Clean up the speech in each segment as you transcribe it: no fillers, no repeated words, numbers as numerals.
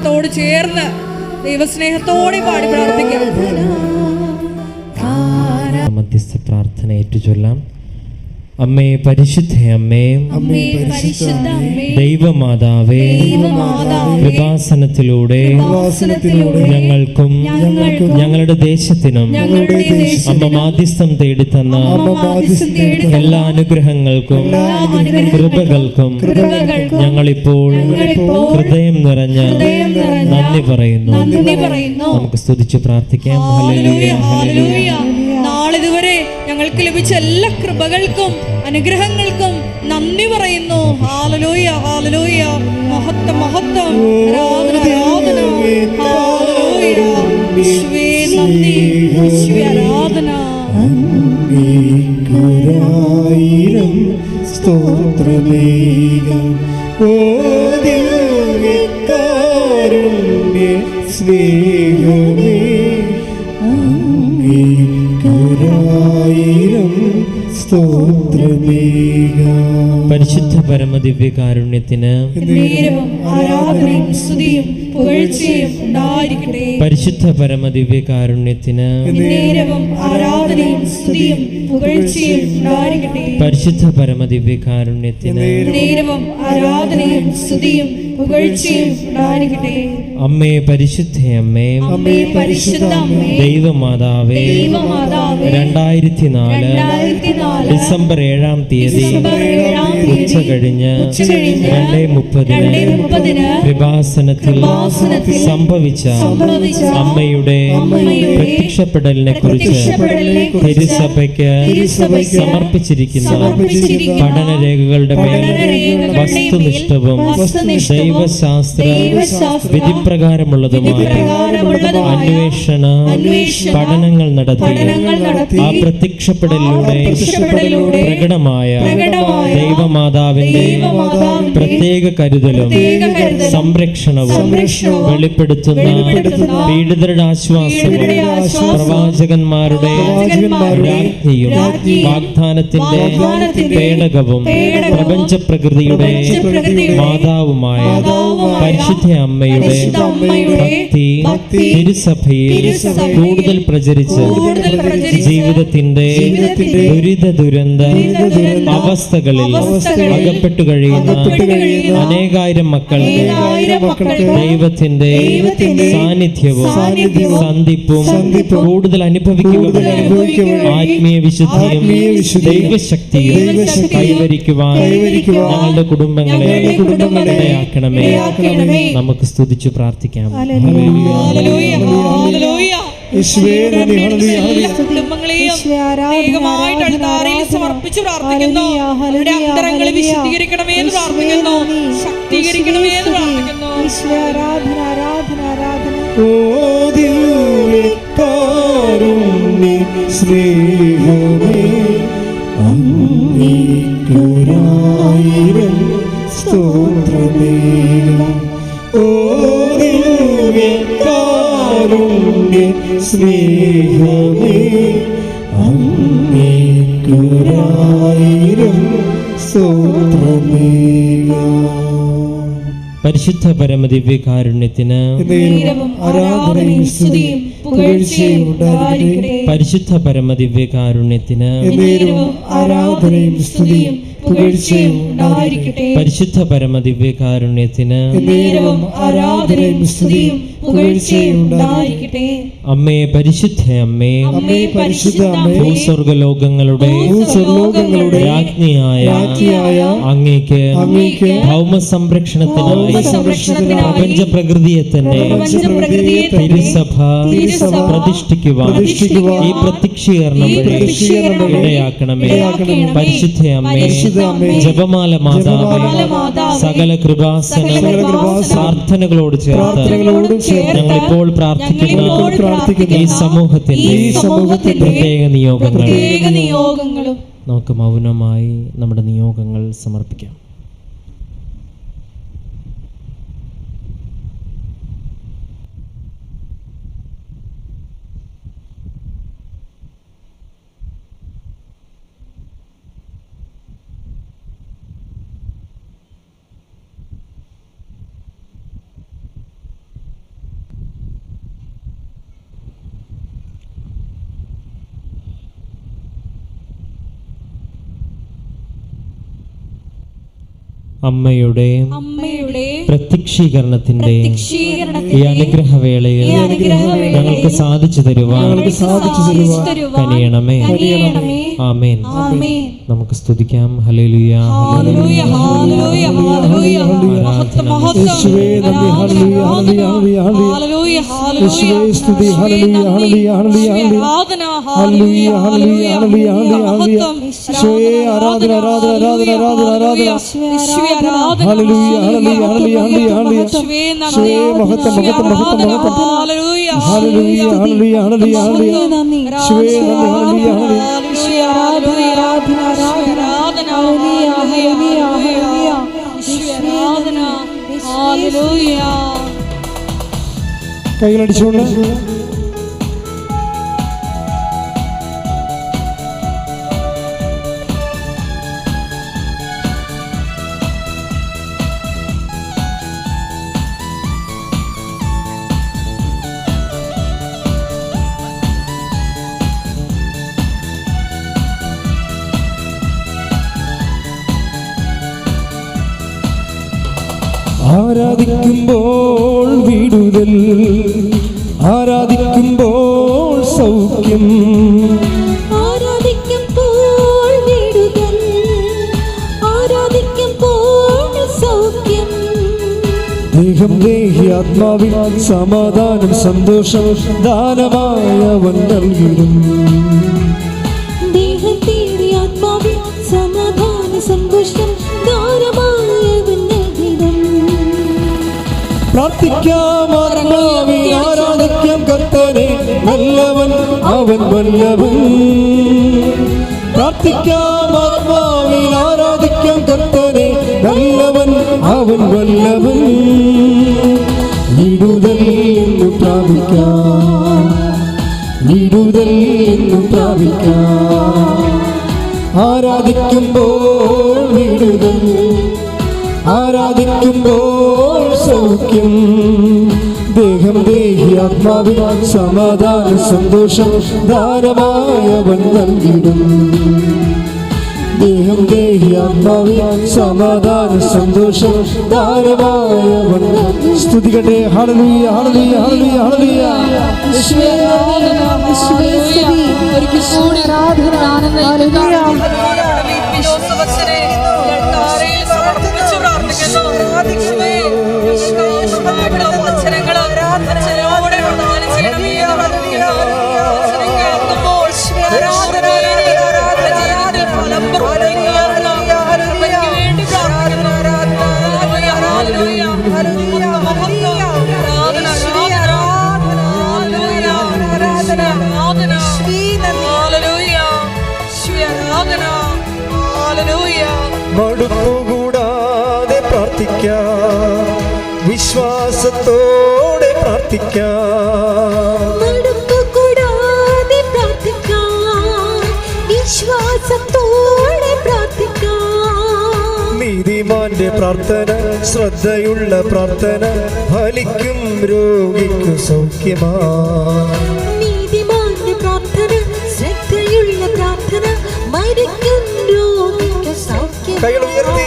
ോട് ചേർന്ന് ദൈവസ്നേഹത്തോടെ പാടി പ്രാർത്ഥിക്കാം. മധ്യസ്ഥ പ്രാർത്ഥന ഏറ്റുചൊല്ലാം. അമ്മേ, പരിശുദ്ധ അമ്മേ, ദൈവമാതാവേ, കൃപാസനത്തിലൂടെ ഞങ്ങൾക്കും ഞങ്ങളുടെ ദേശത്തിനും അമ്മ മാധ്യസ്ഥം തേടിത്തന്ന എല്ലാ അനുഗ്രഹങ്ങൾക്കും കൃപകൾക്കും ഞങ്ങളിപ്പോൾ ഹൃദയം നിറഞ്ഞ നന്ദി പറയുന്നു. നമുക്ക് സ്തുതിച്ച് പ്രാർത്ഥിക്കാം. Hallelujah, hallelujah. നാളിതുവരെ ഞങ്ങൾക്ക് ലഭിച്ച എല്ലാ കൃപകൾക്കും അനുഗ്രഹങ്ങൾക്കും നന്ദി പറയുന്നു. ഹല്ലേലൂയ, ഹല്ലേലൂയ. മഹത്വം, മഹത്വം, ആരാധന, ആരാധന. ഹല്ലേലൂയ. യേശുവേ നന്ദി, യേശുവേ ആരാധന. അങ്ങേയ്ക്കൊരായിരം സ്തോത്രമേകം. ഓ ദിവ്യകാരുണ്യ സ്നേഹമേ, അങ്ങേയ്ക്കൊരായിരം സ്തോത്രമേകം. പരിശുദ്ധ പരമദിവ്യകാരുണ്യത്തിന് ആരാധനയും സ്തുതിയും പുകഴ്ചയും ഉണ്ടായിരിക്കട്ടെ. പരിശുദ്ധ പരമദിവ്യകാരുണ്യത്തിന് ആരാധനയും സ്തുതിയും പുകഴ്ചയും ഉണ്ടായിരിക്കട്ടെ. പരിശുദ്ധ പരമദിവ്യകാരുണ്യത്തിന് ആരാധനയും സ്തുതിയും പുകഴ്ചയും ഉണ്ടായിരിക്കട്ടെ. അമ്മേ, പരിശുദ്ധ അമ്മേ, ദൈവമാതാവേ, 2004 ഡിസംബർ 7-ാം തീയതി ഉച്ച കഴിഞ്ഞ് 2:30 കൃപാസനത്തിൽ സംഭവിച്ച അമ്മയുടെ പ്രത്യക്ഷപ്പെടലിനെ കുറിച്ച് തിരുസഭയ്ക്ക് സമർപ്പിച്ചിരിക്കുന്ന പഠനരേഖകളുടെ മേൽ വസ്തുനിഷ്ഠവും ദൈവശാസ്ത്ര വിധിപ്രകാരമുള്ളതുമായ അന്വേഷണ പഠനങ്ങൾ നടത്തി ആ പ്രത്യക്ഷപ്പെടലിലൂടെ പ്രകടമായ ദൈവമാതാവിന്റെ പ്രത്യേക കരുതലും സംരക്ഷണവും വെളിപ്പെടുത്തുന്ന പീഡിതരുടെ ആശ്വാസവും പ്രവാചകന്മാരുടെ രാജ്ഞിയും വാഗ്ദാനത്തിന്റെ പേടകവും പ്രപഞ്ച പ്രകൃതിയുടെ മാതാവുമായ പരിശുദ്ധ അമ്മയുടെ ഭക്തി തിരുസഭയിൽ കൂടുതൽ പ്രചരിച്ച് ജീവിതത്തിന്റെ ദുരിത ദുരന്ത അവസ്ഥകളിൽ അകപ്പെട്ടു കഴിയുന്ന അനേകായിരം മക്കൾക്ക് ദൈവത്തിന്റെ സാന്നിധ്യവും സന്ധിപ്പും കൂടുതൽ അനുഭവിക്കുക ആത്മീയ വിശുദ്ധിയും ദൈവശക്തിയും കൈവരിക്കുവാൻ ഞങ്ങളുടെ കുടുംബങ്ങളെ ഇടയാക്കണമേ. നമുക്ക് സ്തുതിച്ചു പ്രാർത്ഥിക്കാം. സമർപ്പിച്ച് പ്രാർത്ഥിക്കുന്നു. അന്തരങ്ങളെ വിശുദ്ധീകരിക്കണമേ എന്ന് പ്രാർത്ഥിക്കുന്നു. ശക്തീകരിക്കണമേ എന്ന് പ്രാർത്ഥിക്കുന്നു. ഓ ദിവ്യകാരുണ്യ സ്നേഹമേ, അങ്ങേയ്ക്കൊരായിരം സ്തോത്രമേകം. ഓ ദിവ്യകാരുണ്യ സ്നേഹമേ, അങ്ങേയ്ക്കൊരായിരം സ്തോത്രമേകം. പരിശുദ്ധ പരമദിവ്യകാരുണ്യത്തിന് ആരാധനയും സ്തുതിയും പുകഴ്ചയും ഉണ്ടായിരിക്കട്ടെ. പരിശുദ്ധ പരമദിവ്യകാരുണ്യത്തിന് ആരാധനയും സ്തുതിയും പുകഴ്ചയും ഉണ്ടായിരിക്കട്ടെ. പരിശുദ്ധ പരമദിവ്യകാരുണ്യത്തിന് ആരാധനയും സ്തുതിയും പുകഴ്ചയും ഉണ്ടായിരിക്കട്ടെ. അമ്മേ, പരിശുദ്ധ അമ്മേ, ഭൂസ്വർഗലോകങ്ങളുടെ രാജ്ഞിയായ അങ്ങേക്ക് ഭൗമ സംരക്ഷണത്തിനായി പ്രപഞ്ച പ്രകൃതിയെ തന്നെ തിരുസഭ പ്രതിഷ്ഠിക്കുവാൻ ഈ പ്രത്യക്ഷീകരണം ഇടയാക്കണമേ. പരിശുദ്ധ അമ്മേ, ജപമാല മാതാവേ, സകല കൃപാസന പ്രാർത്ഥനകളോട് ചേർത്ത് ഞങ്ങളിപ്പോൾ പ്രാർത്ഥിക്കുന്ന ഈ സമൂഹത്തിന്റെ പ്രത്യേക നിയോഗങ്ങളും നമുക്ക് മൗനമായി നമ്മുടെ നിയോഗങ്ങൾ സമർപ്പിക്കാം. അമ്മയുടെ പ്രത്യക്ഷീകരണത്തിന്റെ ഈ അനുഗ്രഹവേളയിൽ ഞങ്ങൾക്ക് സാധിച്ചു തരുവാൻ കനിയണമേ. ആമേൻ. നമുക്ക് സ്തുതിക്കാം. ഹല്ലേലൂയ, ഹല്ലേലൂയ, ഹല്ലേലൂയ, ഹല്ലേലൂയ. യേശുവേ നന്ദി. ഹല്ലേലൂയ, ഹല്ലേലൂയ, ഹല്ലേലൂയ. യേശുവേ സ്തുതി. ഹല്ലേലൂയ, ഹല്ലേലൂയ, ഹല്ലേലൂയ. ഹല്ലേലൂയ, ഹല്ലേലൂയ, ഹല്ലേലൂയ, ഹല്ലേലൂയ. യേശുവേ ആരാധന, ആരാധന, ആരാധന, ആരാധന, ആരാധന. ഹല്ലേലൂയ, ഹല്ലേലൂയ, ഹല്ലേലൂയ, ഹല്ലേലൂയ. യേശുവേ മഹത്വം, മഹത്വം, മഹത്വം, മഹത്വം. ഹല്ലേലൂയ, ഹല്ലേലൂയ, ഹല്ലേലൂയ, ഹല്ലേലൂയ. യേശുവേ നന്ദി. ഹല്ലേലൂയ, ഹല്ലേലൂയ. കൈകളടിച്ചുകൊണ്ട് ആരാധിക്കുമ്പോൾ വിടുതൽ, ആരാധിക്കുമ്പോൾ സൗഖ്യം, ആരാധിക്കുമ്പോൾ വിടുതൽ, ആരാധിക്കുമ്പോൾ സൗഖ്യം. ദേഹം ദേഹി ആത്മാവിൽ സമാധാനം സന്തോഷം ദാനമായവൻ നൽകിടും. ദേഹത്തേറി ആത്മാവിൽ സമാധാന സന്തോഷം ദാനമായവൻ നൽകിടും. പ്രാർത്ഥിക്കാം ആത്മാവിൽ ആരാധിക്കാം കർത്താനെ, നല്ലവൻ അവൻ വല്ലവൻ. പ്രാർത്ഥിക്കാം ആത്മാവിൽ ആരാധിക്കാം കർത്താനെ, നല്ലവൻ അവൻ വല്ലവൻ. വിടുതൽ എന്ന് പ്രാപിക്കാം, വിടുതൽ എന്ന് പ്രാപിക്കാം. ആരാധിക്കുമ്പോൾ വിടുതൽ, ആരാധിക്കുമ്പോൾ സൗഖ്യം. ദേഹം ദേഹി ആത്മാവിൽ സമാധാന സന്തോഷം ദാനമായവൻ നൽകിടും. ദേഹം ദേഹി ആത്മാവിൽ സമാധാന സന്തോഷം ദാനമായവൻ. സ്തുതികട്ടെ. ഹല്ലേലൂയ, ഹല്ലേലൂയ, ഹല്ലേലൂയ, ഹല്ലേലൂയ. യേശുവേ യേശുവേ സ്തുതി. ഒരിക്കൽ കൂടി ആരാധന, മടുപ്പുകൂടാതെ പ്രാർത്ഥിക്കാം, വിശ്വാസത്തോടെ പ്രാർത്ഥിക്കാം. മടുപ്പുകൂടാതെ പ്രാർത്ഥിക്കാം, വിശ്വാസത്തോടെ പ്രാർത്ഥിക്കാം. നീതിമാന്റെ പ്രാർത്ഥന, ശ്രദ്ധയുള്ള പ്രാർത്ഥന ഫലിക്കും, രോഗിക്കു സൗഖ്യമാ. നീതിമാന്റെ പ്രാർത്ഥന, ശ്രദ്ധയുള്ള പ്രാർത്ഥന മരിക്കും, രോഗിക്കു സൗഖ്യം. കൈകൾ ഉയർത്തി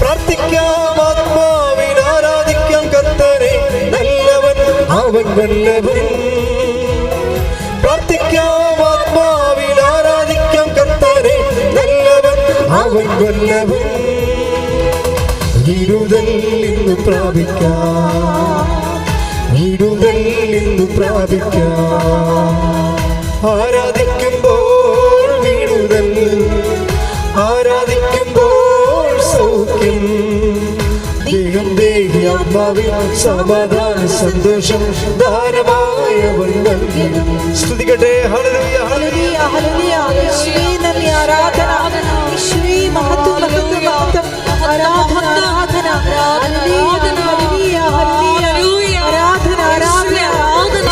പ്രാർത്ഥിക്കാം ആത്മാവിൽ ആരാധിക്കാം കർത്താനെ, നല്ലവൻ അവൻ വല്ലവൻ. പ്രാർത്ഥിക്കാം ആത്മാവിൽ ആരാധിക്കാം കർത്താനെ, നല്ലവൻ അവൻ വല്ലവൻ. വിടുതൽ ഇന്ന് പ്രാപിക്കാം, വിടുതൽ ഇന്ന് പ്രാപിക്കാം. ആരാധിക്കുമ്പോൾ വിടുതൽ, ആരാധിക്കുമ്പോൾ സൗഖ്യം. ദേഹം ദേഹി ആത്മാവിൽ സമാധാന സന്തോഷം ദാനമായവൻ നൽകിടും. സ്തുതികട്ടെ. ഹല്ലേലൂയ, ഹല്ലേലൂയ, ഹല്ലേലൂയ. യേശുവേ നന്ദി, ആരാധന. യേശുവേ മഹത്വം, മഹത്വം, മഹത്വം. ആരാധന, ആരാധന. ഹല്ലേലൂയ, ഹല്ലേലൂയ, ഹല്ലേലൂയ. ആരാധന, ആരാധന, ആരാധന.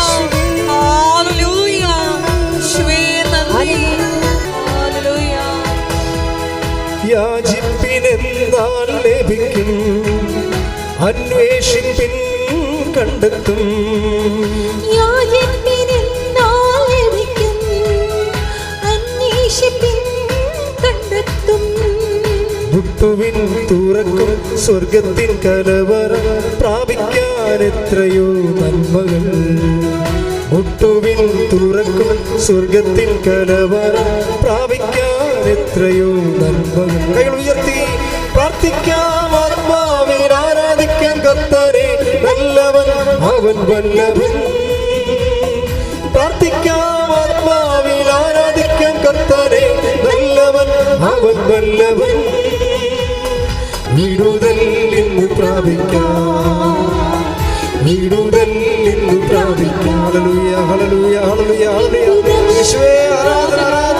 ഹല്ലേലൂയ. യേശുവേ നന്ദി. ഹല്ലേലൂയ. യാചിപ്പിനെന്നാൽ ലഭിക്കും, അന്വേഷിപ്പിൻ കണ്ടെത്തും. യാചിപ്പിനെന്നാൽ ലഭിക്കും, അന്വേഷിപ്പിൻ കണ്ടെത്തും. മുട്ടുവിൻ തുറക്കും സ്വർഗത്തിൻ കലവറ പ്രാപിക്കാൻ എത്രയോ നന്മകൾ. മുട്ടുവിൻ തുറക്കും സ്വർഗത്തിൻ കലവറ പ്രാപിക്കാൻ എത്രയോ നന്മകൾ. കൈകൾ ഉയർത്തി പ്രാർത്ഥിക്കാം. ആത്മാവിൽ ആരാധിക്കാൻ കർത്താനെ, നല്ലവൻ അവൻ വല്ലഭൻ. പ്രാർത്ഥിക്കാം. ആത്മാവിൽ ആരാധിക്കാൻ കർത്താനെ, നല്ലവൻ അവൻ വല്ലഭൻ. വിടുതൽ ഇന്ന് പ്രാപിക്കാം, വിടുതൽ ഇന്ന് പ്രാപിക്കാം. ഹല്ലേലൂയ, ഹല്ലേലൂയ, ഹല്ലേലൂയ, ഹല്ലേലൂയ. യേശുവേ ആരാധന, ആരാധന.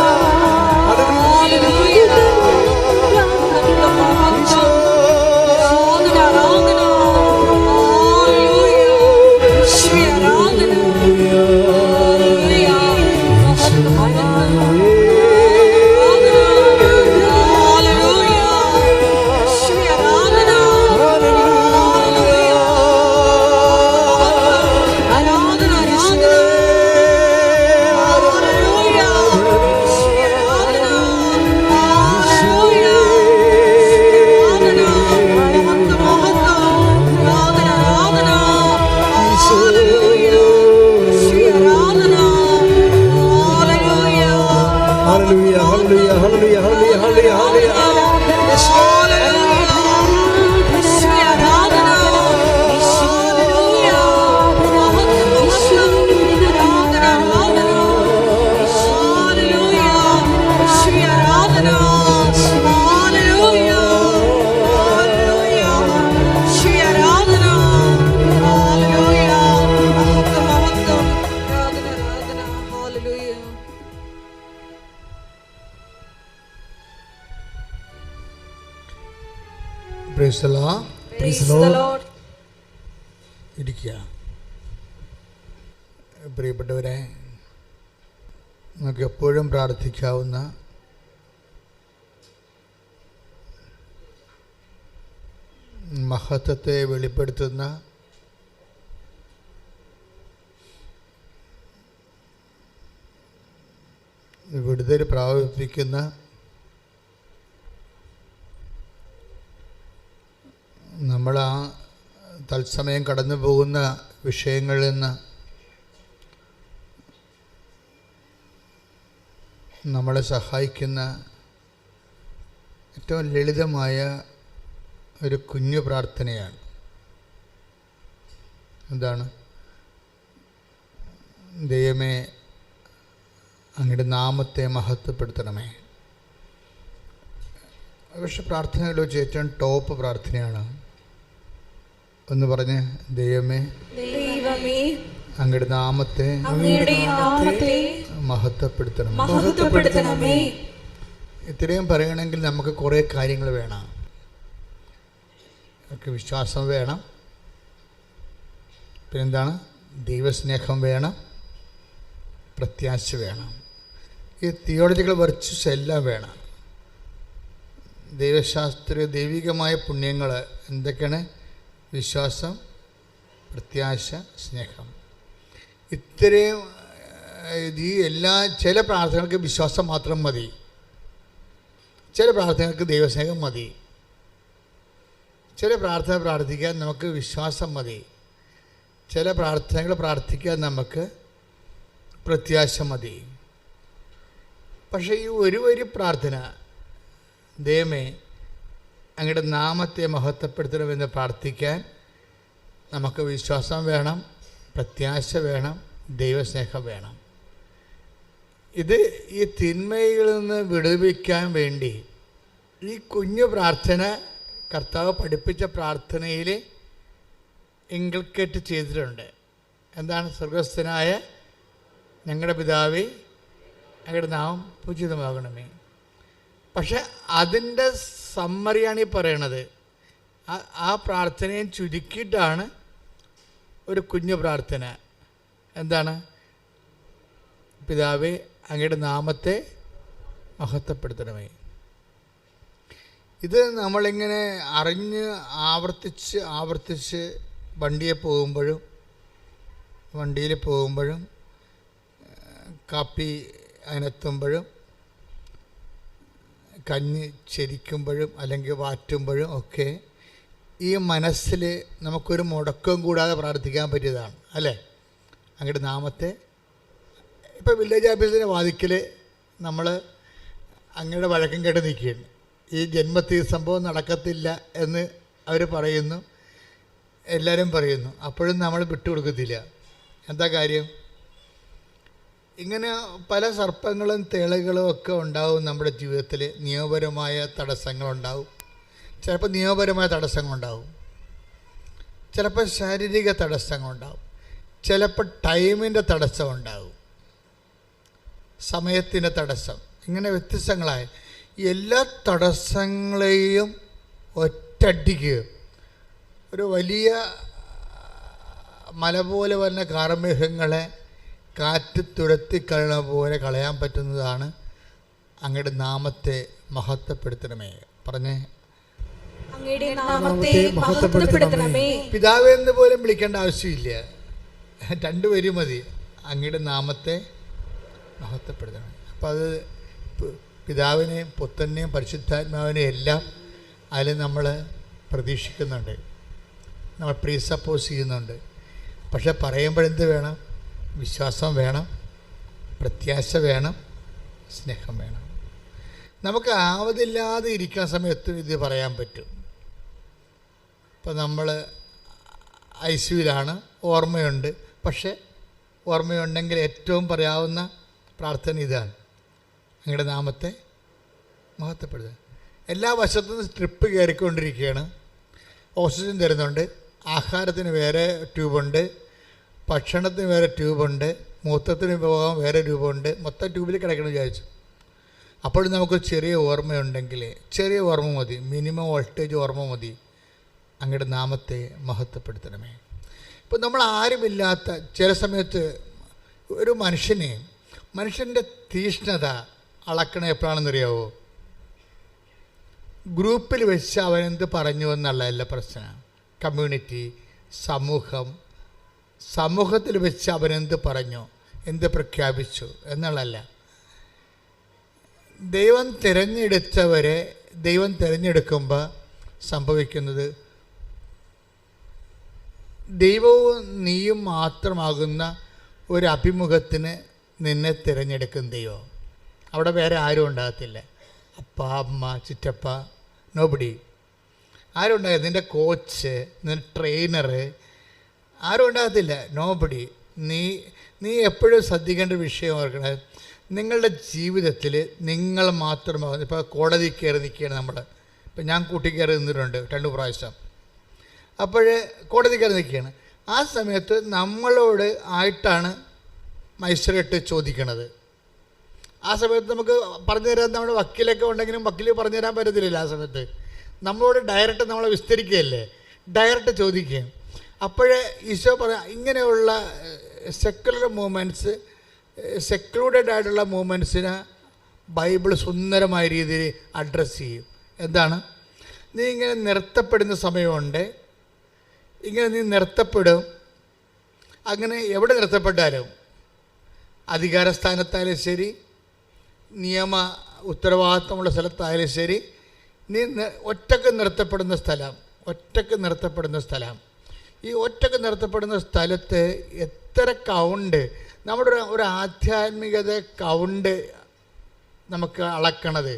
ഇരിക്കുക. പ്രിയപ്പെട്ടവരെ, നമുക്ക് എപ്പോഴും പ്രാർത്ഥിക്കാവുന്ന മഹത്വത്തെ വെളിപ്പെടുത്തുന്ന വിടുതൽ പ്രാപിപ്പിക്കുന്ന നമ്മൾ ആ തത്സമയം കടന്നു പോകുന്ന വിഷയങ്ങളിൽ നിന്ന് നമ്മളെ സഹായിക്കുന്ന ഏറ്റവും ലളിതമായ ഒരു കുഞ്ഞു പ്രാർത്ഥനയാണ്. എന്താണ്? ദൈവമേ, അങ്ങയുടെ നാമത്തെ മഹത്വപ്പെടുത്തണമേ. പക്ഷെ പ്രാർത്ഥനയിൽ വെച്ച് ഏറ്റവും ടോപ്പ് പ്രാർത്ഥനയാണ്. ഒന്ന് പറഞ്ഞ്, ദൈവമേ, അങ്ങയുടെ നാമത്തെ മഹത്വപ്പെടുത്തണമേ. ഇത്രയും പറയണമെങ്കിൽ നമുക്ക് കുറേ കാര്യങ്ങൾ വേണം. നമുക്ക് വിശ്വാസം വേണം, പിന്നെന്താണ്, ദൈവസ്നേഹം വേണം, പ്രത്യാശ വേണം. ഈ തിയോളജിക്കൽ വെർച്യൂസ് എല്ലാം വേണം. ദൈവികമായ പുണ്യങ്ങൾ എന്തൊക്കെയാണ്? വിശ്വാസം, പ്രത്യാശ, സ്നേഹം. ഇത്രയും ഈ ചില പ്രാർത്ഥനകൾക്ക് വിശ്വാസം മാത്രം മതി, ചില പ്രാർത്ഥനകൾക്ക് ദൈവസ്നേഹം മതി. ചില പ്രാർത്ഥന പ്രാർത്ഥിക്കാൻ നമുക്ക് വിശ്വാസം മതി, ചില പ്രാർത്ഥനകൾ പ്രാർത്ഥിക്കാൻ നമുക്ക് പ്രത്യാശ മതി. പക്ഷേ ഈ ഒരു വരി പ്രാർത്ഥന, ദൈവമേ അങ്ങയുടെ നാമത്തെ മഹത്വപ്പെടുത്തണമെന്ന് പ്രാർത്ഥിക്കാൻ നമുക്ക് വിശ്വാസം വേണം, പ്രത്യാശ വേണം, ദൈവസ്നേഹം വേണം. ഇത് ഈ തിന്മയിൽ നിന്ന് വിടുവിക്കാൻ വേണ്ടി ഈ കുഞ്ഞു പ്രാർത്ഥന കർത്താവ് പഠിപ്പിച്ച പ്രാർത്ഥനയിൽ ഇൻകൾക്കേറ്റ് ചെയ്തിട്ടുണ്ട്. എന്താണ്? സ്വർഗസ്ഥനായ ഞങ്ങളുടെ പിതാവേ, അങ്ങയുടെ നാമം പൂജിതമാകണമേ. പക്ഷെ അതിൻ്റെ സമ്മറിയാണ് ഈ പറയണത്. ആ പ്രാർത്ഥനയും ചുരുക്കിയിട്ടാണ് ഒരു കുഞ്ഞു പ്രാർത്ഥന. എന്താണ്? പിതാവേ, അങ്ങയുടെ നാമത്തെ മഹത്വപ്പെടുത്തണമേ. ഇത് നമ്മളിങ്ങനെ അറിഞ്ഞ് ആവർത്തിച്ച് വണ്ടിയിൽ പോകുമ്പോഴും കാപ്പി അതിനെത്തുമ്പോഴും കഞ്ഞി ചെരിക്കുമ്പോഴും അല്ലെങ്കിൽ വാറ്റുമ്പോഴും ഒക്കെ ഈ മനസ്സിൽ നമുക്കൊരു മുടക്കവും കൂടാതെ പ്രാർത്ഥിക്കാൻ പറ്റിയതാണ് അല്ലേ? അങ്ങയുടെ നാമത്തെ ഇപ്പോൾ വില്ലേജ് ഓഫീസിൻ്റെ വാതിക്കൽ നമ്മൾ അങ്ങയുടെ വഴക്കം കേട്ട് നിൽക്കുകയാണ്. ഈ ജന്മത്തിൽ സംഭവം നടക്കത്തില്ല എന്ന് അവർ പറയുന്നു, എല്ലാവരും പറയുന്നു. അപ്പോഴും നമ്മൾ വിട്ടുകൊടുക്കത്തില്ല. എന്താ കാര്യം? ഇങ്ങനെ പല സർപ്പങ്ങളും തേളുകളും ഒക്കെ ഉണ്ടാവും നമ്മുടെ ജീവിതത്തിൽ. നിയമപരമായ തടസ്സങ്ങളുണ്ടാവും. ചിലപ്പോൾ നിയമപരമായ തടസ്സങ്ങളുണ്ടാവും, ചിലപ്പോൾ ശാരീരിക തടസ്സങ്ങളുണ്ടാവും, ചിലപ്പോൾ ടൈമിൻ്റെ തടസ്സമുണ്ടാവും, സമയത്തിൻ്റെ തടസ്സം. ഇങ്ങനെ വ്യത്യസ്തങ്ങളായ എല്ലാ തടസ്സങ്ങളെയും ഒറ്റയടിക്ക് ഒരു വലിയ മല പോലെ വരുന്ന കാർമേഘങ്ങളെ കാറ്റ് തുരത്തി കളയുന്ന പോലെ കളയാൻ പറ്റുന്നതാണ് അങ്ങയുടെ നാമത്തെ മഹത്വപ്പെടുത്തണമേ. പറഞ്ഞേ, അങ്ങയുടെ നാമത്തെ മഹത്വപ്പെടുത്തണമേ. പിതാവേ എന്ന് പോലും വിളിക്കേണ്ട ആവശ്യമില്ല, രണ്ടുപേരും മതി. അങ്ങയുടെ നാമത്തെ മഹത്വപ്പെടുത്തണം. അപ്പം അത് പിതാവിനെയും പുത്രനെയും പരിശുദ്ധാത്മാവിനെയും എല്ലാം അതിൽ നമ്മൾ പ്രതീക്ഷിക്കുന്നുണ്ട്, നമ്മൾ പ്രീസപ്പോസ് ചെയ്യുന്നുണ്ട്. പക്ഷെ പറയുമ്പോഴെന്ത് വേണം? വിശ്വാസം വേണം, പ്രത്യാശ വേണം, സ്നേഹം വേണം. നമുക്ക് ആവതില്ലാതെ ഇരിക്കുന്ന സമയത്ത് ഇത് പറയാൻ പറ്റും. ഇപ്പം നമ്മൾ ICUവിലാണ്, ഓർമ്മയുണ്ട്. പക്ഷേ ഓർമ്മയുണ്ടെങ്കിൽ ഏറ്റവും പറയാവുന്ന പ്രാർത്ഥന ഇതാണ്: അങ്ങയുടെ നാമത്തെ മഹത്വപ്പെടുത്തുക. എല്ലാ വശത്തു നിന്ന് സ്ട്രിപ്പ് കയറിക്കൊണ്ടിരിക്കുകയാണ്. ഓക്സിജൻ തരുന്നുണ്ട്, ആഹാരത്തിന് വേറെ ട്യൂബുണ്ട്, ഭക്ഷണത്തിന് വേറെ ട്യൂബുണ്ട്, മൂത്രത്തിന് പോകാൻ വേറെ ട്യൂബുണ്ട്. മൊത്തം ട്യൂബിൽ കിടക്കണം വിചാരിച്ചു. അപ്പോഴും നമുക്കൊരു ചെറിയ ഓർമ്മയുണ്ടെങ്കിൽ, ചെറിയ ഓർമ്മ മതി, മിനിമം വോൾട്ടേജ് ഓർമ്മ മതി. അങ്ങയുടെ നാമത്തെ മഹത്വപ്പെടുത്തണമേ. ഇപ്പം നമ്മൾ ആരുമില്ലാത്ത ചില സമയത്ത് ഒരു മനുഷ്യൻ്റെ തീഷ്ണത അളക്കണ എപ്പോഴാണെന്നറിയാവോ? ഗ്രൂപ്പിൽ വെച്ച് അവനെന്ത് പറഞ്ഞു എന്നുള്ളതല്ല പ്രശ്നം. കമ്മ്യൂണിറ്റി, സമൂഹത്തിൽ വെച്ച് അവനെന്ത് പറഞ്ഞു, എന്ത് പ്രഖ്യാപിച്ചു എന്നുള്ളതല്ല. ദൈവം തിരഞ്ഞെടുത്തവരെ ദൈവം തിരഞ്ഞെടുക്കുമ്പോൾ സംഭവിക്കുന്നത്, ദൈവവും നീയും മാത്രമാകുന്ന ഒരു അഭിമുഖത്തിന് നിന്നെ തിരഞ്ഞെടുക്കും ദൈവം. അവിടെ വേറെ ആരും ഉണ്ടാകത്തില്ല. അപ്പ, അമ്മ, ചിറ്റപ്പ, നോബഡി ആരും ഉണ്ടാകത്തില്ല. നിൻ്റെ കോച്ച്, നിൻ്റെ ട്രെയിനർ ആരും ഉണ്ടാകത്തില്ല. നോബഡി. നീ എപ്പോഴും ശ്രദ്ധിക്കേണ്ട വിഷയം ഓർക്കണത്, നിങ്ങളുടെ ജീവിതത്തിൽ നിങ്ങൾ മാത്രമാകുന്നു. ഇപ്പോൾ കോടതി കയറി നിൽക്കുകയാണ് നമ്മൾ. ഇപ്പം ഞാൻ കൂട്ടി കയറി നിന്നിട്ടുണ്ട് 2 പ്രാവശ്യം. അപ്പോൾ കോടതി കയറി നിൽക്കുകയാണ്. ആ സമയത്ത് നമ്മളോട് ആയിട്ടാണ് മജിസ്ട്രേറ്റ് ചോദിക്കണത്. ആ സമയത്ത് നമുക്ക് പറഞ്ഞു തരാൻ നമ്മുടെ വക്കീലൊക്കെ ഉണ്ടെങ്കിലും വക്കീൽ പറഞ്ഞു തരാൻ പറ്റത്തില്ല. ആ സമയത്ത് നമ്മളോട് ഡയറക്റ്റ് നമ്മളെ വിസ്തരിക്കുകയല്ലേ, ഡയറക്റ്റ് ചോദിക്കുകയും. അപ്പോഴേ ഈശോ പറയാം, ഇങ്ങനെയുള്ള സെക്കുലർ മൂവ്മെൻറ്റ്സ്, സെക്ലൂഡഡ് ആയിട്ടുള്ള മൂവ്മെൻറ്റ്സിനെ ബൈബിൾ സുന്ദരമായ രീതിയിൽ അഡ്രസ്സ് ചെയ്യും. എന്താണ്? നീ ഇങ്ങനെ നിർത്തപ്പെടുന്ന സമയമുണ്ട്, ഇങ്ങനെ നീ നിർത്തപ്പെടും. അങ്ങനെ എവിടെ നിർത്തപ്പെട്ടാലും, അധികാരസ്ഥാനത്തായാലും ശരി, നിയമ ഉത്തരവാദിത്തമുള്ള സ്ഥലത്തായാലും ശരി, നീ ഒറ്റക്ക് നിർത്തപ്പെടുന്ന സ്ഥലം, ഈ ഒറ്റക്ക് നിർത്തപ്പെടുന്ന സ്ഥലത്ത് എത്ര കൗണ്ട്, നമ്മുടെ ഒരു ആധ്യാത്മികത കൗണ്ട് നമുക്ക് അളക്കണത്,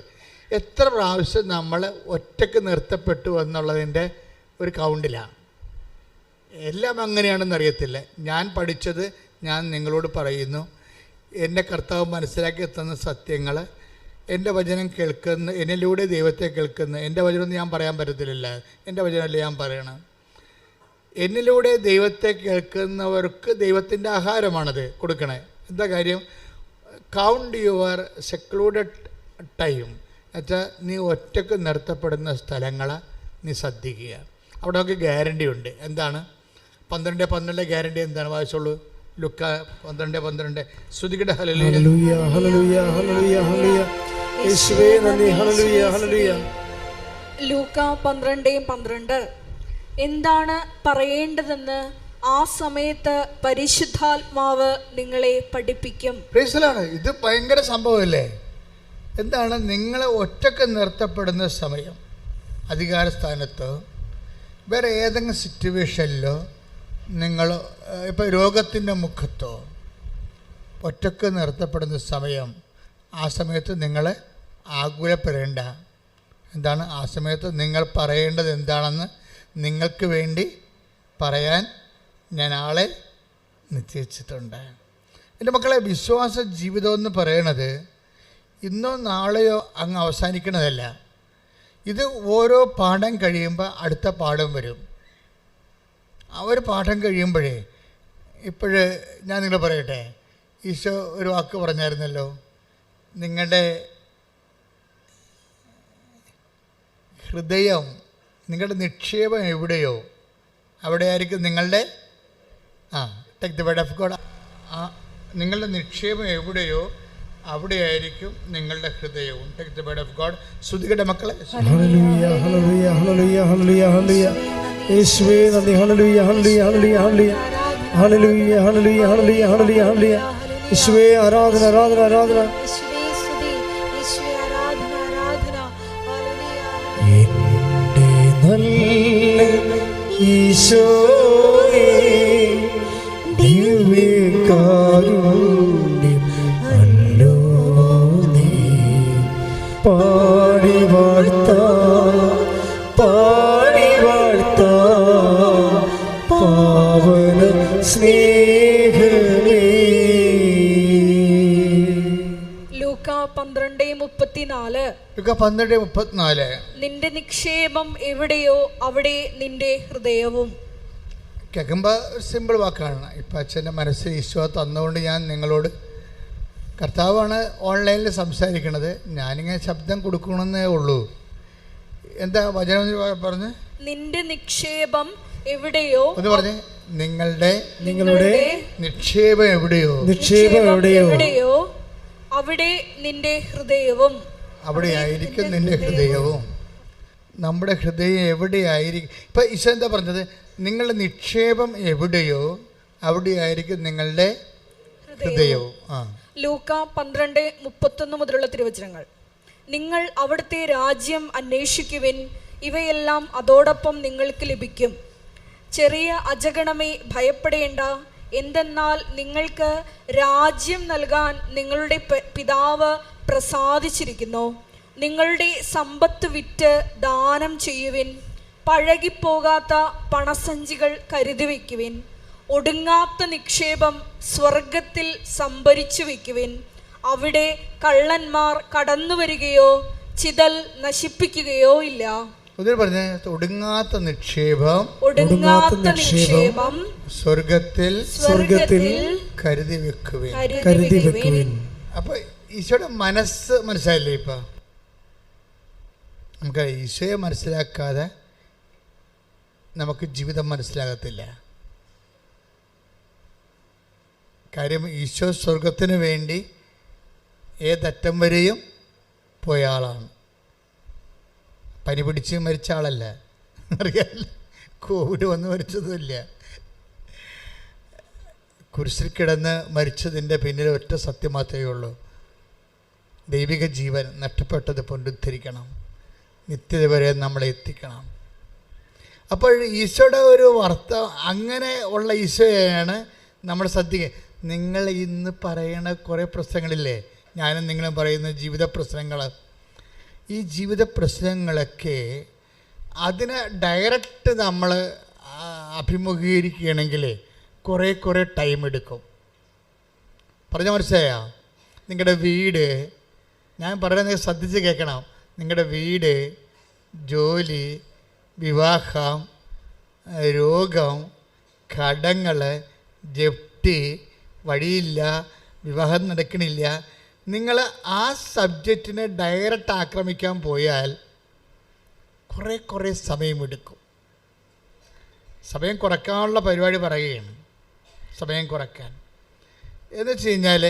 എത്ര പ്രാവശ്യം നമ്മൾ ഒറ്റക്ക് നിർത്തപ്പെട്ടു എന്നുള്ളതിൻ്റെ ഒരു കൗണ്ടിലാണ്. എല്ലാം അങ്ങനെയാണെന്ന് അറിയത്തില്ല. ഞാൻ പഠിച്ചത് ഞാൻ നിങ്ങളോട് പറയുന്നു. എൻ്റെ കർത്താവ് മനസ്സിലാക്കി തന്ന സത്യങ്ങൾ, എൻ്റെ വചനം കേൾക്കുന്ന, എന്നിലൂടെ ദൈവത്തെ കേൾക്കുന്ന, എൻ്റെ വചനം ഞാൻ പറയാൻ പറ്റത്തില്ല, എൻ്റെ വചനമല്ല ഞാൻ പറയണം. എന്നിലൂടെ ദൈവത്തെ കേൾക്കുന്നവർക്ക് ദൈവത്തിൻ്റെ ആഹാരമാണത് കൊടുക്കണേ. എന്താ കാര്യം? Count your secluded time. എന്നുവെച്ചാൽ നീ ഒറ്റക്ക് നിർത്തപ്പെടുന്ന സ്ഥലങ്ങളെ നീ ശ്രദ്ധിക്കുക. അവിടെ നമുക്ക് ഗ്യാരണ്ടി ഉണ്ട്. എന്താണ്? 12:12 ഗ്യാരണ്ടി എന്താണ്? വായിച്ചോളൂ. ലുക്ക 12:12. ശ്രുതികട ഹല്ലേലൂയ ഹല്ലേലൂയ ഹല്ലേലൂയ ഹല്ലേലൂയ യേശുവേ നന്ദി ഹല്ലേലൂയ ഹല്ലേലൂയ. ലൂക്ക 12:12. എന്താണ് പറയേണ്ടതെന്ന് ആ സമയത്ത് പരിശുദ്ധാത്മാവ് നിങ്ങളെ പഠിപ്പിക്കും. ഇത് ഭയങ്കര സംഭവമല്ലേ? എന്താണ് നിങ്ങൾ ഒറ്റക്ക് നിർത്തപ്പെടുന്ന സമയം, അധികാരസ്ഥാനത്തോ വേറെ ഏതെങ്കിലും സിറ്റുവേഷനിലോ നിങ്ങൾ ഇപ്പോൾ രോഗത്തിൻ്റെ മുഖത്തോ ഒറ്റക്ക് നിർത്തപ്പെടുന്ന സമയം, ആ സമയത്ത് നിങ്ങൾ ആകുലപ്പെടേണ്ട. എന്താണ് ആ സമയത്ത് നിങ്ങൾ പറയേണ്ടത് എന്താണെന്ന് നിങ്ങൾക്ക് വേണ്ടി പറയാൻ ഞാൻ ആളെ നിശ്ചയിച്ചിട്ടുണ്ട്. എൻ്റെ മക്കളെ, വിശ്വാസ ജീവിതം എന്ന് പറയണത് ഇന്നോ നാളെയോ അങ്ങ് അവസാനിക്കണതല്ല. ഇത് ഓരോ പാഠം കഴിയുമ്പോൾ അടുത്ത പാഠം വരും. ആ ഒരു പാഠം കഴിയുമ്പോഴേ, ഇപ്പോഴ് ഞാൻ നിങ്ങൾ പറയട്ടെ, ഈശോ ഒരു വാക്ക് പറഞ്ഞായിരുന്നല്ലോ, നിങ്ങളുടെ ഹൃദയം, നിങ്ങളുടെ നിക്ഷേപം എവിടെയോ അവിടെ ആയിരിക്കും നിങ്ങളുടെ take the word of God. നിങ്ങളുടെ നിക്ഷേപം എവിടെയോ അവിടെയായിരിക്കും നിങ്ങളുടെ ഹൃദയവും. Take the word of God. ശ്രുതികയുടെ മക്കളെ, ഹല്ലേലൂയ ഹല്ലേലൂയ ഹല്ലേലൂയ ഹല്ലേലൂയ ഹല്ലേലൂയ. യേശുവേ നന്ദി. ഹല്ലേലൂയ ഹല്ലേലൂയ ഹല്ലേലൂയ ഹല്ലേലൂയ ഹല്ലേലൂയ ഹല്ലേലൂയ ഹല്ലേലൂയ ഹല്ലേലൂയ ഹല്ലേലൂയ. യേശുവേ ആരാധന ആരാധന ആരാധന. യേശുവേ സ്തുതി, യേശുവേ ആരാധന ആരാധന. ഹല്ലേലൂയ. എന്റെ നല്ല ഈശോയേ, ദിവ്യകാരുണ്യം അല്ലോ നീ. പാടി വാഴ്ത്താം പാടി വാഴ്ത്താം പാവന സ്നേഹമേ. ലൂക്ക 12:34. ലൂക്ക 12:34. നിന്റെ നിക്ഷേപം എവിടെയോ അവിടെ നിന്റെ ഹൃദയവും. കേൾക്കുമ്പോൾ സിമ്പിൾ വാക്കാണ്. ഇപ്പം അച്ഛൻ്റെ മനസ്സിൽ ഈശോ തന്നുകൊണ്ട് ഞാൻ നിങ്ങളോട്, കർത്താവാണ് ഓൺലൈനിൽ സംസാരിക്കണത്, ഞാനിങ്ങനെ ശബ്ദം കൊടുക്കണമെന്നേ ഉള്ളൂ. എന്താ വചനം പറഞ്ഞ്? നിന്റെ നിക്ഷേപം എവിടെയോ എന്ന് പറഞ്ഞ്, നിങ്ങളുടെ നിങ്ങളുടെ നിക്ഷേപം എവിടെയോ എവിടെയോ അവിടെ നിന്റെ ഹൃദയവും. അവിടെയായിരിക്കും നിന്റെ ഹൃദയവും. നമ്മുടെ ഹൃദയം എവിടെയായിരിക്കും? ഇപ്പം ഈശോ എന്താ പറഞ്ഞത്? നിങ്ങളുടെ നിക്ഷേപം എവിടെയോ അവിടെയായിരിക്കും നിങ്ങളുടെ ഹൃദയവും. ലൂക്ക 12:31 മുതലുള്ള തിരുവചനങ്ങൾ. നിങ്ങൾ അവിടുത്തെ രാജ്യം അന്വേഷിക്കുവിൻ, ഇവയെല്ലാം അതോടൊപ്പം നിങ്ങൾക്ക് ലഭിക്കും. ചെറിയ അജഗണമേ, ഭയപ്പെടേണ്ട. എന്തെന്നാൽ നിങ്ങൾക്ക് രാജ്യം നൽകാൻ നിങ്ങളുടെ പിതാവ് പ്രസാദിച്ചിരിക്കുന്നു. നിങ്ങളുടെ സമ്പത്ത് വിറ്റ് ദാനം ചെയ്യുവിൻ. പഴകിപ്പോകാത്ത പണസഞ്ചികൾ കരുതി വയ്ക്കുവിൻ. ഒടുങ്ങാത്ത നിക്ഷേപം സ്വർഗത്തിൽ സംഭരിച്ചു വയ്ക്കുവിൻ. അവിടെ കള്ളന്മാർ കടന്നു വരികയോ ചിതൽ നശിപ്പിക്കുകയോ ഇല്ല. ഒടുങ്ങാത്ത നിക്ഷേപം സ്വർഗത്തിൽ കരുതി വെക്കുവിൻ. അപ്പൊ ഈശോയുടെ മനസ്സ് മനസ്സിലായില്ലേ? ഇപ്പൊ നമുക്ക് ഈശോയെ മനസ്സിലാക്കാതെ നമുക്ക് ജീവിതം മനസ്സിലാകത്തില്ല. കാര്യം ഈശോ സ്വർഗത്തിന് വേണ്ടി ഏതറ്റം വരെയും പോയ ആളാണ്. പനി പിടിച്ച് മരിച്ച ആളല്ല, അറിയാമല്ല. കോവിഡ് വന്ന് മരിച്ചതുമില്ല. കുരിശിൽ കിടന്ന് മരിച്ചതിൻ്റെ പിന്നിൽ ഒറ്റ സത്യം മാത്രമേ ഉള്ളൂ: ദൈവിക ജീവൻ നഷ്ടപ്പെട്ടത് പുനരുദ്ധരിക്കണം, നിത്യത വരെ നമ്മളെ എത്തിക്കണം. അപ്പോൾ ഈശോയുടെ ഒരു അങ്ങനെ ഉള്ള ഈശോയാണ് നമ്മൾ ശ്രദ്ധിക്കുക. നിങ്ങൾ ഇന്ന് പറയണ കുറേ പ്രശ്നങ്ങളില്ലേ, ഞാനും നിങ്ങളും പറയുന്ന ജീവിത പ്രശ്നങ്ങൾ, ഈ ജീവിത പ്രശ്നങ്ങളൊക്കെ അതിനെ ഡയറക്റ്റ് നമ്മൾ അഭിമുഖീകരിക്കുകയാണെങ്കിൽ കുറേ ടൈം എടുക്കും. പറഞ്ഞ മനസ്സിലായോ? നിങ്ങളുടെ വീട്, ഞാൻ പറയുന്നത് ശ്രദ്ധിച്ച് കേൾക്കണം. നിങ്ങളുടെ വീട്, ജോലി, വിവാഹം, രോഗം, കടങ്ങൾ, ജപ്തി, വഴിയില്ല, വിവാഹം നടക്കണില്ല, നിങ്ങൾ ആ സബ്ജക്റ്റിനെ ഡയറക്റ്റ് ആക്രമിക്കാൻ പോയാൽ കുറേ സമയമെടുക്കും. സമയം കുറയ്ക്കാനുള്ള പരിപാടി പറയുകയാണ്. സമയം കുറയ്ക്കാൻ എന്ന് വെച്ച് കഴിഞ്ഞാൽ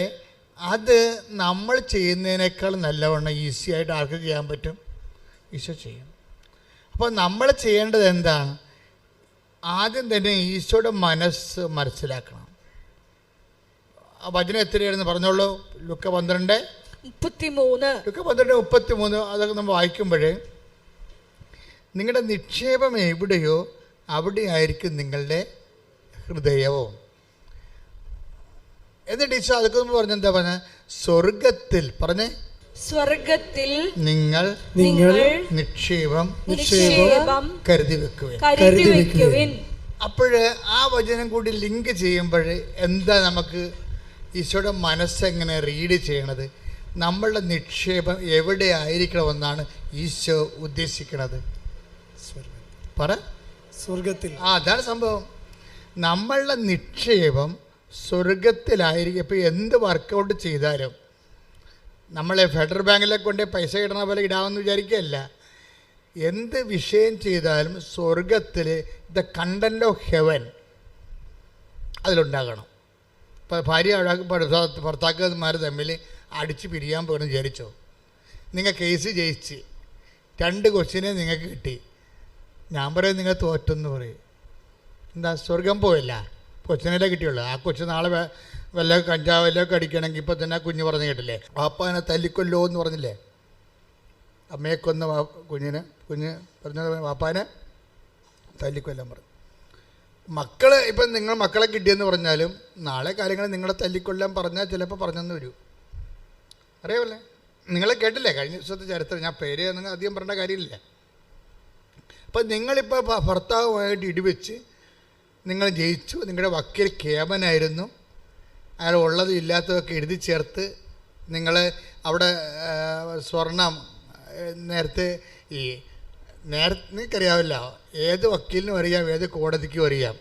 അത് നമ്മൾ ചെയ്യുന്നതിനേക്കാൾ നല്ലവണ്ണം ഈസിയായിട്ട് ആർക്ക് ചെയ്യാൻ പറ്റും? ഈശോ ചെയ്യും. അപ്പോൾ നമ്മൾ ചെയ്യേണ്ടത് എന്താണ്? ആദ്യം തന്നെ ഈശോയുടെ മനസ്സ് മനസ്സിലാക്കണം. ആ വചനം എത്രയായിരുന്നു പറഞ്ഞോളൂ. ലൂക്ക 12. 33. 12:33 അതൊക്കെ നമ്മൾ വായിക്കുമ്പോൾ നിങ്ങളുടെ നിക്ഷേപം എവിടെയോ അവിടെ ആയിരിക്കും നിങ്ങളുടെ ഹൃദയവും. എന്നിട്ട് ഈശോ അതൊക്കെ പറഞ്ഞെന്താ പറഞ്ഞ? സ്വർഗത്തിൽ പറഞ്ഞേ, സ്വർഗത്തിൽ നിങ്ങൾ നിക്ഷേപം കരുതി വെക്കുവിൻ. അപ്പോഴ് ആ വചനം കൂടി ലിങ്ക് ചെയ്യുമ്പോൾ എന്താ നമുക്ക് ഈശോയുടെ മനസ്സെങ്ങനെ റീഡ് ചെയ്യണത്? നമ്മളുടെ നിക്ഷേപം എവിടെ ആയിരിക്കണമെന്നാണ് ഈശോ ഉദ്ദേശിക്കുന്നത്? പറ, സ്വർഗത്തിൽ. അതാണ് സംഭവം. നമ്മളുടെ നിക്ഷേപം സ്വർഗത്തിലായിരിക്കും. ഇപ്പോൾ എന്ത് വർക്കൗട്ട് ചെയ്താലും നമ്മളെ ഫെഡറൽ ബാങ്കിലൊക്കെ കൊണ്ട് പൈസ ഇടണ പോലെ ഇടാമെന്ന് വിചാരിക്കുകയല്ല. എന്ത് വിഷയം ചെയ്താലും സ്വർഗത്തിൽ ദ കണ്ടന്റ് ഓഫ് ഹെവൻ അതിലുണ്ടാകണം. ഇപ്പോൾ ഭാര്യ ഭർത്താക്കന്മാർ തമ്മിൽ അടിച്ച് പിരിയാൻ പോകണം വിചാരിച്ചോ? നിങ്ങൾ കേസ് ജയിച്ച് 2 കൊച്ചിനെ നിങ്ങൾക്ക് കിട്ടി, ഞാൻ പറയും നിങ്ങൾ തോറ്റെന്ന് പറയും. എന്താ, സ്വർഗം പോയല്ല, കൊച്ചിനെ കിട്ടിയുള്ളൂ. ആ കൊച്ചു നാളെ വല്ല കഞ്ചാവല്ലൊക്കെ അടിക്കണമെങ്കിൽ ഇപ്പോൾ തന്നെ കുഞ്ഞ് പറഞ്ഞു കേട്ടില്ലേ, വാപ്പാനെ തല്ലിക്കൊല്ലോ എന്ന് പറഞ്ഞില്ലേ? അമ്മയെ കൊന്ന കുഞ്ഞ് പറഞ്ഞത് വാപ്പാനെ തല്ലിക്കൊല്ലാൻ പറഞ്ഞു. മക്കൾ ഇപ്പം നിങ്ങൾ മക്കളെ കിട്ടിയെന്ന് പറഞ്ഞാലും നാളെ കാര്യങ്ങൾ നിങ്ങളെ തല്ലിക്കൊല്ലാൻ പറഞ്ഞാൽ ചിലപ്പോൾ പറഞ്ഞെന്ന് വരൂ. അറിയാമല്ലേ? നിങ്ങളെ കേട്ടില്ലേ കഴിഞ്ഞ ദിവസത്തെ ചരിത്രം? ഞാൻ പേര് നിങ്ങൾ അധികം പറയേണ്ട കാര്യമില്ല. അപ്പം നിങ്ങളിപ്പോൾ ഭർത്താവുമായിട്ട് ഇടിവെച്ച് നിങ്ങൾ ജയിച്ചു. നിങ്ങളുടെ വക്കീൽ കേമനായിരുന്നു. അയാൾ ഉള്ളത് ഇല്ലാത്തതൊക്കെ എഴുതി ചേർത്ത് നിങ്ങൾ അവിടെ സ്വർണം നേരത്തെ നിങ്ങൾക്കറിയാവില്ല, ഏത് വക്കീലിനും അറിയാം, ഏത് കോടതിക്കും അറിയാം,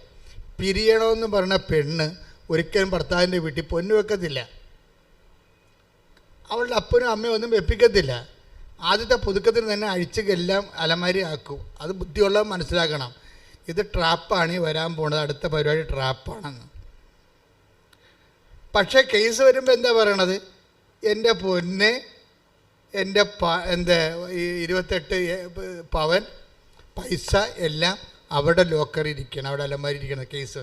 പിരിയണമെന്ന് പറഞ്ഞ പെണ്ണ് ഒരിക്കലും ഭർത്താവിൻ്റെ വീട്ടിൽ പൊന്നു വെക്കത്തില്ല. അവളുടെ അപ്പനും അമ്മയും ഒന്നും വെപ്പിക്കത്തില്ല. ആദ്യത്തെ പുതുക്കത്തിന് തന്നെ അഴിച്ചെല്ലാം അലമാരി ആക്കും. അത് ബുദ്ധിയുള്ളവർ മനസ്സിലാക്കണം. ഇത് ട്രാപ്പാണ് ഈ വരാൻ പോണത്, അടുത്ത പരിപാടി ട്രാപ്പാണെന്ന്. പക്ഷേ കേസ് വരുമ്പോൾ എന്താ പറയണത്? എൻ്റെ പൊന്നെ, എൻ്റെ 28 പവൻ പൈസ എല്ലാം അവിടെ ലോക്കറിൽ ഇരിക്കണം, അവിടെ അലമാരി ഇരിക്കണം കേസ്.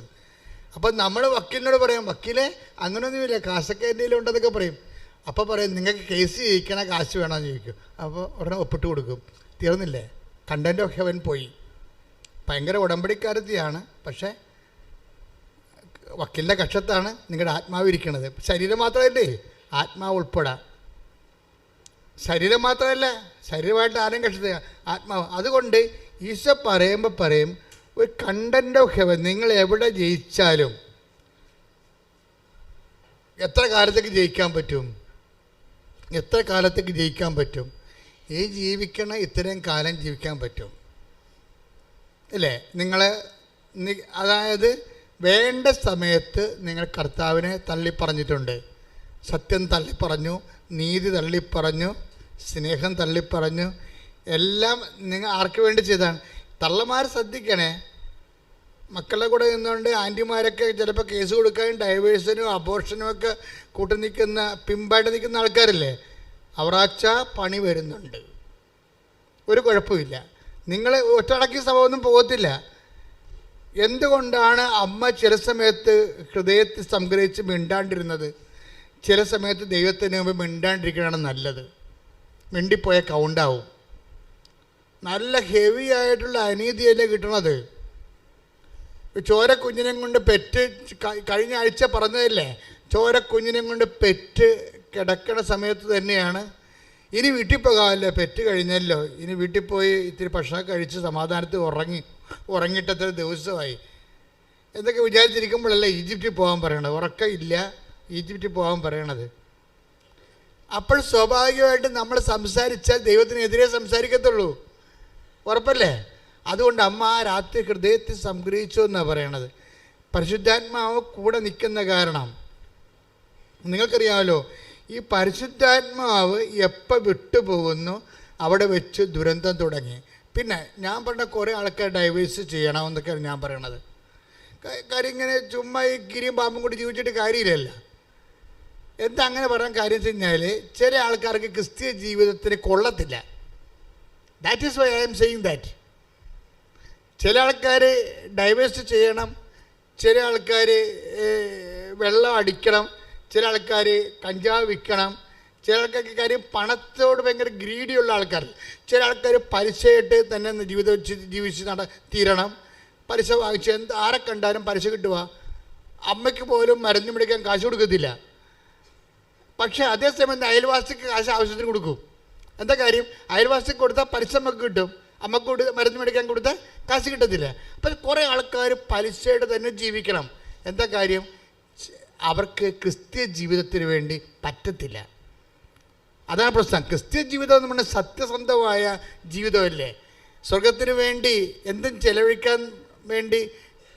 അപ്പം നമ്മൾ വക്കീലിനോട് പറയാം, വക്കീലെ അങ്ങനെയൊന്നുമില്ല, കാശൊക്കെ എൻ്റെ ഉണ്ടെന്നൊക്കെ പറയും. അപ്പോൾ പറയും നിങ്ങൾക്ക് കേസ് ജയിക്കണ കാശ് വേണമെന്ന് ചോദിക്കും. അപ്പോൾ ഉടനെ ഒപ്പിട്ട് കൊടുക്കും. തീർന്നില്ലേ? കണ്ടന്റ് ഓഫ് ഹെവൻ പോയി. ഭയങ്കര ഉടമ്പടിക്കാരത്തിയാണ്, പക്ഷേ വക്കീലിൻ്റെ കക്ഷത്താണ് നിങ്ങളുടെ ആത്മാവ് ഇരിക്കണത്. ശരീരം മാത്രമല്ലേ, ആത്മാവ് ഉൾപ്പെടാം. ശരീരം മാത്രമല്ല, ശരീരമായിട്ട് ആരും കക്ഷത, ആത്മാവ്. അതുകൊണ്ട് ഈശോ പറയുമ്പോൾ പറയും ഒരു കണ്ടന്റ് ഓഫ് ഹെവൻ. നിങ്ങൾ എവിടെ ജയിച്ചാലും എത്ര കാലത്തേക്ക് ജയിക്കാൻ പറ്റും? എത്ര കാലത്തേക്ക് ജയിക്കാൻ പറ്റും? ഈ ജീവിക്കണ ഇത്രയും കാലം ജീവിക്കാൻ പറ്റും അല്ലേ? അതായത് വേണ്ട സമയത്ത് നിങ്ങൾ കർത്താവിനെ തള്ളിപ്പറഞ്ഞിട്ടുണ്ട്. സത്യം തള്ളിപ്പറഞ്ഞു, നീതി തള്ളിപ്പറഞ്ഞു, സ്നേഹം തള്ളിപ്പറഞ്ഞു. എല്ലാം നിങ്ങൾ ആർക്ക് വേണ്ടി ചെയ്താണ്? തള്ളമാർ ശ്രദ്ധിക്കണേ. മക്കളുടെ കൂടെ നിന്നുകൊണ്ട് ആൻറ്റിമാരൊക്കെ ചിലപ്പോൾ കേസ് കൊടുക്കാനും ഡൈവേഴ്സിനും അബോർഷനും ഒക്കെ കൂട്ടി നിൽക്കുന്ന, പിമ്പായിട്ട് നിൽക്കുന്ന ആൾക്കാരില്ലേ, അവറാച്ച പണി വരുന്നുണ്ട്. ഒരു കുഴപ്പമില്ല. നിങ്ങൾ ഒറ്റടക്കി സഭയൊന്നും പോകത്തില്ല. എന്തുകൊണ്ടാണ് അമ്മ ചില സമയത്ത് ഹൃദയത്തിൽ സംഗ്രഹിച്ച് മിണ്ടാണ്ടിരുന്നത്? ചില സമയത്ത് ദൈവത്തിന് മുമ്പ് മിണ്ടാണ്ടിരിക്കണതാണ് നല്ലത്. മിണ്ടിപ്പോയ കൗണ്ടാവും. നല്ല ഹെവി ആയിട്ടുള്ള അനീതിയല്ലേ കിട്ടണത്. ചോരക്കുഞ്ഞിനെ കൊണ്ട് പെറ്റ് കഴിഞ്ഞ ആഴ്ച പറഞ്ഞതല്ലേ, ചോരക്കുഞ്ഞിനെ കൊണ്ട് പെറ്റ് കിടക്കണ സമയത്ത് തന്നെയാണ് ഇനി വീട്ടിൽ പോകാമല്ലോ, പെറ്റ് കഴിഞ്ഞല്ലോ, ഇനി വീട്ടിൽ പോയി ഇത്തിരി ഭക്ഷണം കഴിച്ച് സമാധാനത്തിൽ ഉറങ്ങിയിട്ടത്ര ദിവസമായി എന്തൊക്കെ വിചാരിച്ചിരിക്കുമ്പോഴല്ലേ ഈജിപ്തിൽ പോകാൻ പറയണത്. ഉറക്കമില്ല, ഈജിപ്തിൽ പോകാൻ പറയണത്. അപ്പോൾ സ്വാഭാവികമായിട്ട് നമ്മൾ സംസാരിച്ചാൽ ദൈവത്തിനെതിരെ സംസാരിക്കത്തുള്ളൂ. ഉറപ്പല്ലേ? അതുകൊണ്ട് അമ്മ ആ രാത്രി ഹൃദയത്തിൽ സംഗ്രഹിച്ചു എന്നാണ് പറയണത്. പരിശുദ്ധാത്മാവ് കൂടെ നിൽക്കുന്ന കാരണം നിങ്ങൾക്കറിയാമല്ലോ. ഈ പരിശുദ്ധാത്മാവ് എപ്പോൾ വിട്ടുപോകുന്നു അവിടെ വെച്ച് ദുരന്തം തുടങ്ങി. പിന്നെ ഞാൻ പറഞ്ഞ കുറേ ആൾക്കാർ ഡൈവേഴ്സ് ചെയ്യണമെന്നൊക്കെയാണ് ഞാൻ പറയണത്. കാര്യം ഇങ്ങനെ ചുമ്മാ ഈ ഗിരിയും പാമ്പും കൂടി ജീവിച്ചിട്ട് കാര്യമില്ലല്ലോ. എന്താ അങ്ങനെ പറയാൻ കാര്യം വെച്ച് കഴിഞ്ഞാൽ ചില ആൾക്കാർക്ക് ക്രിസ്തീയ ജീവിതത്തിന് കൊള്ളത്തില്ല. That is why I am saying that. ചില ആൾക്കാർ ഡൈവേഴ്സ് ചെയ്യണം, ചില ആൾക്കാർ വെള്ളം അടിക്കണം, ചില ആൾക്കാർ കഞ്ചാവ് വിൽക്കണം, ചില ആൾക്കാർക്ക് കാര്യം പണത്തോട് ഭയങ്കര ഗ്രീഡിയുള്ള ആൾക്കാർ. ചില ആൾക്കാർ പലിശയായിട്ട് തന്നെ ജീവിച്ച് തീരണം. പലിശ വാങ്ങിച്ച് ആരെ കണ്ടാലും പലിശ കിട്ടുക. അമ്മയ്ക്ക് പോലും മരുന്ന് മേടിക്കാൻ കാശ് കൊടുക്കത്തില്ല. പക്ഷേ അതേസമയം അയൽവാസിക്ക് കാശ് ആവശ്യത്തിന് കൊടുക്കും. എന്താ കാര്യം? അയൽവാസിക്ക് കൊടുത്താൽ പലിശ നമുക്ക് കിട്ടും, അമ്മക്ക് മരുന്ന് മേടിക്കാൻ കൊടുത്താൽ കാശ് കിട്ടത്തില്ല. അപ്പം കുറേ ആൾക്കാർ പലിശയുടെ തന്നെ ജീവിക്കണം. എന്താ കാര്യം? അവർക്ക് ക്രിസ്തീയ ജീവിതത്തിന് വേണ്ടി പറ്റത്തില്ല. അതാണ് പ്രശ്നം. ക്രിസ്തീയ ജീവിതം എന്ന് പറഞ്ഞാൽ സത്യസന്ധമായ ജീവിതമല്ലേ. സ്വർഗത്തിന് വേണ്ടി എന്തും ചെലവഴിക്കാൻ വേണ്ടി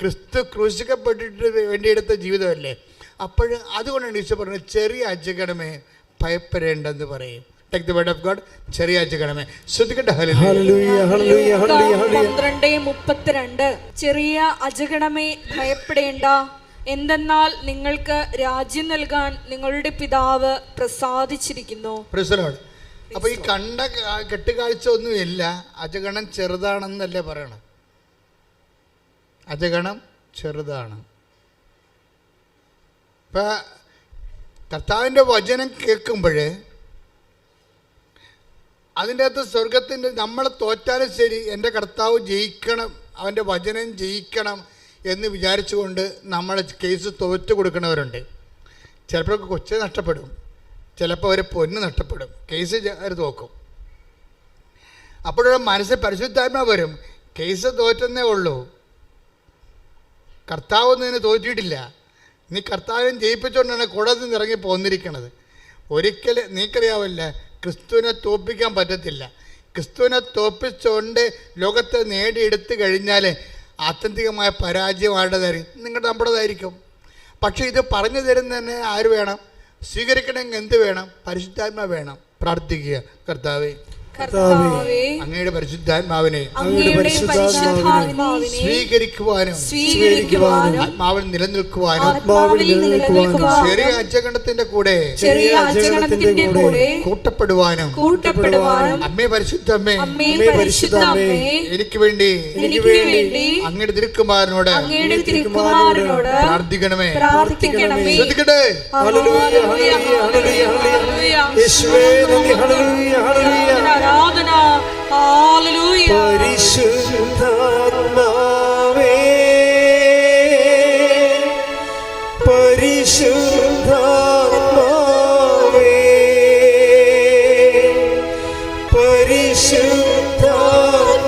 ക്രിസ്തു ക്രൂശിക്കപ്പെട്ടിട്ട് വേണ്ടിയെടുത്ത ജീവിതമല്ലേ. അപ്പോൾ അതുകൊണ്ടാണ് ഈശോ പറഞ്ഞത് ചെറിയ അജഗണമേ ഭയപ്പെടേണ്ടെന്ന് പറയും. Take the word of God. ചെറിയ അജഗണമേ ശ്രദ്ധിക്കട്ടെ. 12:32 ചെറിയ അജഗണമേ ഭയപ്പെടേണ്ട, എന്തെന്നാൽ നിങ്ങൾക്ക് രാജ്യം നൽകാൻ നിങ്ങളുടെ പിതാവ് പ്രസാദിച്ചിരിക്കുന്നു. അപ്പൊ ഈ കണ്ട കെട്ടുകാഴ്ച ഒന്നുമില്ല. അജഗണം ചെറുതാണെന്നല്ലേ പറയണം. അജഗണം ചെറുതാണ്. ഇപ്പൊ കർത്താവിൻ്റെ വചനം കേൾക്കുമ്പോൾ അതിൻ്റെ അകത്ത് സ്വർഗത്തിൻ്റെ നമ്മൾ തോറ്റാലും ശരി എൻ്റെ കർത്താവ് ജയിക്കണം, അവൻ്റെ വചനം ജയിക്കണം എന്ന് വിചാരിച്ചുകൊണ്ട് നമ്മൾ കേസ് തോറ്റു കൊടുക്കുന്നവരുണ്ട്. ചിലപ്പോൾ കൊച്ചു നഷ്ടപ്പെടും, ചിലപ്പോൾ അവർ പൊന്ന് നഷ്ടപ്പെടും, കേസ് അവർ തോക്കും. അപ്പോഴൊരു മനസ്സിൽ പരിശുദ്ധാത്മാ വരും, കേസ് തോറ്റെന്നേ ഉള്ളൂ, കർത്താവ് നിന്നെ തോറ്റിട്ടില്ല, നീ കർത്താവിനെ ജയിപ്പിച്ചുകൊണ്ടാണ് കുടത്തിൽ നിന്ന് ഇറങ്ങി പോന്നിരിക്കണത്. ഒരിക്കലും നീക്കറിയാവില്ല, ക്രിസ്തുവിനെ തോൽപ്പിക്കാൻ പറ്റത്തില്ല. ക്രിസ്തുവിനെ തോൽപ്പിച്ചുകൊണ്ട് ലോകത്തെ നേടിയെടുത്ത് കഴിഞ്ഞാൽ ആത്യന്തികമായ പരാജയം ആരുടേതായിരിക്കും? നമ്മുടേതായിരിക്കും. പക്ഷേ ഇത് പറഞ്ഞു തരുന്നതന്നെ ആര് വേണം? സ്വീകരിക്കണമെങ്കിൽ എന്ത് വേണം? പരിശുദ്ധാത്മാ വേണം. പ്രാർത്ഥിക്കുക, കർത്താവേ അങ്ങയുടെ പരിശുദ്ധാത്മാവിനെ സ്വീകരിക്കുവാനും ആത്മാവിൽ നിലനിൽക്കുവാനും ചെറിയ അജഗണത്തിന്റെ കൂടെ കൂട്ടപ്പെടുവാനും അമ്മേ പരിശുദ്ധമ്മേ എനിക്ക് വേണ്ടി അങ്ങയുടെ തിരുക്കുമാരനോട് പ്രാർത്ഥിക്കണമേ. ശ്രദ്ധിക്കട്ടെ. പരിശുദ്ധാത്മാവേ പരിശുദ്ധാത്മാവേ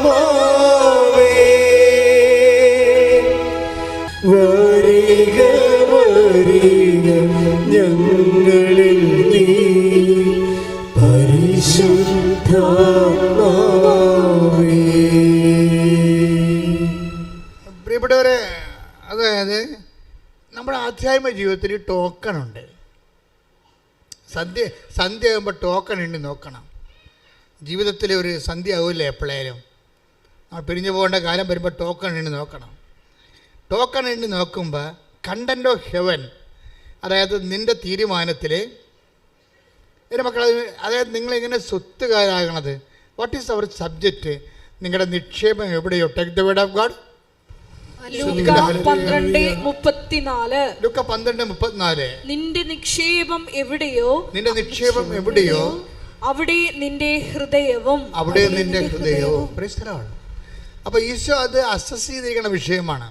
പരിശുദ്ധാത്മാവേ വരിക വരിക ഞങ്ങളിൽ നീ പ്രിയപ്പെട്ടവരെ, അതായത് നമ്മുടെ ആധ്യാത്മിക ജീവിതത്തിൽ ടോക്കണുണ്ട്. സന്ധ്യ ആകുമ്പോൾ ടോക്കൺ ഉണ്ട്, നോക്കണം. ജീവിതത്തിൽ ഒരു സന്ധ്യ ആവില്ല, എപ്പോഴേലും നമ്മൾ പിരിഞ്ഞു പോകേണ്ട കാലം വരുമ്പോൾ ടോക്കൺ ഉണ്ട്, നോക്കണം. ടോക്കൺ ഉണ്ട് നോക്കുമ്പോൾ കണ്ടന്റ് ഓഫ് ഹെവൻ, അതായത് നിൻ്റെ തീരുമാനത്തിൽ എൻ്റെ മക്കൾ, അതായത് നിങ്ങളിങ്ങനെ സ്വത്തുകാരാകണത്, വാട്ട് ഈസ് അവർ സബ്ജക്റ്റ്? നിങ്ങളുടെ നിക്ഷേപം എവിടെയോ? Take the word of God. ലൂക്ക 12:34 നിന്റെ നിക്ഷേപം എവിടെയോ അവിടെ നിന്റെ ഹൃദയവും. അപ്പൊ ഈശോ അത് അസസ് ചെയ്തിരിക്കുന്ന വിഷയമാണ്.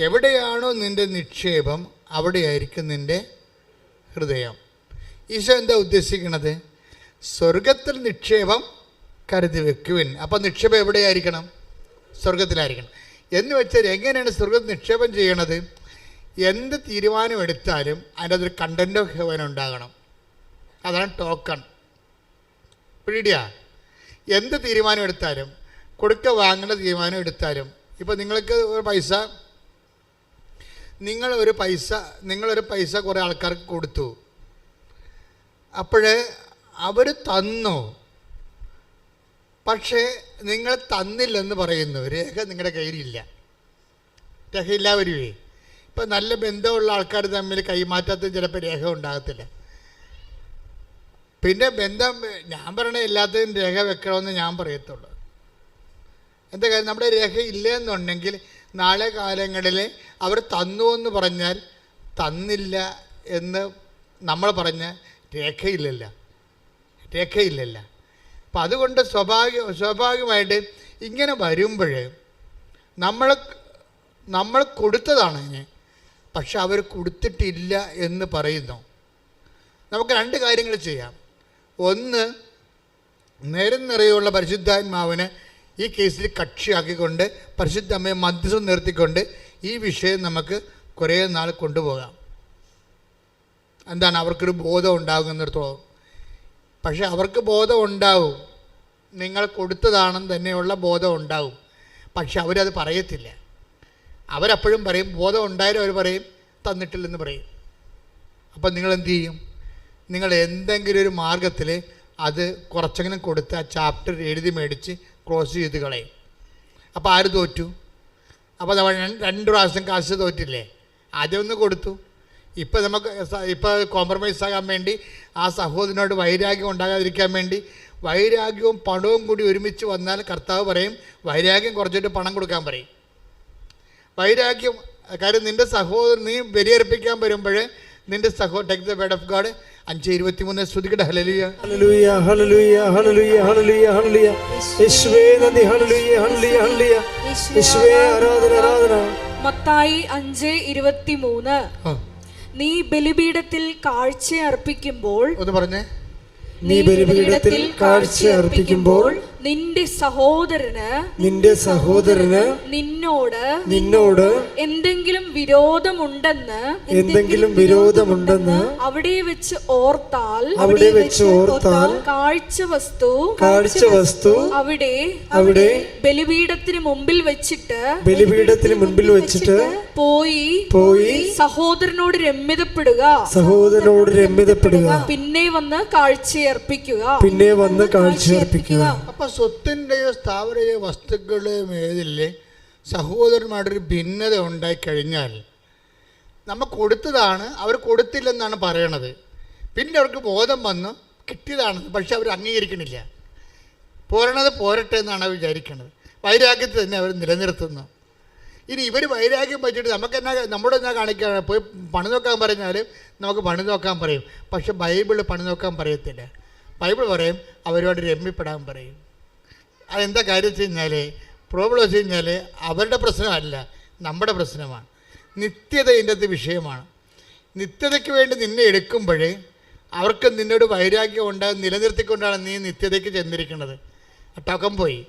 എവിടെയാണോ നിന്റെ നിക്ഷേപം അവിടെയായിരിക്കും നിന്റെ ഹൃദയം. ഈശോ എന്താ ഉദ്ദേശിക്കുന്നത്? സ്വർഗത്തിൽ നിക്ഷേപം കരുതി വെക്കുവിൻ. അപ്പം നിക്ഷേപം എവിടെയായിരിക്കണം? സ്വർഗത്തിലായിരിക്കണം. എന്ന് വെച്ചാൽ എങ്ങനെയാണ് സ്വർഗത്തിൽ നിക്ഷേപം ചെയ്യണത്? എന്ത് തീരുമാനമെടുത്താലും അതിൻ്റെ അതൊരു കണ്ടന്റ് ഓഫ് ഹെവൻ ഉണ്ടാകണം. അതാണ് ടോക്കൺ. പിടിയാ. എന്ത് തീരുമാനം എടുത്താലും, കൊടുക്ക വാങ്ങേണ്ട തീരുമാനം എടുത്താലും, ഇപ്പോൾ നിങ്ങൾക്ക് നിങ്ങളൊരു പൈസ കുറേ ആൾക്കാർക്ക് കൊടുത്തു, അപ്പോഴേ അവർ തന്നു, പക്ഷേ നിങ്ങൾ തന്നില്ലെന്ന് പറയുന്നു. രേഖ നിങ്ങളുടെ കയ്യിലില്ല. രേഖയില്ല വരുവേ. ഇപ്പം നല്ല ബന്ധമുള്ള ആൾക്കാർ തമ്മിൽ കൈമാറ്റത്തിന് ചിലപ്പോൾ രേഖ ഉണ്ടാകത്തില്ല. പിന്നെ ബന്ധം, ഞാൻ പറയണ എല്ലാത്തിനും രേഖ വെക്കണമെന്ന് ഞാൻ പറയത്തുള്ളൂ. എന്താ കാര്യം? നമ്മുടെ രേഖ ഇല്ലയെന്നുണ്ടെങ്കിൽ നാളെ കാലങ്ങളിൽ അവർ തന്നു എന്ന് പറഞ്ഞാൽ തന്നില്ല എന്ന് നമ്മൾ പറഞ്ഞ രേഖയില്ലല്ല. രേഖയില്ലല്ല. അപ്പം അതുകൊണ്ട് സ്വാഭാവികമായിട്ട് ഇങ്ങനെ വരുമ്പോൾ നമ്മൾ കൊടുത്തതാണ് ഇതിന്, പക്ഷെ അവർ കൊടുത്തിട്ടില്ല എന്ന് പറയുന്നു. നമുക്ക് രണ്ട് കാര്യങ്ങൾ ചെയ്യാം. ഒന്ന്, നേരം നിറയുള്ള പരിശുദ്ധാത്മാവിനെ ഈ കേസിൽ കക്ഷിയാക്കിക്കൊണ്ട് പരിശുദ്ധ അമ്മയെ മധ്യസ്ഥം നിർത്തിക്കൊണ്ട് ഈ വിഷയം നമുക്ക് കുറേ നാൾ കൊണ്ടുപോകാം. എന്താണ്, അവർക്കൊരു ബോധം ഉണ്ടാകുന്നിടത്തോളം. പക്ഷെ അവർക്ക് ബോധം ഉണ്ടാവും, നിങ്ങൾ കൊടുത്തതാണെന്ന് തന്നെയുള്ള ബോധം ഉണ്ടാവും. പക്ഷെ അവരത് പറയത്തില്ല. അവരപ്പോഴും പറയും, ബോധം ഉണ്ടായാലും അവർ പറയും തന്നിട്ടില്ലെന്ന് പറയും. അപ്പം നിങ്ങൾ എന്തു ചെയ്യും? നിങ്ങൾ എന്തെങ്കിലും ഒരു മാർഗത്തിൽ അത് കുറച്ചെങ്കിലും കൊടുത്ത് ആ ചാപ്റ്റർ എഴുതി മേടിച്ച് ക്ലോസ് ചെയ്ത് കളയും. അപ്പോൾ ആര് തോറ്റു? അപ്പോൾ നമ്മൾ 2 പ്രാവശ്യം കാശ് തോറ്റില്ലേ? ആദ്യം ഒന്ന് കൊടുത്തു. ഇപ്പോൾ കോംപ്രമൈസ് ആകാൻ വേണ്ടി ആ സഹോദരനോട് വൈരാഗ്യം ഉണ്ടാകാതിരിക്കാൻ വേണ്ടി വൈരാഗ്യവും പണവും കൂടി ഒരുമിച്ച് വന്നാൽ കർത്താവ് പറയും വൈരാഗ്യം കുറച്ചിട്ട് പണം കൊടുക്കാൻ പറയും. വൈരാഗ്യം, കാര്യം നിൻ്റെ സഹോദരൻ നീ ബലിയർപ്പിക്കാൻ വരുമ്പോൾ നിൻ്റെ take the word of God 5:23 സ്തുതിക്കട്ടെ. ഹല്ലേലൂയ ഹല്ലേലൂയ ഹല്ലേലൂയ ഹല്ലേലൂയ ഹല്ലേലൂയ ഹല്ലേലൂയ. യേശുവേ നന്ദി. ഹല്ലേലൂയ ഹല്ലേലൂയ ഹല്ലേലൂയ. യേശുവേ ആരാധന ആരാധന. മത്തായി 5:23 നീ ബലിപീഠത്തിൽ കാഴ്ച അർപ്പിക്കുമ്പോൾ, ഒന്ന് പറഞ്ഞേ, നീ ബലിപീഠത്തിൽ കാഴ്ച അർപ്പിക്കുമ്പോൾ നിന്റെ സഹോദരന് നിന്നോട് എന്തെങ്കിലും വിരോധമുണ്ടെന്ന് അവിടെ വെച്ച് ഓർത്താൽ കാഴ്ച വസ്തു അവിടെ ബലിപീഠത്തിന് മുമ്പിൽ വെച്ചിട്ട് പോയി സഹോദരനോട് രമ്യതപ്പെടുക. പിന്നെ വന്ന് കാഴ്ചയർപ്പിക്കുക. അപ്പം സ്വത്തിൻ്റെയോ സ്ഥാവരയോ വസ്തുക്കളുടെയോ മേലിലെ സഹോദരന്മാരുടെ ഭിന്നത ഉണ്ടായിക്കഴിഞ്ഞാൽ നമ്മൾ കൊടുത്തതാണ്, അവർ കൊടുത്തില്ലെന്നാണ് പറയണത്. പിന്നെ അവർക്ക് ബോധം വന്നു കിട്ടിയതാണെന്ന്, പക്ഷെ അവർ അംഗീകരിക്കണില്ല. പോരട്ടെ എന്നാണ് അവർ വിചാരിക്കുന്നത്. വൈരാഗ്യത്തിൽ തന്നെ അവർ നിലനിർത്തുന്നു. ഇനി ഇവർ വൈരാഗ്യം വെച്ചിട്ട് നമ്മുടെ കാണിക്കാൻ പോയി പണി നോക്കാൻ പറഞ്ഞാൽ നമുക്ക് പണി നോക്കാൻ പറയും. പക്ഷെ ബൈബിൾ പണി നോക്കാൻ പറയത്തില്ല. ബൈബിൾ പറയും അവരോട് രമ്യപ്പെടാൻ പറയും. അതെന്താ കാര്യം വെച്ച് കഴിഞ്ഞാൽ, പ്രോബ്ലം വെച്ച് കഴിഞ്ഞാൽ അവരുടെ പ്രശ്നമല്ല, നമ്മുടെ പ്രശ്നമാണ്. നിത്യത ഇതിൻ്റെ അകത്ത് വിഷയമാണ്. നിത്യതയ്ക്ക് വേണ്ടി നിന്നെ എടുക്കുമ്പോഴേ അവർക്ക് നിന്നോട് വൈരാഗ്യം ഉണ്ടാകും. നിലനിർത്തിക്കൊണ്ടാണ് നീ നിത്യതയ്ക്ക് ചെന്നിരിക്കുന്നത്. ടോക്കം പോയി.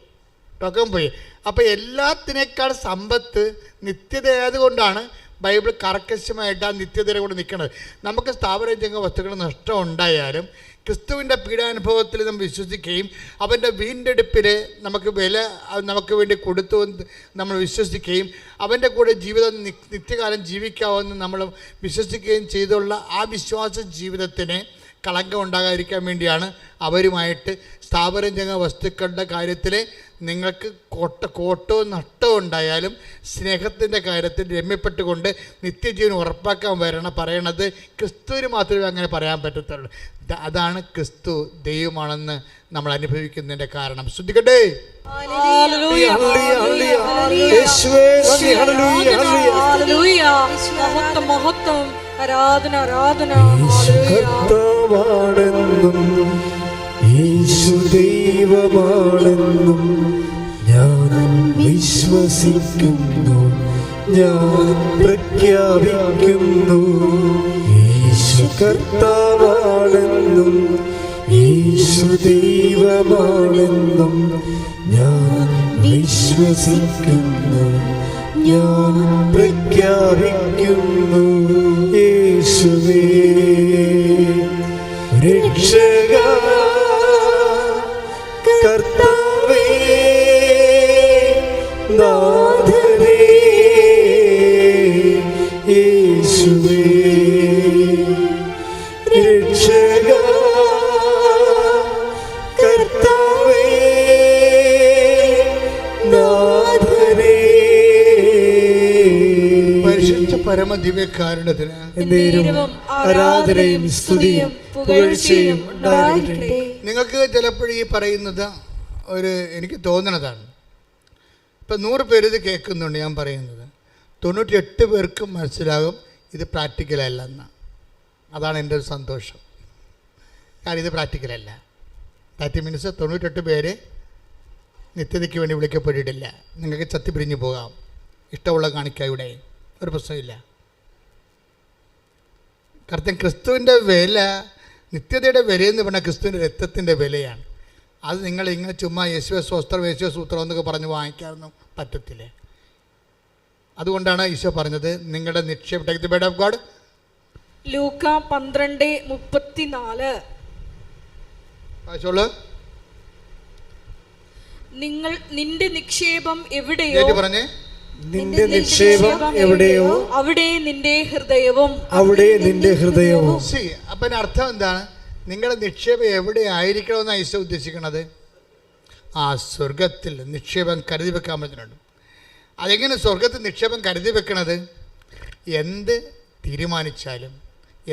അപ്പോൾ എല്ലാത്തിനേക്കാൾ സമ്പത്ത് നിത്യതയായതുകൊണ്ടാണ് ബൈബിൾ കർക്കശമായിട്ട് ആ നിത്യതയുടെ കൂടെ നിൽക്കുന്നത്. നമുക്ക് സ്ഥാപനജംഗ വസ്തുക്കൾ നഷ്ടം ഉണ്ടായാലും ക്രിസ്തുവിൻ്റെ പീഡാനുഭവത്തിൽ നമ്മൾ വിശ്വസിക്കുകയും അവൻ്റെ വീണ്ടെടുപ്പിൽ നമുക്ക് വേണ്ടി കൊടുത്തു നമ്മൾ വിശ്വസിക്കുകയും അവൻ്റെ കൂടെ ജീവിതം നിത്യകാലം ജീവിക്കാമെന്ന് നമ്മൾ വിശ്വസിക്കുകയും ചെയ്തുള്ള ആ വിശ്വാസ ജീവിതത്തിന് കളങ്കം ഉണ്ടാകാതിരിക്കാൻ വേണ്ടിയാണ് അവരുമായിട്ട് സ്ഥാപനജംഗ വസ്തുക്കളുടെ കാര്യത്തിൽ നിങ്ങൾക്ക് കോട്ടവും നഷ്ടവും ഉണ്ടായാലും സ്നേഹത്തിൻ്റെ കാര്യത്തിൽ രമ്യപ്പെട്ടുകൊണ്ട് നിത്യജീവൻ ഉറപ്പാക്കാൻ പറയണത് ക്രിസ്തുവിന് മാത്രമേ അങ്ങനെ പറയാൻ പറ്റത്തുള്ളൂ. അതാണ് ക്രിസ്തു ദൈവമാണെന്ന് നമ്മൾ അനുഭവിക്കുന്നതിൻ്റെ കാരണം. ശ്രദ്ധിക്കട്ടെ. യേശു ദൈവമാണെന്നും ഞാൻ വിശ്വസിക്കുന്നു, ഞാൻ പ്രഖ്യാപിക്കുന്നു. യേശു കർത്താവാണെന്നും യേശു ദൈവമാണെന്നും ഞാൻ വിശ്വസിക്കുന്നു, ഞാൻ പ്രഖ്യാപിക്കുന്നു. യേശുവേ രക്ഷക കർത്താവേ നാഥനേ യേശുവേ രക്ഷക കർത്താവേ നാഥനേ. പരിശുദ്ധ പരമദിവ്യകാരുണ്യത്തിന് ആരാധനയും സ്തുതിയും പുകഴ്ചയും ഉണ്ടാകട്ടെ. നിങ്ങൾക്ക് ചിലപ്പോൾ ഈ പറയുന്നത് എനിക്ക് തോന്നണതാണ്. ഇപ്പം 100 പേര് ഇത് കേൾക്കുന്നുണ്ട് ഞാൻ പറയുന്നത്. 98 പേർക്കും മനസ്സിലാകും ഇത് പ്രാക്ടിക്കലല്ലെന്ന്. അതാണ് എൻ്റെ ഒരു സന്തോഷം. കാരണം ഇത് പ്രാക്ടിക്കലല്ല. 30 മിനിറ്റ്സ് 98 പേര് നിത്യതയ്ക്ക് വേണ്ടി വിളിക്കപ്പെട്ടിട്ടില്ല. നിങ്ങൾക്ക് ചത്തി പിരിഞ്ഞു പോകാം, ഇഷ്ടമുള്ള കാണിക്കുക, ഇവിടെ ഒരു പ്രശ്നമില്ല. കാരണം ക്രിസ്തുവിൻ്റെ വില, നിത്യതയുടെ വിലയെന്ന് പറഞ്ഞാൽ ക്രിസ്തുവിൻ്റെ രക്തത്തിൻ്റെ വിലയാണ്. അത് നിങ്ങൾ ഇങ്ങനെ ചുമ്മാ യേശുവെ സ്വസ്ത്രം യേശുവെ സൂത്രം എന്നൊക്കെ പറഞ്ഞ് വാങ്ങിക്കാനൊന്നും പറ്റത്തില്ല. അതുകൊണ്ടാണ് ഈശോ പറഞ്ഞത് നിങ്ങളുടെ നിക്ഷേപം. Take the word of God. ലൂക്ക 12:34. വായിച്ചോളൂ. നിന്റെ നിക്ഷേപം എവിടെയോ പറഞ്ഞേ, നിന്റെ നിക്ഷേപം എവിടെയോ അവിടെ നിന്റെ ഹൃദയവും. അവിടെ നിന്റെ ഹൃദയവും. അപ്പം അർത്ഥം എന്താണ്? നിങ്ങളുടെ നിക്ഷേപം എവിടെ ആയിരിക്കണമെന്നാണ് ഈശോ ഉദ്ദേശിക്കുന്നത്? ആ സ്വർഗത്തിൽ നിക്ഷേപം കരുതി വെക്കാൻ പറ്റുന്നുണ്ട്. അതെങ്ങനെ സ്വർഗത്തിൽ നിക്ഷേപം കരുതി വെക്കണത്? എന്ത് തീരുമാനിച്ചാലും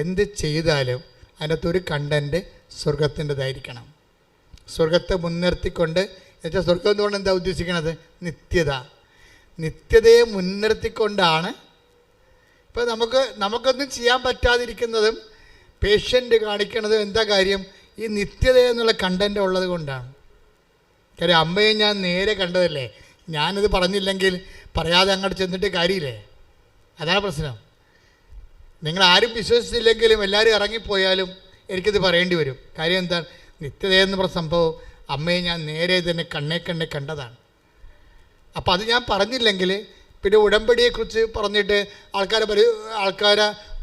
എന്ത് ചെയ്താലും അതിനകത്തൊരു കണ്ടൻറ്റ് സ്വർഗത്തിൻ്റെതായിരിക്കണം. സ്വർഗത്തെ മുൻനിർത്തിക്കൊണ്ട്, എന്നുവെച്ചാൽ സ്വർഗം എന്തുകൊണ്ട് എന്താ ഉദ്ദേശിക്കണത്? നിത്യത. നിത്യതയെ മുൻനിർത്തിക്കൊണ്ടാണ്. ഇപ്പോൾ നമുക്കൊന്നും ചെയ്യാൻ പറ്റാതിരിക്കുന്നതും പേഷ്യൻ്റ് കാണിക്കണതും എന്താ കാര്യം? ഈ നിത്യത എന്നുള്ള കണ്ടൻറ്റ് ഉള്ളത് കൊണ്ടാണ്. കാര്യം അമ്മയെ ഞാൻ നേരെ കണ്ടതല്ലേ, ഞാനിത് പറഞ്ഞില്ലെങ്കിൽ പറയാതെ അങ്ങോട്ട് ചെന്നിട്ട് കാര്യമില്ലേ? അതാണ് പ്രശ്നം. നിങ്ങൾ ആരും വിശ്വസിച്ചില്ലെങ്കിലും എല്ലാവരും ഇറങ്ങിപ്പോയാലും എനിക്കിത് പറയേണ്ടി വരും. കാര്യം എന്താണ്? നിത്യതയെന്ന് പറഞ്ഞ സംഭവം അമ്മയെ ഞാൻ നേരെ തന്നെ കണ്ണേ കണ്ടതാണ്. അപ്പം അത് ഞാൻ പറഞ്ഞില്ലെങ്കിൽ പിന്നെ ഉടമ്പടിയെക്കുറിച്ച് പറഞ്ഞിട്ട് ആൾക്കാരെ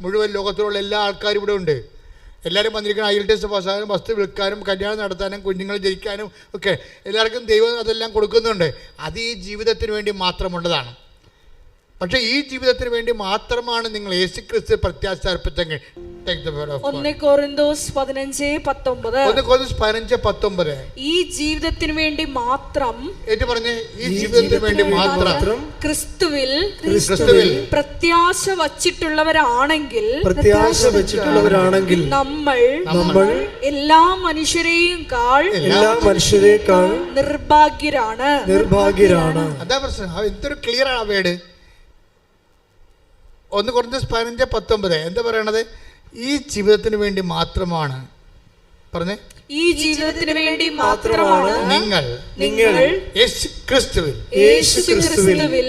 മുഴുവൻ ലോകത്തിലുള്ള എല്ലാ ആൾക്കാരും ഇവിടെ ഉണ്ട്. എല്ലാവരും വന്നിരിക്കണം. IELTS പാസ്സാകാനും വസ്തു വിൽക്കാനും കല്യാണം നടത്താനും കുഞ്ഞുങ്ങൾ ജയിക്കാനും ഒക്കെ എല്ലാവർക്കും ദൈവം അതെല്ലാം കൊടുക്കുന്നുണ്ട്. അത് ഈ ജീവിതത്തിന് വേണ്ടി മാത്രമുള്ളതാണ്. പക്ഷേ ഈ ജീവിതത്തിന് വേണ്ടി മാത്രമാണ് നിങ്ങൾ യേശുക്രിസ്തു പ്രത്യാശ അർപ്പിച്ചെങ്കിൽ. 1 കൊരിന്തോസ് 15:19. ഈ ജീവിതത്തിന് വേണ്ടി മാത്രം, ഏറ്റു പറഞ്ഞേ, ഈ ജീവിതത്തിന് വേണ്ടി മാത്രം ക്രിസ്തുവിൽ പ്രത്യാശ വച്ചിട്ടുള്ളവരാണെങ്കിൽ നമ്മൾ എല്ലാ മനുഷ്യരെക്കാൾ നിർഭാഗ്യരാണ്. അതാ പ്രശ്നം. എന്തൊരു ക്ലിയർ ആണ് വേട്. 1 കൊരിന്തോസ് 15:19 എന്താ പറയണത്? ഈ ജീവിതത്തിന് വേണ്ടി മാത്രമാണ്. പറഞ്ഞേ, ഈ ജീവിതത്തിന് വേണ്ടി മാത്രമാണ് നിങ്ങൾ യേശുക്രിസ്തുവിൽ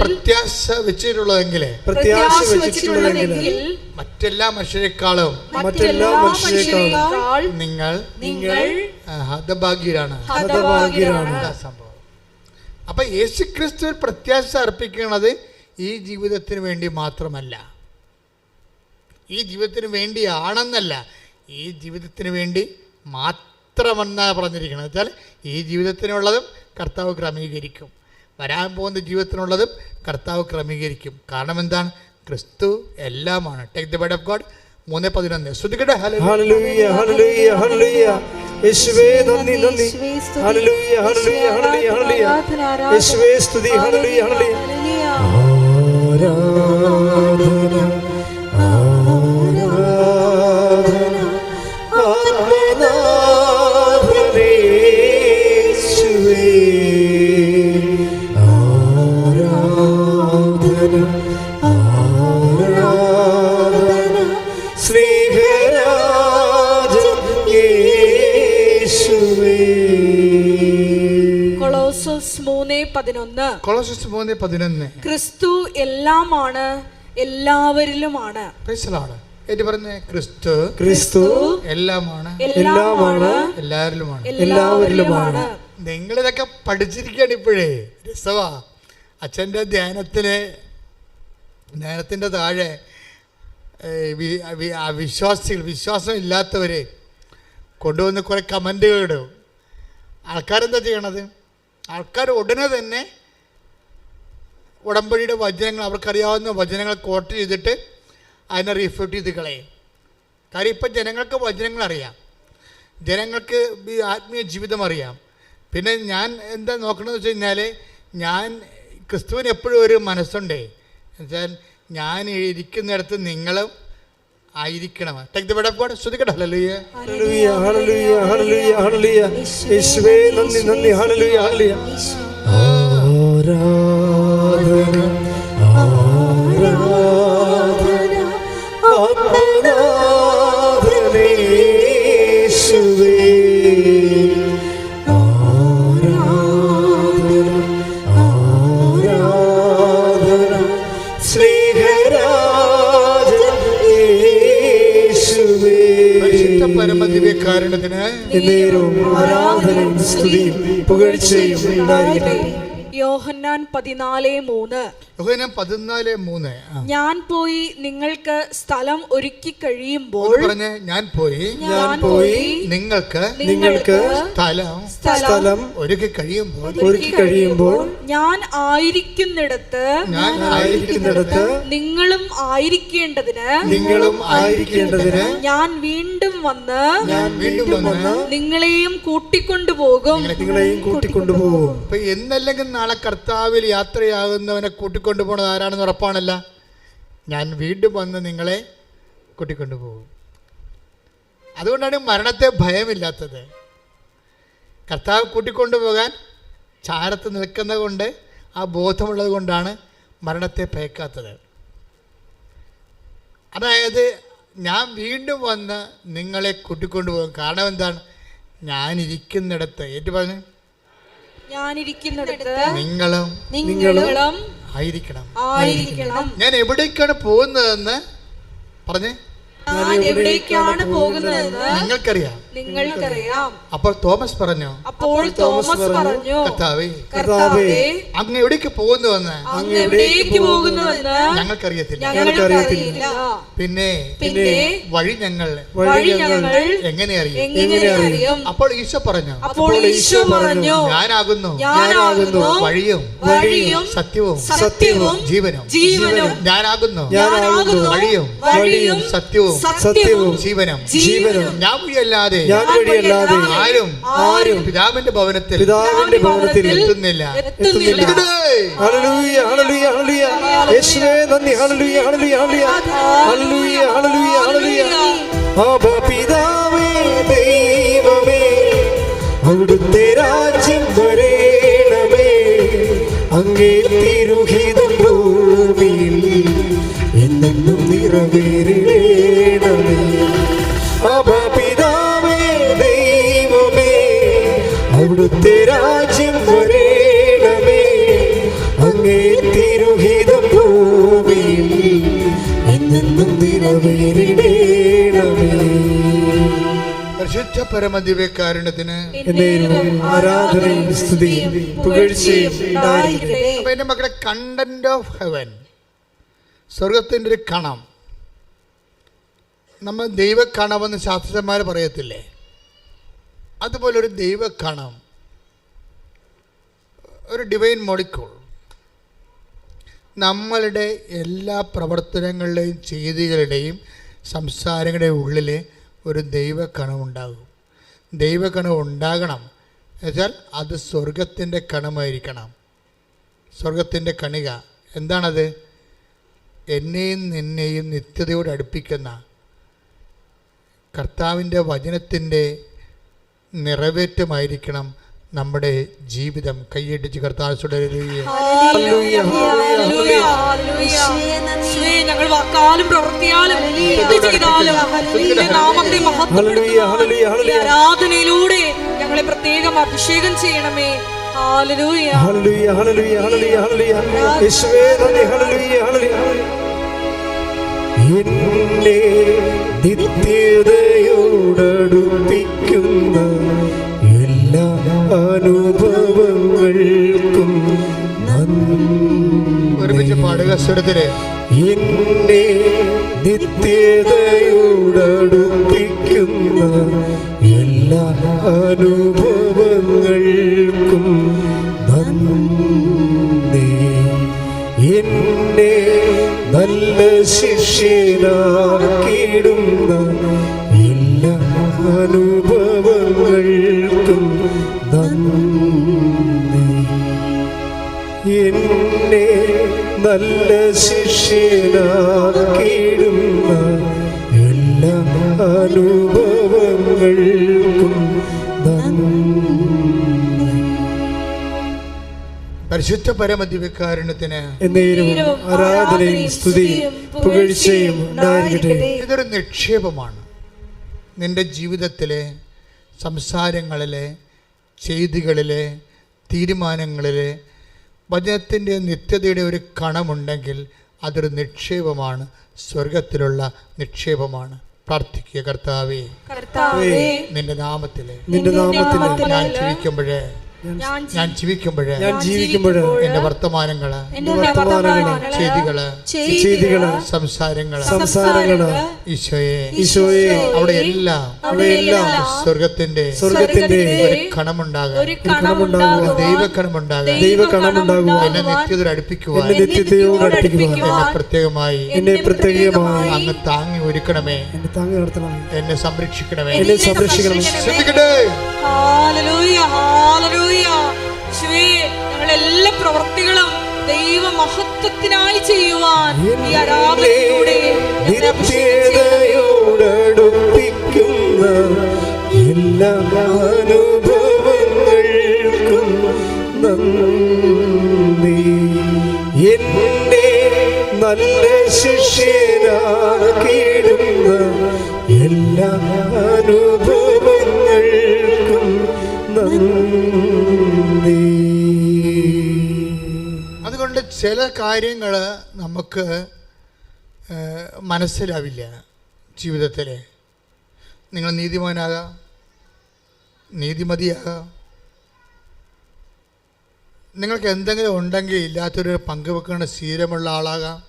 പ്രത്യാശ വെച്ചിട്ടുള്ളതെങ്കിൽ മറ്റെല്ലാ മനുഷ്യരെക്കാളും നിങ്ങൾ ഹതഭാഗ്യരാണ്. സംഭവം. അപ്പൊ യേശുക്രിസ്തുവിൽ പ്രത്യാശ അർപ്പിക്കുന്നത് ഈ ജീവിതത്തിന് വേണ്ടി മാത്രമല്ല, ഈ ജീവിതത്തിന് വേണ്ടിയാണെന്നല്ല, ഈ ജീവിതത്തിന് വേണ്ടി മാത്രമെന്നാണ് പറഞ്ഞിരിക്കുന്നത്. വെച്ചാൽ ഈ ജീവിതത്തിനുള്ളതും കർത്താവ് ക്രമീകരിക്കും, വരാൻ പോകുന്ന ജീവിതത്തിനുള്ളതും കർത്താവ് ക്രമീകരിക്കും. കാരണം എന്താണ്? ക്രിസ്തു എല്ലാമാണ്. Take the word of God. 3:11. ശ്രുതികട്ടെ. ഹല്ലേലൂയ ഹല്ലേലൂയ ഹല്ലേലൂയ. യേശുവേ നന്ദി നന്ദി. ഹല്ലേലൂയ ഹല്ലേലൂയ ഹല്ലേലൂയ ഹല്ലേലൂയ. യേശുവേ സ്തുതി. ഹല്ലേലൂയ ഹല്ലേലൂയ. ആരാധന ആരാധന ആരാധനേശുവേ ആരാധന ആരാധന സ്നേഹരാജൻ യേശുവേ. കൊളോസോസ് 3:11. ക്രിസ്തു എല്ലാമാണ്, എല്ലാവരിലുമാണ്. ഏറ്റു പറഞ്ഞേ, ക്രിസ്തു എല്ലാമാണ്, എല്ലാവരിലുമാണ്. നിങ്ങളിതൊക്കെ പഠിച്ചിരിക്കുകയാണ് ഇപ്പോഴേ. രസവാ. അച്ഛൻ്റെ ധ്യാനത്തിൻ്റെ താഴെ വിശ്വാസം ഇല്ലാത്തവരെ കൊണ്ടുവന്ന് കുറേ കമൻറ്റുകൾ ഇടും. ആൾക്കാരെന്താ ചെയ്യണത്? ആൾക്കാർ ഉടനെ തന്നെ ഉടമ്പടിയുടെ വചനങ്ങൾ, അവർക്കറിയാവുന്ന വചനങ്ങൾ കോട്ട് ചെയ്തിട്ട് അതിനെ റീഫ്യൂട്ട് ചെയ്ത് കളയും. കാര്യം ഇപ്പം ജനങ്ങൾക്ക് വചനങ്ങൾ അറിയാം, ജനങ്ങൾക്ക് ഈ ആത്മീയ ജീവിതം അറിയാം. പിന്നെ ഞാൻ എന്താ നോക്കണമെന്ന് വെച്ച് കഴിഞ്ഞാൽ, ഞാൻ ക്രിസ്തുവിന് എപ്പോഴും ഒരു മനസ്സുണ്ടേ. എന്നുവെച്ചാൽ ഞാൻ ഇരിക്കുന്നിടത്ത് നിങ്ങളും ആയിരിക്കണം. Take the word of God. ശ്രുതികട്ടെ. ഹല്ലേലൂയ ഹല്ലേലൂയ ഹല്ലേലൂയ ഹല്ലേലൂയ ഹല്ലേലൂയ. യേശുവേ നന്ദി നന്ദി. ഹല്ലേലൂയ ഹല്ലേലൂയ. ആരാധന ആരാധന ആരാധനേശുവേ സ്നേഹരാജൻ യേശുവേ. പരിശുദ്ധ പരമദിവ്യകാരുണ്യത്തിന് എന്നേരവും ആരാധനയും സ്തുതിയും പുകഴ്ചയും ഉണ്ടായിരിക്കട്ടെ. യോഹന്നാൻ 14:3. യോഹന്നാൻ 14:3. ഞാൻ പോയി നിങ്ങൾക്ക് സ്ഥലം ഒരുക്കി കഴിയുമ്പോൾ പറഞ്ഞേ, ഞാൻ പോയി നിങ്ങൾക്ക് സ്ഥലം ഒരുക്കി കഴിയുമ്പോൾ ഞാൻ ആയിരിക്കുന്നിടത്ത് നിങ്ങളും ആയിരിക്കേണ്ടതിന് ഞാൻ വീണ്ടും വന്ന് നിങ്ങളെയും കൂട്ടിക്കൊണ്ടുപോകും. അപ്പൊ എന്നല്ലെങ്കിൽ നാളെ കർത്താവിൽ യാത്രയാകുന്നവനെ കൂട്ടിക്കൊണ്ടുപോകുന്നത് ആരാണെന്ന് ഉറപ്പാണല്ല. ഞാൻ വീണ്ടും വന്ന് നിങ്ങളെ കൂട്ടിക്കൊണ്ടുപോകും. അതുകൊണ്ടാണ് മരണത്തെ ഭയമില്ലാത്തത്. കർത്താവ് കൂട്ടിക്കൊണ്ടുപോകാൻ ചാരത്ത് നിൽക്കുന്നത് കൊണ്ട്, ആ ബോധമുള്ളത് കൊണ്ടാണ് മരണത്തെ ഭയക്കാത്തത്. അതായത് ഞാൻ വീണ്ടും വന്ന് നിങ്ങളെ കൂട്ടിക്കൊണ്ടുപോകും. കാരണം എന്താണ്? ഞാനിരിക്കുന്നിടത്ത്, ഏറ്റു പറഞ്ഞു, ഞാനിരിക്കുന്നിടത്ത് നിങ്ങളും ആയിരിക്കണം. ഞാൻ എവിടേക്കാണ് പോകുന്നതെന്ന് പറഞ്ഞേ, എവിടേക്കാണ് പോകുന്നതെന്ന് നിങ്ങൾക്കറിയാം. അപ്പോൾ തോമസ് പറഞ്ഞു, കർത്താവേ, അങ്ങ് എവിടേക്ക് പോകുന്നുവെന്ന് ഞങ്ങൾക്കറിയത്തില്ല. പിന്നെ വഴി ഞങ്ങൾ എങ്ങനെ അറിയും? അപ്പോൾ ഈശോ പറഞ്ഞു, ഞാനാകുന്നു വഴിയും സത്യവും ജീവനും. ഞാനാകുന്നു വഴിയും സത്യവും ജീവനും. ഞാൻ വഴിയല്ലാതെ ആരും പിതാവിന്റെ ഭവനത്തിൽ എത്തുന്നില്ല. ഹല്ലേലൂയ, ഹല്ലേലൂയ, ഹല്ലേലൂയ. യേശുവേ നന്ദി. ഹല്ലേലൂയ, ഹല്ലേലൂയ, ഹല്ലേലൂയ, ഹല്ലേലൂയ, ഹല്ലേലൂയ. ആബാ പിതാവേ, ദൈവമേ, അവിടുത്തെ രാജ്യം വരേണമേ. അങ്ങേ തിരുഹിതം ഭൂമിയിൽ എന്നെന്നും നിറവേറണമേ. ആബാ പിതാവേ, ദൈവമേ, അവിടുത്തെ രാജ്യം വരേണമേ. അങ്ങേ തിരുഹിതം ഭൂമിയിൽ എന്നെന്നും നിറവേറണമേ. പരിശുദ്ധ പരമദിവ്യകാരുണ്യത്തിന് ആരാധനയും സ്തുതിയും പുകഴ്ചയും ഉണ്ടായിരിക്കട്ടെ. അപ്പൊ എന്റെ മക്കളെ, കണ്ടന്റ് ഓഫ് ഹെവൻ, സ്വർഗത്തിൻ്റെ ഒരു കണം. നമ്മൾ ദൈവക്കണമെന്ന് ശാസ്ത്രജ്ഞന്മാർ പറയത്തില്ലേ, അതുപോലൊരു ദൈവക്കണം, ഒരു ഡിവൈൻ മോളിക്യൂൾ നമ്മളുടെ എല്ലാ പ്രവർത്തനങ്ങളുടെയും ചെയ്തികളുടെയും സംസാരങ്ങളുടെയും ഉള്ളിൽ ഒരു ദൈവക്കണം ഉണ്ടാകും. ദൈവക്കണം ഉണ്ടാകണം എന്നുവെച്ചാൽ അത് സ്വർഗത്തിൻ്റെ കണമായിരിക്കണം. സ്വർഗത്തിൻ്റെ കണിക എന്താണത്? എന്നെയും നിന്നെയും നിത്യതയോട് അടുപ്പിക്കുന്ന കർത്താവിൻ്റെ വചനത്തിൻ്റെ നിറവേറ്റമായിരിക്കണം നമ്മുടെ ജീവിതം. കൈയടിച്ച് കർത്താവിനോട് ഞങ്ങൾ വാക്കാലും പ്രവൃത്തിയാലും ചെയ്താലും നാമത്തെ ആരാധനയിലൂടെ ഞങ്ങളെ പ്രത്യേകം അഭിഷേകം ചെയ്യണമേ. ഹല്ലേലൂയ, ഹല്ലേലൂയ, ഹല്ലേലൂയ, ഹല്ലേലൂയ, ഹല്ലേലൂയ. യേശുവേ നന്ദി. ഹല്ലേലൂയ, ഹല്ലേലൂയ. എന്നെ നിത്യതയോടടുപ്പിക്കുന്ന എല്ലാ അനുഭവങ്ങൾക്കും ഒരുമിച്ച് പാടുക സ്വരത്തില്. എന്നെ നിത്യതയോടടുപ്പിക്കുന്ന എല്ലാ അനുഭവങ്ങൾക്കും നന്ദി. എന്നെ നല്ല ശിഷ്യനാക്കിയിടുന്ന എല്ലാ അനുഭവങ്ങൾക്കും നന്ദി. എന്നെ നല്ല ശിഷ്യനാക്കിയിടുന്ന എല്ലാ അനുഭവങ്ങൾക്കും നന്ദി. പരിശുദ്ധ പരമദിവ്യകാരുണ്യത്തിന് ആരാധനയും സ്തുതിയും പുകഴ്ചയും ഉണ്ടായിരിക്കട്ടെ. ഇതൊരു നിക്ഷേപമാണ്. നിന്റെ ജീവിതത്തിലെ സംസാരങ്ങളിലെ ചെയ്തികളിലെ തീരുമാനങ്ങളിലെ വചനത്തിൻ്റെ നിത്യതയുടെ ഒരു കണമുണ്ടെങ്കിൽ അതൊരു നിക്ഷേപമാണ്, സ്വർഗത്തിലുള്ള നിക്ഷേപമാണ്. പ്രാർത്ഥിക്കുക. കർത്താവേ, നിന്റെ നാമത്തിലെ ഞാൻ ജീവിക്കുമ്പോഴേ എന്റെ വർത്തമാനങ്ങള്, ചെയ്തികള്, സംസാരങ്ങള് ഈശോയെ അവിടെ എല്ലാം സ്വർഗത്തിന്റെ ഒരു കണമുണ്ടാകുക, ദൈവകണമുണ്ടാകുക, എന്നെ നിത്യതയോട് അടുപ്പിക്കുവാൻ എന്നെ പ്രത്യേകമായി അങ്ങ് താങ്ങി ഒരുക്കണമേ, എന്നെ സംരക്ഷിക്കണമേ. ശ്രദ്ധിക്കട്ടെ. ഞങ്ങളെല്ലാ പ്രവൃത്തികളും ദൈവ മഹത്വത്തിനായി ചെയ്യുവാൻ ഈ ആരാധനയിലൂടെ നിത്യതയോടടുപ്പിക്കുന്ന എല്ലാ അനുഭവങ്ങൾക്കും നന്ദി. എന്നെ നല്ല ശിഷ്യനാക്കിയിടുന്ന എല്ലാ അനുഭവങ്ങൾക്കും നന്ദി. അതുകൊണ്ട് ചില കാര്യങ്ങൾ നമുക്ക് മനസ്സിലാവില്ല ജീവിതത്തിൽ. നിങ്ങൾ നീതിമാനാകാം, നീതിമതിയാകാം, നിങ്ങൾക്ക് എന്തെങ്കിലും ഉണ്ടെങ്കിൽ ഇല്ലാത്തൊരു പങ്കുവെക്കുന്ന ശീലമുള്ള ആളാകാം,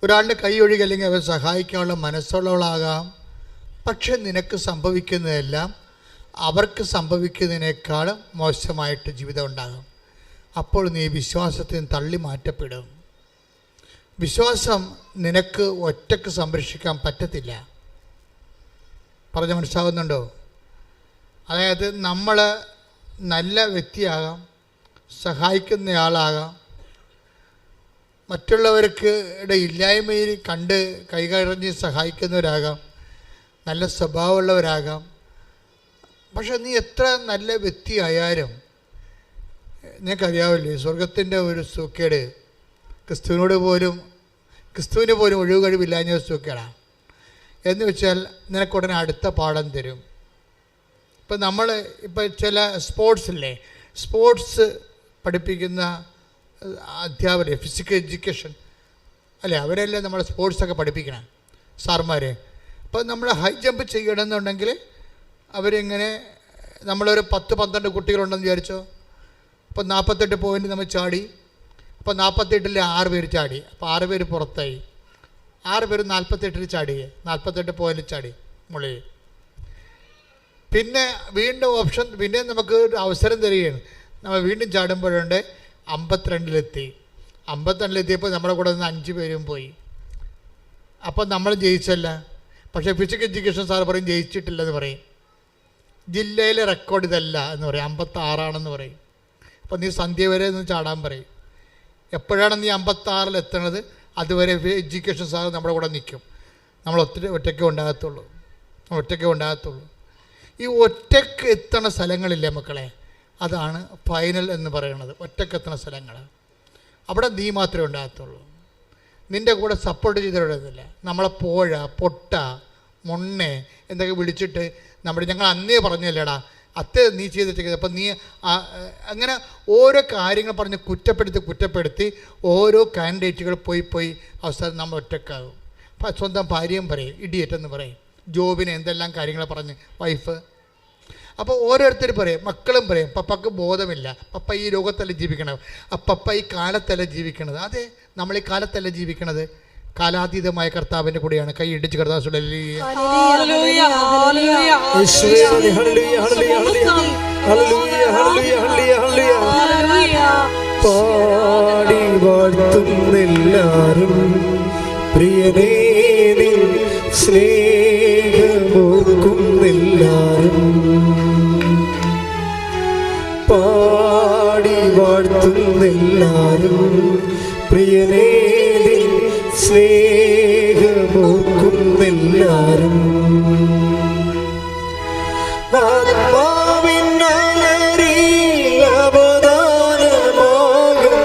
ഒരാളുടെ കൈ ഒഴുകി അല്ലെങ്കിൽ അവരെ സഹായിക്കാനുള്ള മനസ്സുള്ളവളാകാം. പക്ഷെ നിനക്ക് സംഭവിക്കുന്നതെല്ലാം അവർക്ക് സംഭവിക്കുന്നതിനേക്കാളും മോശമായിട്ട് ജീവിതം ഉണ്ടാകും. അപ്പോൾ നീ വിശ്വാസത്തിൽ നിന്ന് തള്ളി മാറ്റപ്പെടും. വിശ്വാസം നിനക്ക് ഒറ്റക്ക് സംരക്ഷിക്കാൻ പറ്റത്തില്ല. പറഞ്ഞ് മനസ്സിലാകുന്നുണ്ടോ? അതായത് നമ്മൾ നല്ല വ്യക്തിയാകാം, സഹായിക്കുന്നയാളാകാം, മറ്റുള്ളവർക്ക് ഇല്ലായ്മയിൽ കണ്ട് കൈകറിഞ്ഞ് സഹായിക്കുന്നവരാകാം, നല്ല സ്വഭാവമുള്ളവരാകാം. പക്ഷെ നീ എത്ര നല്ല വ്യക്തിയായാലും നിനക്കറിയാവില്ലേ, സ്വർഗത്തിൻ്റെ ഒരു സൂക്കേട് ക്രിസ്തുവിന് പോലും ഒഴിവ് കഴിവില്ലാഞ്ഞ സൂക്കേടാണ്. എന്ന് വെച്ചാൽ നിനക്കുടനെ അടുത്ത പാഠം തരും. ഇപ്പം ചില സ്പോർട്സില്ലേ, സ്പോർട്സ് പഠിപ്പിക്കുന്ന അധ്യാപകരെ, ഫിസിക്കൽ എഡ്യൂക്കേഷൻ അല്ലേ, അവരെല്ലാം നമ്മൾ സ്പോർട്സൊക്കെ പഠിപ്പിക്കണം സാർമാർ. അപ്പം നമ്മൾ ഹൈ ജമ്പ് ചെയ്യണമെന്നുണ്ടെങ്കിൽ അവരിങ്ങനെ, നമ്മളൊരു 10-12 കുട്ടികളുണ്ടെന്ന് വിചാരിച്ചോ. അപ്പോൾ 48 പോയിൻ്റ് നമ്മൾ ചാടി. അപ്പോൾ 48-ൽ 6 പേര് ചാടി. അപ്പോൾ 6 പേര് പുറത്തായി. 6 പേര് 48-ൽ ചാടി, 48 പോയിൻ്റ് ചാടി മുകളിൽ. പിന്നെ വീണ്ടും ഓപ്ഷൻ, പിന്നെ നമുക്ക് ഒരു അവസരം തരികയാണ്. നമ്മൾ വീണ്ടും ചാടുമ്പോഴുണ്ട് 52-ലെത്തി. 52-ലെത്തിയപ്പോൾ നമ്മുടെ കൂടെ നിന്ന് 5 പേരും പോയി. അപ്പോൾ നമ്മൾ ജയിച്ചല്ല. പക്ഷേ ഫിസിക്കൽ എഡ്യൂക്കേഷൻ സാർ പറയും ജയിച്ചിട്ടില്ലെന്ന് പറയും. ജില്ലയിലെ റെക്കോർഡ് ഇതല്ല എന്ന് പറയും, 56 പറയും. അപ്പോൾ നീ സന്ധ്യ വരെ ഒന്ന് ചാടാൻ പറയും. എപ്പോഴാണ് നീ 56-ൽ എത്തണത് അതുവരെ എഡ്യൂക്കേഷൻ സാർ നമ്മുടെ കൂടെ നിൽക്കും. നമ്മൾ ഒറ്റയ്ക്ക് ഉണ്ടാകത്തുള്ളൂ. ഈ ഒറ്റയ്ക്ക് എത്തണ സ്ഥലങ്ങളില്ലേ മക്കളെ, അതാണ് ഫൈനൽ എന്ന് പറയുന്നത്. ഒറ്റയ്ക്ക് എത്തണ സ്ഥലങ്ങൾ, അവിടെ നീ മാത്രമേ ഉണ്ടാകത്തുള്ളൂ. നിൻ്റെ കൂടെ സപ്പോർട്ട് ചെയ്തിട്ടില്ല. നമ്മളെ പൊട്ട മൊണ്ണെ എന്തൊക്കെ വിളിച്ചിട്ട് ഞങ്ങൾ അന്നേ പറഞ്ഞല്ലേടാ അത്തേ നീ ചെയ്തിട്ട്. അപ്പം നീ അങ്ങനെ ഓരോ കാര്യങ്ങൾ പറഞ്ഞ് കുറ്റപ്പെടുത്തി ഓരോ കാൻഡിഡേറ്റുകൾ പോയി അവസാനം നമ്മൾ ഒറ്റക്കാകും. സ്വന്തം ഭാര്യയും പറയും ഇഡിയറ്റ് എന്ന് പറയും, ജോബിനെ എന്തെല്ലാം കാര്യങ്ങൾ പറഞ്ഞ് വൈഫ്. അപ്പോൾ ഓരോരുത്തർ പറയും, മക്കളും പറയും പപ്പക്ക് ബോധമില്ല, പപ്പ ഈ ലോകത്തല്ല ജീവിക്കണത്, പപ്പ ഈ കാലത്തല്ല ജീവിക്കണത്. അതെ, നമ്മൾ ഈ കാലത്തല്ല ജീവിക്കണത്, കാലാതീതമായ കർത്താവിൻ്റെ കൂടെയാണ്. കൈ ഇടിച്ച് കർത്താവ് പാടി വാഴ്ത്തുന്നെല്ലാരും പ്രിയനേ സ്നേഹമോർക്കുന്നെല്ലാരും. പാടി വാഴ്ത്തുന്നെല്ലാരും പ്രിയനേ സ്നേഹമോർക്കുന്നെല്ലാരും. അവദാനമാകും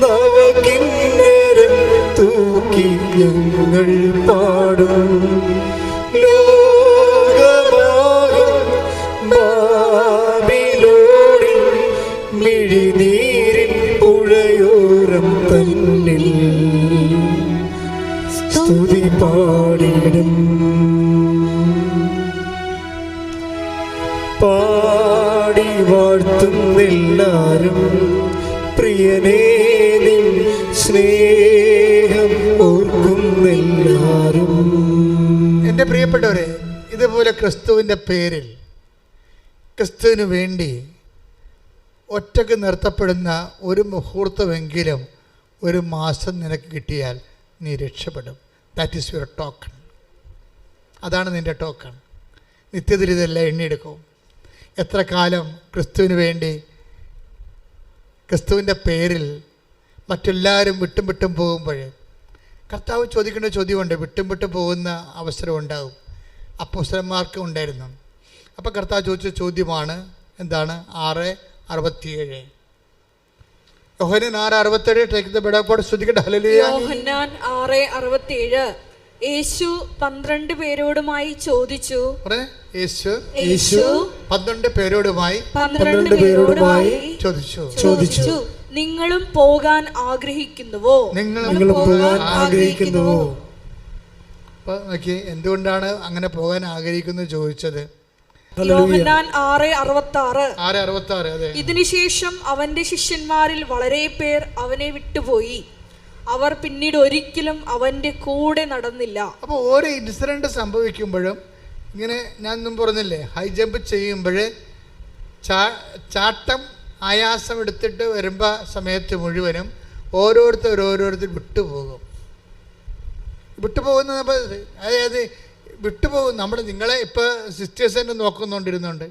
നവകിന്നരം തൂക്കി ഞങ്ങൾ പാടും. ലോകമാകും ബാബിലോണിൽ മിഴിനീരിൻ പുഴയോരം തന്നിൽ സ്തുതി പാടിടും. പാടി വാഴ്ത്തുന്നെല്ലാരും പ്രിയനേ നിൻ സ്നേഹം ഓർക്കുന്നെല്ലാരും. എൻ്റെ പ്രിയപ്പെട്ടവരെ, ഇതുപോലെ ക്രിസ്തുവിൻ്റെ പേരിൽ ക്രിസ്തുവിന് വേണ്ടി ഒറ്റക്ക് നിർത്തപ്പെടുന്ന ഒരു മുഹൂർത്തമെങ്കിലും ഒരു മാസം നിനക്ക് കിട്ടിയാൽ നീ രക്ഷപ്പെടും. That is your token. അതാണ് നിൻ്റെ ടോക്കൺ. നിത്യത്തിൽ ഇതെല്ലാം എണ്ണിയെടുക്കും. എത്ര കാലം ക്രിസ്തുവിന് വേണ്ടി ക്രിസ്തുവിൻ്റെ പേരിൽ മറ്റെല്ലാവരും വിട്ടും പോകുമ്പോൾ കർത്താവ് ചോദിക്കേണ്ട ചോദ്യമുണ്ട്. വിട്ടും പോകുന്ന അവസരം ഉണ്ടാകും. അപ്പോസ്തലന്മാർക്ക് ഉണ്ടായിരുന്നു. അപ്പോൾ കർത്താവ് ചോദിച്ച ചോദ്യമാണ് എന്താണ്? 6:67. യോഹന്നാൻ 6:67. ടേക്ക് ദ ബെഡ് ശ്രദ്ധിക്കട്ടെ. ഹല്ലേലൂയ. യോഹന്നാൻ 6:67. യേശു 12 പേരോടുമായി ചോദിച്ചു. യേശു 12 പേരോടുമായി ചോദിച്ചു, നിങ്ങളും പോകാൻ ആഗ്രഹിക്കുന്നുവോ? നിങ്ങൾ പോകാൻ ആഗ്രഹിക്കുന്നുവോ? അപ്പോൾ നോക്കി, എന്തുകൊണ്ടാണ് അങ്ങനെ പോകാൻ ആഗ്രഹിക്കുന്നത് ചോദിച്ചത്? യോഹന്നാൻ 6:66. അതെ. ഇതിനുശേഷം അവന്റെ ശിഷ്യന്മാരിൽ വളരെ പേർ അവനെ വിട്ടുപോയി. അവർ പിന്നീട് ഒരിക്കലും അവന്റെ കൂടെ നടന്നില്ല. അപ്പോൾ ഓരോ ഇൻസിഡന്റ് സംഭവിക്കുമ്പോഴും ഇങ്ങനെ ഞാൻ ഒന്നും പറഞ്ഞില്ലേ, ഹൈ ജമ്പ് ചെയ്യുമ്പോൾ ചാട്ടം ആയാസം എടുത്തിട്ട് വരുമ്പോൾ സമയത്ത് മുഴുവനും ഓരോരുത്തർ വിട്ടുപോകുന്ന അതായത് വിട്ടുപോകും. നിങ്ങളെ ഇപ്പോൾ സിസ്റ്റേഴ്സ് തന്നെ നോക്കുന്നുണ്ടിരുന്നുണ്ട്,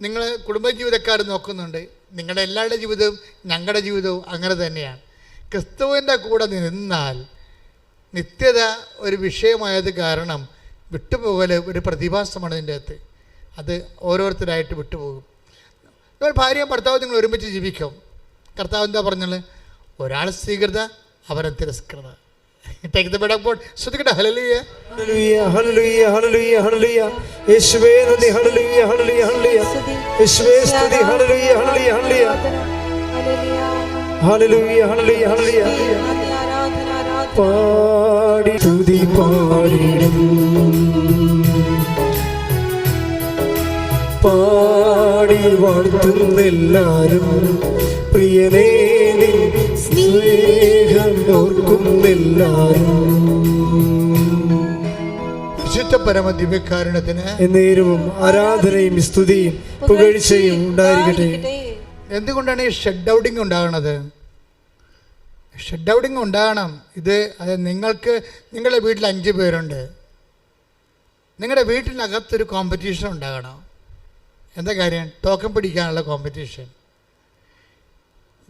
നിങ്ങളെ കുടുംബജീവിതക്കാർ നോക്കുന്നുണ്ട്. നിങ്ങളുടെ എല്ലാവരുടെ ജീവിതവും ഞങ്ങളുടെ ജീവിതവും അങ്ങനെ തന്നെയാണ്. ക്രിസ്തുവിൻ്റെ കൂടെ നിന്നാൽ നിത്യത ഒരു വിഷയമായത് കാരണം വിട്ടുപോകൽ ഒരു പ്രതിഭാസമാണ് ഇതിൻ്റെ അകത്ത്. അത് ഓരോരുത്തരായിട്ട് വിട്ടുപോകും. ഭാര്യയും ഭർത്താവും നിങ്ങൾ ഒരുമിച്ച് ജീവിക്കും. കർത്താവ് എന്താ പറഞ്ഞത്? ഒരാൾ സ്വീകൃത, അവരെ തിരസ്കൃത. ടേക്ക് ദ ബെഡ് അപ്പോൾ ശ്രദ്ധിക്കട്ടെ. ഹല്ലേലൂയ, ഹല്ലേലൂയ, ഹല്ലേലൂയ, ഹല്ലേലൂയ, ഹല്ലേലൂയ. യേശുവേ നന്ദി. ഹല്ലേലൂയ, ഹല്ലേലൂയ, ഹല്ലേലൂയ. യേശുവേ സ്തുതി. ഹല്ലേലൂയ, ഹല്ലേലൂയ, ഹല്ലേലൂയ. ഹല്ലേലൂയ, ഹല്ലേലൂയ, ഹല്ലേലൂയ. പാടി സ്തുതി പാടിടും. പാടി വാഴ്ത്തുന്നെല്ലാരും പ്രിയനേ നിൻ സ്നേഹം ഓർക്കുന്നെല്ലാരും. വിശുദ്ധ പരമ ദിവ്യകാരുണ്യത്തിന് എന്നേരവും ആരാധനയും സ്തുതിയും പുകഴ്ചയും ഉണ്ടായിരിക്കട്ടെ. എന്തുകൊണ്ടാണ് ഈ ഷട്ട് ഔട്ടിങ് ഉണ്ടാകണത്? ഷട്ട് ഔട്ടിങ് ഉണ്ടാകണം. അത് നിങ്ങൾക്ക് നിങ്ങളുടെ വീട്ടിൽ 5 പേരുണ്ട്. നിങ്ങളുടെ വീട്ടിനകത്തൊരു കോമ്പറ്റീഷൻ ഉണ്ടാകണം. എന്താ കാര്യം? ടോക്കൺ പിടിക്കാനുള്ള കോമ്പറ്റീഷൻ.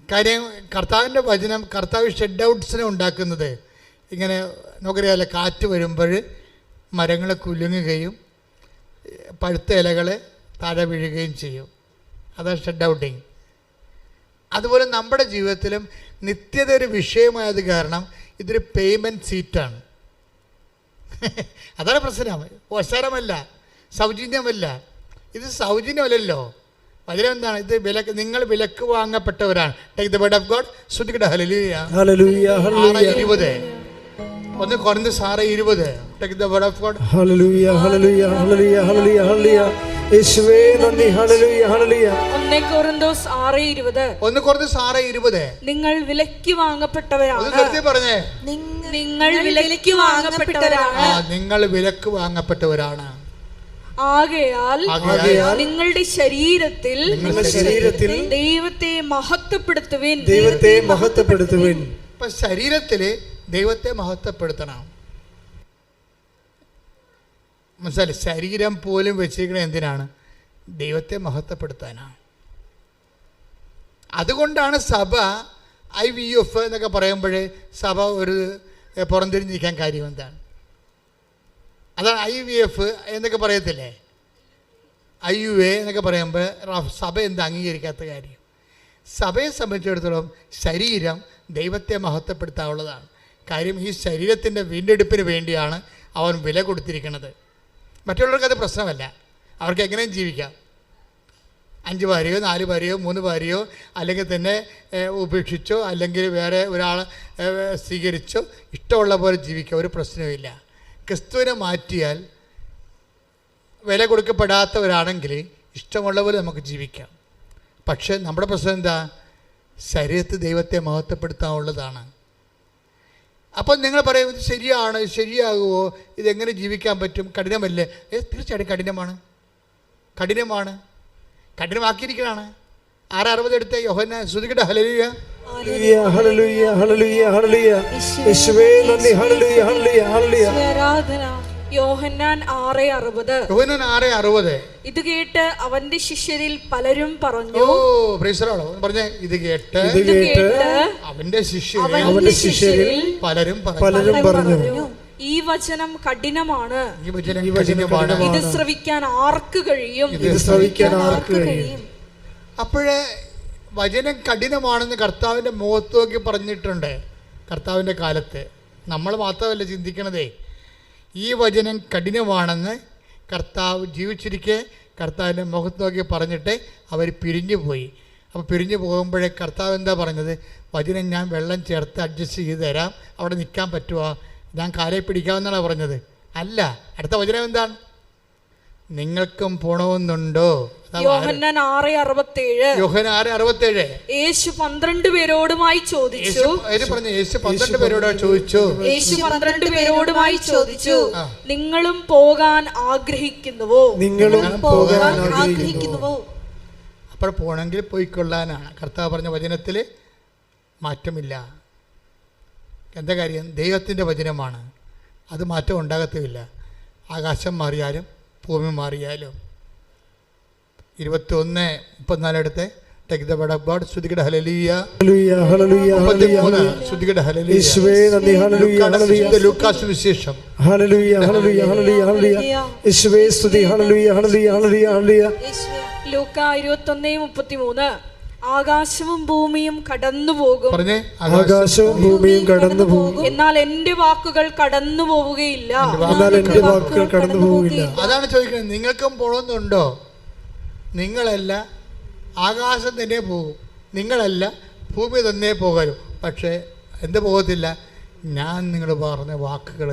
കാര്യം കർത്താവിൻ്റെ വചനം, കർത്താവ് ഷെഡ് ഔട്ട്സിനെ ഉണ്ടാക്കുന്നത് ഇങ്ങനെ നമുക്കറിയാമല്ലോ, കാറ്റ് വരുമ്പോൾ മരങ്ങൾ കുലുങ്ങുകയും പഴുത്ത ഇലകൾ താഴെ വീഴുകയും ചെയ്യും. അതാണ് ഷെഡ് ഔട്ടിങ്. അതുപോലെ നമ്മുടെ ജീവിതത്തിലും നിത്യത ഒരു വിഷയമായത് കാരണം ഇതൊരു പേയ്മെൻറ്റ് സീറ്റാണ്. അതാണ് പ്രശ്നം. അവസരമല്ല, സൗജന്യമല്ല. ഇത് സൗജന്യമല്ലല്ലോ. വചനം എന്താണ്? ഇത് നിങ്ങൾ വിലക്ക് വാങ്ങപ്പെട്ടവരാണ്. Take the word of God. ശ്രദ്ധിക്കട്ടെ. ഹല്ലേലൂയ, ഹല്ലേലൂയ, ഹല്ലേലൂയ. 20 കൊരിന്ത്യർ 6:20. Take the word of God. ഹല്ലേലൂയ, ഹല്ലേലൂയ, ഹല്ലേലൂയ, ഹല്ലേലൂയ, ഹല്ലേലൂയ. യേശുവേ നന്ദി. ഹല്ലേലൂയ, ഹല്ലേലൂയ. 1 കൊരിന്ത്യർ 6:20. നിങ്ങൾ വിലക്ക് വാങ്ങപ്പെട്ടവരാണ്. പറഞ്ഞേ, നിങ്ങൾ വിലക്ക് വാങ്ങപ്പെട്ടവരാണ്. നിങ്ങൾ വിലക്ക് വാങ്ങപ്പെട്ടവരാണ്. ആകയാൽ നിങ്ങളുടെ ശരീരത്തിൽ ദൈവത്തെ മഹത്വപ്പെടുത്തുവിൻ. ഇപ്പൊ ശരീരത്തില് ദൈവത്തെ മഹത്വപ്പെടുത്തണം. മനസ്സിലായി? ശരീരം പോലും വെച്ചിരിക്കുന്നത് എന്തിനാണ്? ദൈവത്തെ മഹത്വപ്പെടുത്താനാണ്. അതുകൊണ്ടാണ് സഭ IVF എന്നൊക്കെ പറയുമ്പോഴേ സഭ ഒരു പുറംതിരിഞ്ഞിരിക്കാൻ കാര്യം എന്താണ്? അതാണ് IVF എന്നൊക്കെ പറയത്തില്ലേ, IUA എന്നൊക്കെ പറയുമ്പോൾ സഭ എന്താ അംഗീകരിക്കാത്ത കാര്യം? സഭയെ സംബന്ധിച്ചിടത്തോളം ശരീരം ദൈവത്തെ മഹത്വപ്പെടുത്താനുള്ളതാണ്. കാര്യം ഈ ശരീരത്തിൻ്റെ വീണ്ടെടുപ്പിന് വേണ്ടിയാണ് അവൻ വില കൊടുത്തിരിക്കുന്നത്. മറ്റുള്ളവർക്ക് അത് പ്രശ്നമല്ല, അവർക്ക് എങ്ങനെയും ജീവിക്കാം. 5 ഭാര്യയോ 4 ഭാര്യയോ 3 ഭാര്യയോ അല്ലെങ്കിൽ തന്നെ ഉപേക്ഷിച്ചോ അല്ലെങ്കിൽ വേറെ ഒരാളെ സ്വീകരിച്ചോ ഇഷ്ടമുള്ള പോലെ ജീവിക്കുക, ഒരു പ്രശ്നവുമില്ല. ക്രിസ്തുവിനെ മാറ്റിയാൽ വില കൊടുക്കപ്പെടാത്തവരാണെങ്കിൽ ഇഷ്ടമുള്ള പോലെ നമുക്ക് ജീവിക്കാം. പക്ഷേ നമ്മുടെ പ്രശ്നം എന്താ? ശരീരത്തിൽ ദൈവത്തെ മഹത്വപ്പെടുത്താനുള്ളതാണ്. അപ്പം നിങ്ങൾ പറയും ഇത് ശരിയാണ്, ശരിയാകുമോ, ഇതെങ്ങനെ ജീവിക്കാൻ പറ്റും, കഠിനമല്ലേ? തീർച്ചയായിട്ടും കഠിനമാണ്, കഠിനമാക്കിയിരിക്കുകയാണ്. 6:60 എടുത്ത യോഹന്നാൻ ശ്രുതികട്ടെ. ഹല്ലേലൂയ ഹല്ലേലൂയ ഹല്ലേലൂയ ഹല്ലേലൂയ. യേശുവേ നന്ദി. ഹല്ലേലൂയ ഹല്ലേലൂയ ഹല്ലേലൂയ. ആരാധന. യോഹന്നാൻ 6:60. ഇത് കേട്ട് അവന്റെ ശിഷ്യരിൽ പലരും പറഞ്ഞു. പറഞ്ഞേ, ഇത് കേട്ട് അവന്റെ ശിഷ്യരിൽ പലരും പറഞ്ഞു, ഈ വചനം കഠിനമാണ്, ഇത് ശ്രവിക്കാൻ ആർക്ക് കഴിയും? അപ്പോഴേ വചനം കഠിനമാണെന്ന് കർത്താവിന്റെ മുഖത്ത് നോക്കി പറഞ്ഞിട്ടുണ്ട്. കർത്താവിന്റെ കാലത്ത് നമ്മൾ മാത്രമല്ല ചിന്തിക്കണതേ, ഈ വചനം കഠിനമാണെന്ന് കർത്താവ് ജീവിച്ചിരിക്കെ കർത്താവിൻ്റെ മുഖത്ത് നോക്കി പറഞ്ഞിട്ട് അവർ പിരിഞ്ഞു പോയി. അപ്പോൾ പിരിഞ്ഞു പോകുമ്പോഴേ കർത്താവ് എന്താ പറഞ്ഞത്? വചനം ഞാൻ വെള്ളം ചേർത്ത് അഡ്ജസ്റ്റ് ചെയ്ത് തരാം, അവിടെ നിൽക്കാൻ പറ്റുമോ, ഞാൻ കാലെ പിടിക്കാമെന്നാണ് പറഞ്ഞത്. അല്ല, അടുത്ത വചനം എന്താണ്? നിങ്ങൾക്കും പോണമെന്നുണ്ടോ? യോഹന്നാൻ 6:67. യേശു 12 പേരോടുമായി ചോദിച്ചു. യേശു 12 പേരോടുമായി ചോദിച്ചു, നിങ്ങളും പോകാൻ ആഗ്രഹിക്കുന്നുവോ? അപ്പോൾ പോകണമെങ്കിൽ പോയിക്കൊള്ളാനാണ്. കർത്താവ് പറഞ്ഞ വചനത്തിൽ മാറ്റമില്ല. എന്താ കാര്യം? ദൈവത്തിൻ്റെ വചനമാണ്, അത് മാറ്റം ഉണ്ടാകത്തുമില്ല. ആകാശം മാറിയാലും ഭൂമി മാറിയാലും. 21:34 എടുത്ത് take the word of God. ശ്രുതികട ഹല്ലേലൂയ ഹല്ലേലൂയ ഹല്ലേലൂയ ഹല്ലേലൂയ. ശ്രുതികട ഹല്ലേലൂയ. യേശുവേ നന്ദി. ഹല്ലേലൂയ ഹല്ലേലൂയ. ലൂക്കാസ് വിശേഷം. ഹല്ലേലൂയ ഹല്ലേലൂയ ഹല്ലേലൂയ ഹല്ലേലൂയ. യേശുവേ സ്തുതി. ഹല്ലേലൂയ ഹല്ലേലൂയ ഹല്ലേലൂയ ഹല്ലേലൂയ. ലൂക്കാ 21:33. ആകാശവും ഭൂമിയും കടന്നുപോകും. പറഞ്ഞേ, ആകാശവും ഭൂമിയും കടന്നുപോകും, എന്നാൽ എന്റെ വാക്കുകൾ കടന്നു പോവുകയില്ല. അതാണ് ചോദിക്കുന്നത്. നിങ്ങൾക്കും പോകണമെന്നുണ്ടോ? നിങ്ങളല്ല, ആകാശം തന്നെ പോകും. നിങ്ങളല്ല, ഭൂമി തന്നെ പോകാനും. പക്ഷേ എന്ത് പോകത്തില്ല? ഞാൻ നിങ്ങൾ പറഞ്ഞ വാക്കുകൾ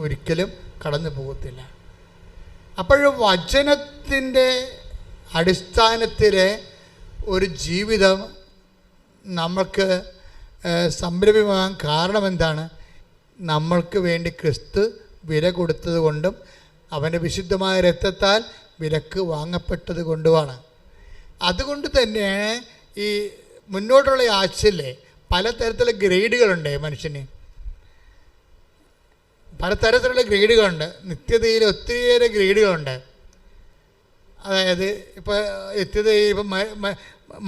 ഒരിക്കലും കടന്നു പോകത്തില്ല. അപ്പോഴും വചനത്തിൻ്റെ അടിസ്ഥാനത്തിലെ ഒരു ജീവിതം നമ്മൾക്ക് സംരംഭമാകാൻ കാരണം എന്താണ്? നമ്മൾക്ക് വേണ്ടി ക്രിസ്തു വില കൊടുത്തത് കൊണ്ടും അവൻ്റെ വിശുദ്ധമായ രക്തത്താൽ വിലക്ക് വാങ്ങപ്പെട്ടത് കൊണ്ടുമാണ്. അതുകൊണ്ട് തന്നെ ഈ മുന്നോട്ടുള്ള ആഴ്ചയിലെ പലതരത്തിലുള്ള ഗ്രേഡുകളുണ്ട്. മനുഷ്യന് പലതരത്തിലുള്ള ഗ്രേഡുകളുണ്ട്. നിത്യതയിൽ ഒത്തിരിയേറെ ഗ്രേഡുകളുണ്ട്. അതായത് ഇപ്പോൾ നിത്യതയിൽ ഇപ്പം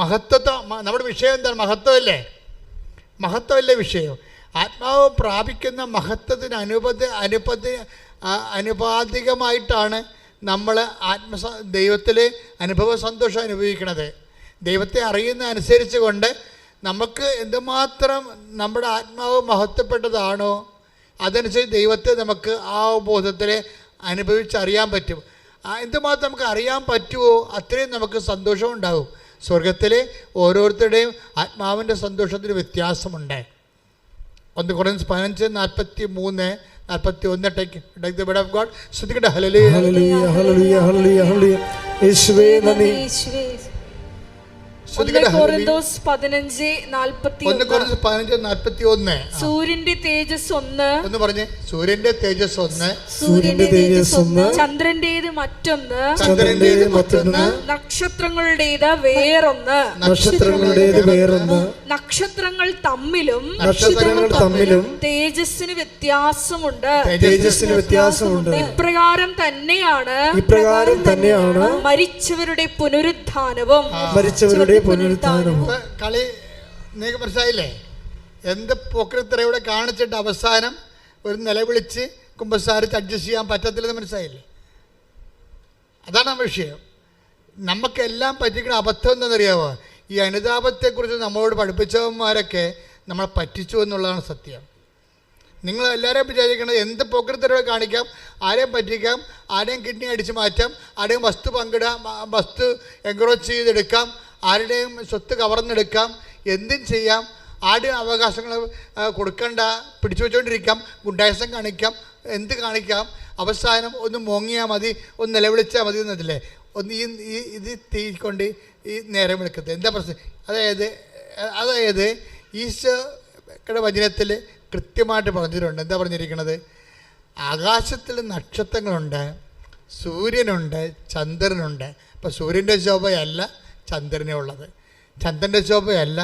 മഹത്വത്വം, നമ്മുടെ വിഷയം എന്താണ്? മഹത്വമല്ലേ? മഹത്വമല്ലേ വിഷയം? ആത്മാവ് പ്രാപിക്കുന്ന മഹത്വത്തിന് അനുപാതികമായിട്ടാണ് നമ്മൾ ദൈവത്തിൽ അനുഭവ സന്തോഷം അനുഭവിക്കുന്നത്. ദൈവത്തെ അറിയുന്ന അനുസരിച്ച് കൊണ്ട് നമുക്ക് എന്തുമാത്രം നമ്മുടെ ആത്മാവ് മഹത്വപ്പെട്ടതാണോ അതനുസരിച്ച് ദൈവത്തെ നമുക്ക് ആ ബോധത്തിൽ അനുഭവിച്ചറിയാൻ പറ്റും. എന്തുമാത്രം നമുക്ക് അറിയാൻ പറ്റുമോ അത്രയും നമുക്ക് സന്തോഷം ഉണ്ടാകും. സ്വർഗത്തിലെ ഓരോരുത്തരുടെയും ആത്മാവിൻ്റെ സന്തോഷത്തിന് വ്യത്യാസമുണ്ട്. 1 Corinthians 15:43-41 take the word of God. ശ്രുതികട്ടെ. ഹല്ലേലൂയ ഹല്ലേലൂയ ഹല്ലേലൂയ ഹല്ലേലൂയ ഹല്ലേലൂയ. യേശുവേ നന്ദി. 1 Corinthians 15:41. സൂര്യന്റെ തേജസ് ഒന്ന്. ഒന്ന് പറഞ്ഞേ. സൂര്യന്റെ തേജസ് ഒന്ന്. ചന്ദ്രന്റേത് മറ്റൊന്ന്. മറ്റൊന്ന്. നക്ഷത്രങ്ങളുടേത് വേറൊന്ന്. നക്ഷത്രങ്ങൾ തമ്മിലും തേജസ്സിന് വ്യത്യാസമുണ്ട്. ഇപ്രകാരം തന്നെയാണ് മരിച്ചവരുടെ പുനരുത്ഥാനവും. കളി നിങ്ങൾക്ക് മനസ്സിലായില്ലേ? എന്ത് പോക്കൃത്തര ഇവിടെ കാണിച്ചിട്ട് അവസാനം ഒരു നിലവിളിച്ച് കുമ്പസാരിച്ച് അഡ്ജസ്റ്റ് ചെയ്യാൻ പറ്റത്തില്ലെന്ന് മനസ്സിലായില്ലേ? അതാണ് വിഷയം. നമുക്കെല്ലാം പറ്റിക്കുന്ന അബദ്ധം എന്താണെന്നറിയാമോ? ഈ അനുതാപത്തെക്കുറിച്ച് നമ്മളോട് പഠിപ്പിച്ചവന്മാരൊക്കെ നമ്മളെ പറ്റിച്ചു എന്നുള്ളതാണ് സത്യം. നിങ്ങൾ എല്ലാവരെയും വിചാരിക്കുന്നത് എന്ത് പോക്കൃത്തരവ് കാണിക്കാം, ആരെയും പറ്റിക്കാം, ആരെയും കിഡ്നി അടിച്ച് മാറ്റാം, ആരെയും വസ്തു പങ്കിടാം, വസ്തു എൻക്രോച്ച് ചെയ്തെടുക്കാം, ആരുടെയും സ്വത്ത് കവർന്നെടുക്കാം, എന്തും ചെയ്യാം, ആരുടെയും അവകാശങ്ങൾ കൊടുക്കണ്ട, പിടിച്ചു വെച്ചുകൊണ്ടിരിക്കാം, ഗുണ്ടായസം കാണിക്കാം, എന്ത് കാണിക്കാം. അവസാനം ഒന്ന് മോങ്ങിയാൽ മതി, ഒന്ന് നിലവിളിച്ചാൽ മതി എന്നതില്ലേ, ഒന്ന് ഇത് തീക്കൊണ്ട് ഈ നേരം വിളിക്കത്ത് എന്താ പ്രശ്നം. അതായത് ഈശോയുടെ വചനത്തിൽ കൃത്യമായിട്ട് പറഞ്ഞിട്ടുണ്ട്. എന്താ പറഞ്ഞിരിക്കുന്നത്? ആകാശത്തിൽ നക്ഷത്രങ്ങളുണ്ട്, സൂര്യനുണ്ട്, ചന്ദ്രനുണ്ട്. അപ്പോൾ സൂര്യൻ്റെ ശോഭയല്ല ചന്ദ്രനെ ഉള്ളത്, ചന്ദ്രൻ്റെ ശോഭയല്ല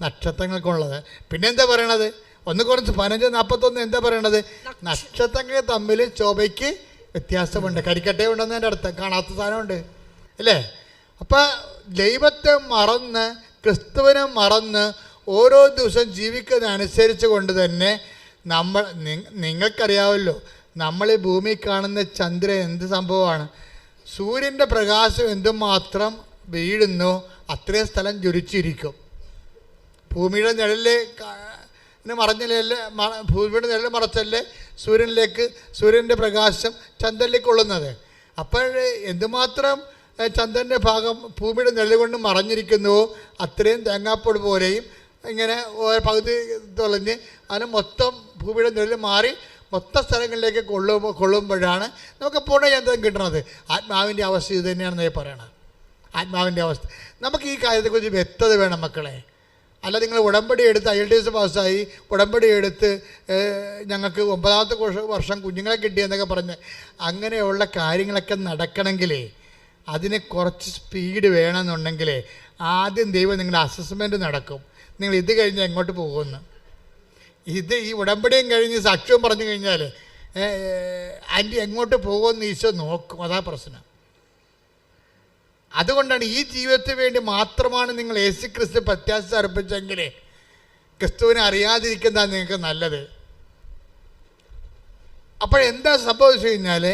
നക്ഷത്രങ്ങൾക്കുള്ളത്. പിന്നെന്താ പറയണത്? 1 Corinthians 15:41 എന്താ പറയണത്? നക്ഷത്രങ്ങൾ തമ്മിൽ ശോഭയ്ക്ക് വ്യത്യാസമുണ്ട്. കരിക്കട്ട ഉണ്ടെന്നതിൻ്റെ അർത്ഥം, കാണാത്ത സാധനമുണ്ട് അല്ലേ? അപ്പം ദൈവത്തെ മറന്ന് ക്രിസ്തുവിനെ മറന്ന് ഓരോ ദിവസം ജീവിക്കുന്നതനുസരിച്ച് കൊണ്ട് തന്നെ നിങ്ങൾക്കറിയാമല്ലോ, നമ്മൾ ഈ ഭൂമി കാണുന്ന ചന്ദ്രൻ എന്ത് സംഭവമാണ്. സൂര്യൻ്റെ പ്രകാശം എന്തുമാത്രം വീഴുന്നോ അത്രയും സ്ഥലം ജ്വലിച്ചിരിക്കും. ഭൂമിയുടെ നിഴലിൽ മറഞ്ഞല്ലേ, ഭൂമിയുടെ നിഴൽ മറച്ചല്ലേ സൂര്യൻ്റെ പ്രകാശം ചന്ദ്രനിലേക്ക് കൊള്ളുന്നത്. അപ്പോൾ എന്തുമാത്രം ചന്ദ്രൻ്റെ ഭാഗം ഭൂമിയുടെ നിഴൽ കൊണ്ട് മറഞ്ഞിരിക്കുന്നുവോ അത്രയും തേങ്ങാപ്പൊടി പോലെയും ഇങ്ങനെ പകുതി തുളഞ്ഞ് അതിന് മൊത്തം ഭൂമിയുടെ നിഴൽ മാറി മൊത്തം സ്ഥലങ്ങളിലേക്ക് കൊള്ളുമ്പോഴാണ് നമുക്ക് പൂർണ്ണചന്ദ്രൻ കിട്ടുന്നത്. ആത്മാവിൻ്റെ അവസ്ഥ ഇത് തന്നെയാണെന്ന് പറയണത്. ആത്മാവിൻ്റെ അവസ്ഥ നമുക്ക് ഈ കാര്യത്തെക്കുറിച്ച് വ്യക്തത വേണം മക്കളെ. അല്ല നിങ്ങൾ ഉടമ്പടി എടുത്ത് IELTS പാസ്സായി ഉടമ്പടി എടുത്ത് ഞങ്ങൾക്ക് 9ാമത്തെ വർഷം കുഞ്ഞുങ്ങളെ കിട്ടിയെന്നൊക്കെ പറഞ്ഞ് അങ്ങനെയുള്ള കാര്യങ്ങളൊക്കെ നടക്കണമെങ്കിലേ അതിന് കുറച്ച് സ്പീഡ് വേണമെന്നുണ്ടെങ്കിൽ ആദ്യം ദൈവം നിങ്ങളുടെ അസസ്മെൻറ്റ് നടക്കും. നിങ്ങൾ ഇത് കഴിഞ്ഞാൽ എങ്ങോട്ട് പോകുമെന്ന്. ഈ ഉടമ്പടിയും കഴിഞ്ഞ് സാക്ഷ്യവും പറഞ്ഞു കഴിഞ്ഞാൽ ആൻറ്റി എങ്ങോട്ട് പോകുമെന്ന് ഈശോ നോക്കും. അതാ പ്രശ്നം. അതുകൊണ്ടാണ് ഈ ജീവിതത്തിന് വേണ്ടി മാത്രമാണ് നിങ്ങൾ യേശുക്രിസ്തു പ്രത്യാശ അർപ്പിച്ചെങ്കിൽ ക്രിസ്തുവിനെ അറിയാതിരിക്കുന്നതാണ് നിങ്ങൾക്ക് നല്ലത്. അപ്പോഴെന്താ സംഭവിച്ചു കഴിഞ്ഞാൽ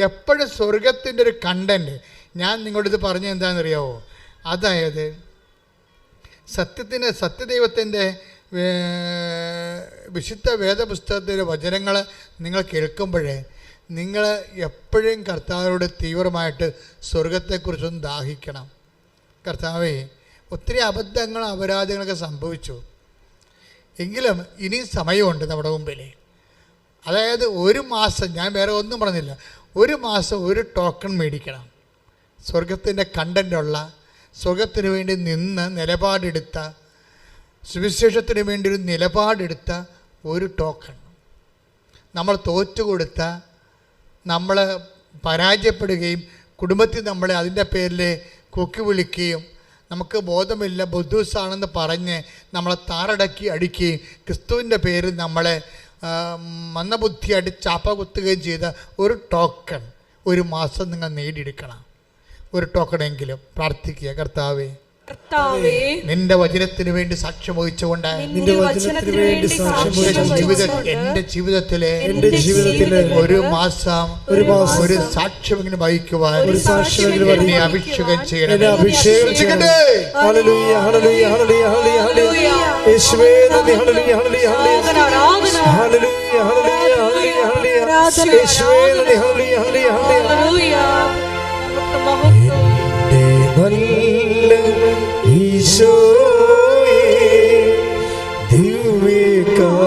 എപ്പോഴും സ്വർഗത്തിൻ്റെ ഒരു കണ്ടൻറ്റ് ഞാൻ നിങ്ങളോട് ഇത് പറഞ്ഞത് എന്താണെന്നറിയാമോ? അതായത് സത്യദൈവത്തിൻ്റെ വിശുദ്ധ വേദപുസ്തകത്തിൻ്റെ വചനങ്ങൾ നിങ്ങൾ കേൾക്കുമ്പോഴേ നിങ്ങൾ എപ്പോഴും കർത്താവിനോട് തീവ്രമായിട്ട് സ്വർഗത്തെക്കുറിച്ചൊന്ന് ദാഹിക്കണം. കർത്താവേ, ഒത്തിരി അബദ്ധങ്ങൾ അപരാധങ്ങളൊക്കെ സംഭവിച്ചു, എങ്കിലും ഇനിയും സമയമുണ്ട് നമ്മുടെ മുമ്പിൽ. അതായത് 1 മാസം, ഞാൻ വേറെ ഒന്നും പറഞ്ഞില്ല, 1 മാസം ഒരു ടോക്കൺ മേടിക്കണം. സ്വർഗത്തിൻ്റെ കണ്ടൻ്റുള്ള, സ്വർഗത്തിന് വേണ്ടി നിന്ന് നിലപാടെടുത്ത, സുവിശേഷത്തിന് വേണ്ടി ഒരു നിലപാടെടുത്ത ഒരു ടോക്കൺ. നമ്മൾ തോറ്റുകൊടുത്ത, നമ്മൾ പരാജയപ്പെടുകയും കുടുംബത്തിൽ നമ്മളെ അതിൻ്റെ പേരിൽ കൊക്കി വിളിക്കുകയും നമുക്ക് ബോധമില്ല ബുദ്ധൂസാണെന്ന് പറഞ്ഞ് നമ്മളെ താറടക്കി അടിക്കുകയും ക്രിസ്തുവിൻ്റെ പേരിൽ നമ്മളെ മന്ദബുദ്ധിയായിട്ട് ചാപ്പ കുത്തുകയും ചെയ്ത ഒരു ടോക്കൺ 1 മാസം നിങ്ങൾ നേടിയെടുക്കണം. ഒരു ടോക്കണെങ്കിലും പ്രാർത്ഥിക്കുക. കർത്താവേ, നിന്റെ വചനത്തിന് വേണ്ടി സാക്ഷ്യം വഹിച്ചുകൊണ്ട് എന്റെ ജീവിതത്തിലെ 1 മാസം ഒരു സാക്ഷ്യം ഇങ്ങനെ വഹിക്കുവാൻ എന്നെ അഭിഷേകം ചെയ്യണം. ഈശോയേ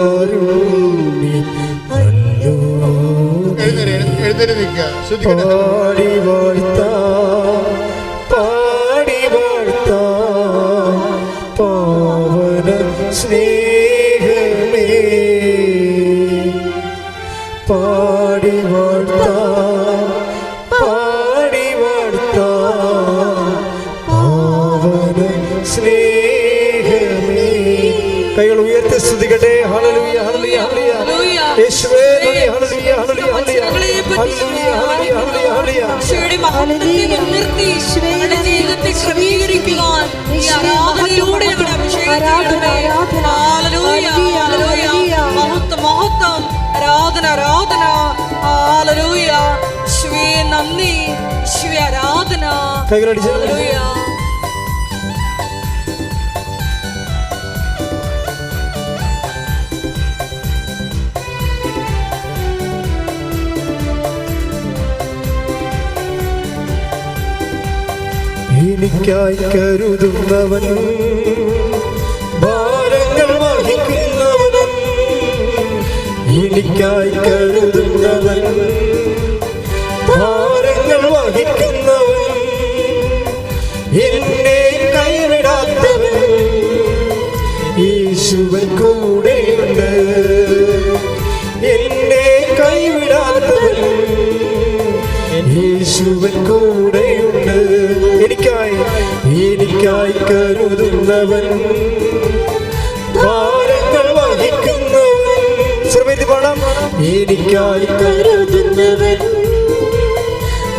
ദിവ്യകാരുണ്യം അല്ലോ പാടി വാഴ്ത്താ പാവന സ്നേഹമേ പാടി വാഴ്ത്താ സ്നേഹമേ. കൈകൾ ഉയർത്തി സ്തുതിക്കട്ടെ. ഹല്ലേലൂയ ഹല്ലേലൂയ ഹല്ലേലൂയ. യേശുവേ നന്ദി. ഹല്ലേലൂയ ഹല്ലേലൂയ ഹല്ലേലൂയ ഹല്ലേലൂയ ഹല്ലേലൂയ ഹല്ലേലൂയ. ഈശോയുടെ മഹത്വത്തെ മുൻനിർത്തി ഞങ്ങളുടെ ജീവിതത്തെ ക്രമീകരിക്കുവാൻ ഈ ആരാധനയിലൂടെ ഞങ്ങളുടെ അഭിഷേകം ചെയ്യണമേ. ഹല്ലേലൂയ ഹല്ലേലൂയ. മഹത്വം മഹത്വം. ആരാധന ആരാധന. ഹല്ലേലൂയ. ഈശോയെ നന്ദി. ഈശോയെ ആരാധന. കൈകളടിച്ച് ഹല്ലേലൂയ. എനിക്കായി കരുതുന്നവൻ, ഭാരങ്ങൾ വഹിക്കുന്നവൻ, എനിക്കായി കരുതുന്നവൻ, ഭാരങ്ങൾ വഹിക്കുന്നവൻ, എന്നെ കൈവിടാത്തവൻ, യേശുവൻ കൂടെയുണ്ട്. എന്നെ കൈവിടാത്തവൻ, യേശുവൻ കൂടെയുണ്ട്. എനിക്കായി കരുതുന്നവൻ, ഭാരങ്ങൾ വഹിക്കുന്നവൻ. ശ്രമിച്ച് പാടാം. എനിക്കായി കരുതുന്നവൻ,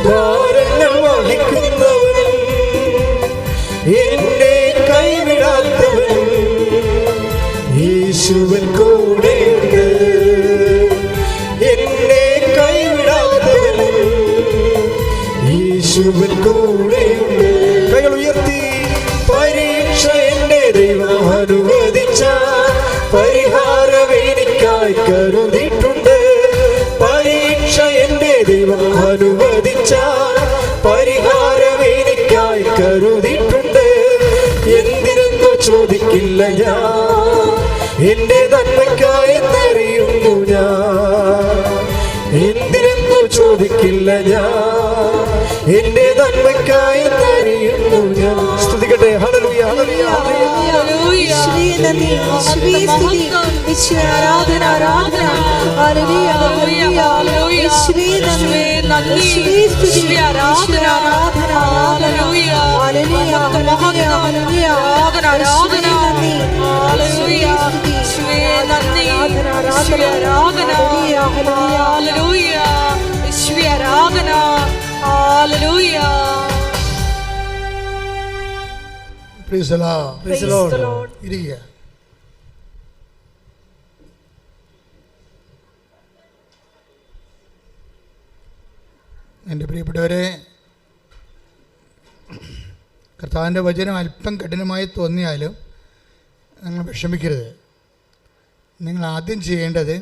ഭാരങ്ങൾ വഹിക്കുന്നവൻ, എന്നെ കൈവിടാത്തവൻ, യേശുവൻ കൂടെയുണ്ട്. എന്നെ കൈവിടാത്തവൻ, യേശുവൻ കൂടെയുണ്ട്. കൈകൾ ഉയർത്തി. പരീക്ഷ എന്റെ ദൈവം അനുവദിച്ച പരിഹാരം എനിക്കായി കരുതിയിട്ടുണ്ട്. പരീക്ഷ എന്റെ ദൈവം അനുവദിച്ച പരിഹാരം എനിക്കായി കരുതിയിട്ടുണ്ട്. എന്തിനെന്നു ചോദിക്കില്ല ഞാൻ, എന്റെ നന്മയ്ക്കായി എന്നറിയുന്നു ഞാൻ. എന്തിനെന്നു ചോദിക്കില്ല ഞാൻ, എന്റെ നന്മയ്ക്കായി എന്നറിയുന്നു ഞാൻ. സ്തുതിക്കട്ടെ. ഹല്ലേലൂയ, ഹല്ലേലൂയ, ഹല്ലേലൂയ. ആരാധന ആരാധന. ഹല്ലേലൂയ, ഹല്ലേലൂയ, ഹല്ലേലൂയ. യേശുവേ നന്ദി, നന്ദി. യേശുവേ ആരാധന ആരാധന. ഹല്ലേലൂയ, ഹല്ലേലൂയ, ഹല്ലേലൂയ, ഹല്ലേലൂയ. ആരാധന ആരാധന. ഹല്ലേലൂയ, യേശുവേ നന്ദി. ആരാധന ആരാധന. യേശുവേ ആരാധന. ഹല്ലേലൂയ, ഹല്ലേലൂയ. ഹല്ലേലൂയ. യേശുവേ ആരാധന. ഹല്ലേലൂയ. Praise the Lord. Praise the Lord. ഇരിക്കുക. എൻ്റെ പ്രിയപ്പെട്ടവരെ, കർത്താവിൻ്റെ വചനം അല്പം കഠിനമായി തോന്നിയാലും നിങ്ങൾ വിഷമിക്കരുത്. നിങ്ങൾ ആദ്യം ചെയ്യേണ്ടത്,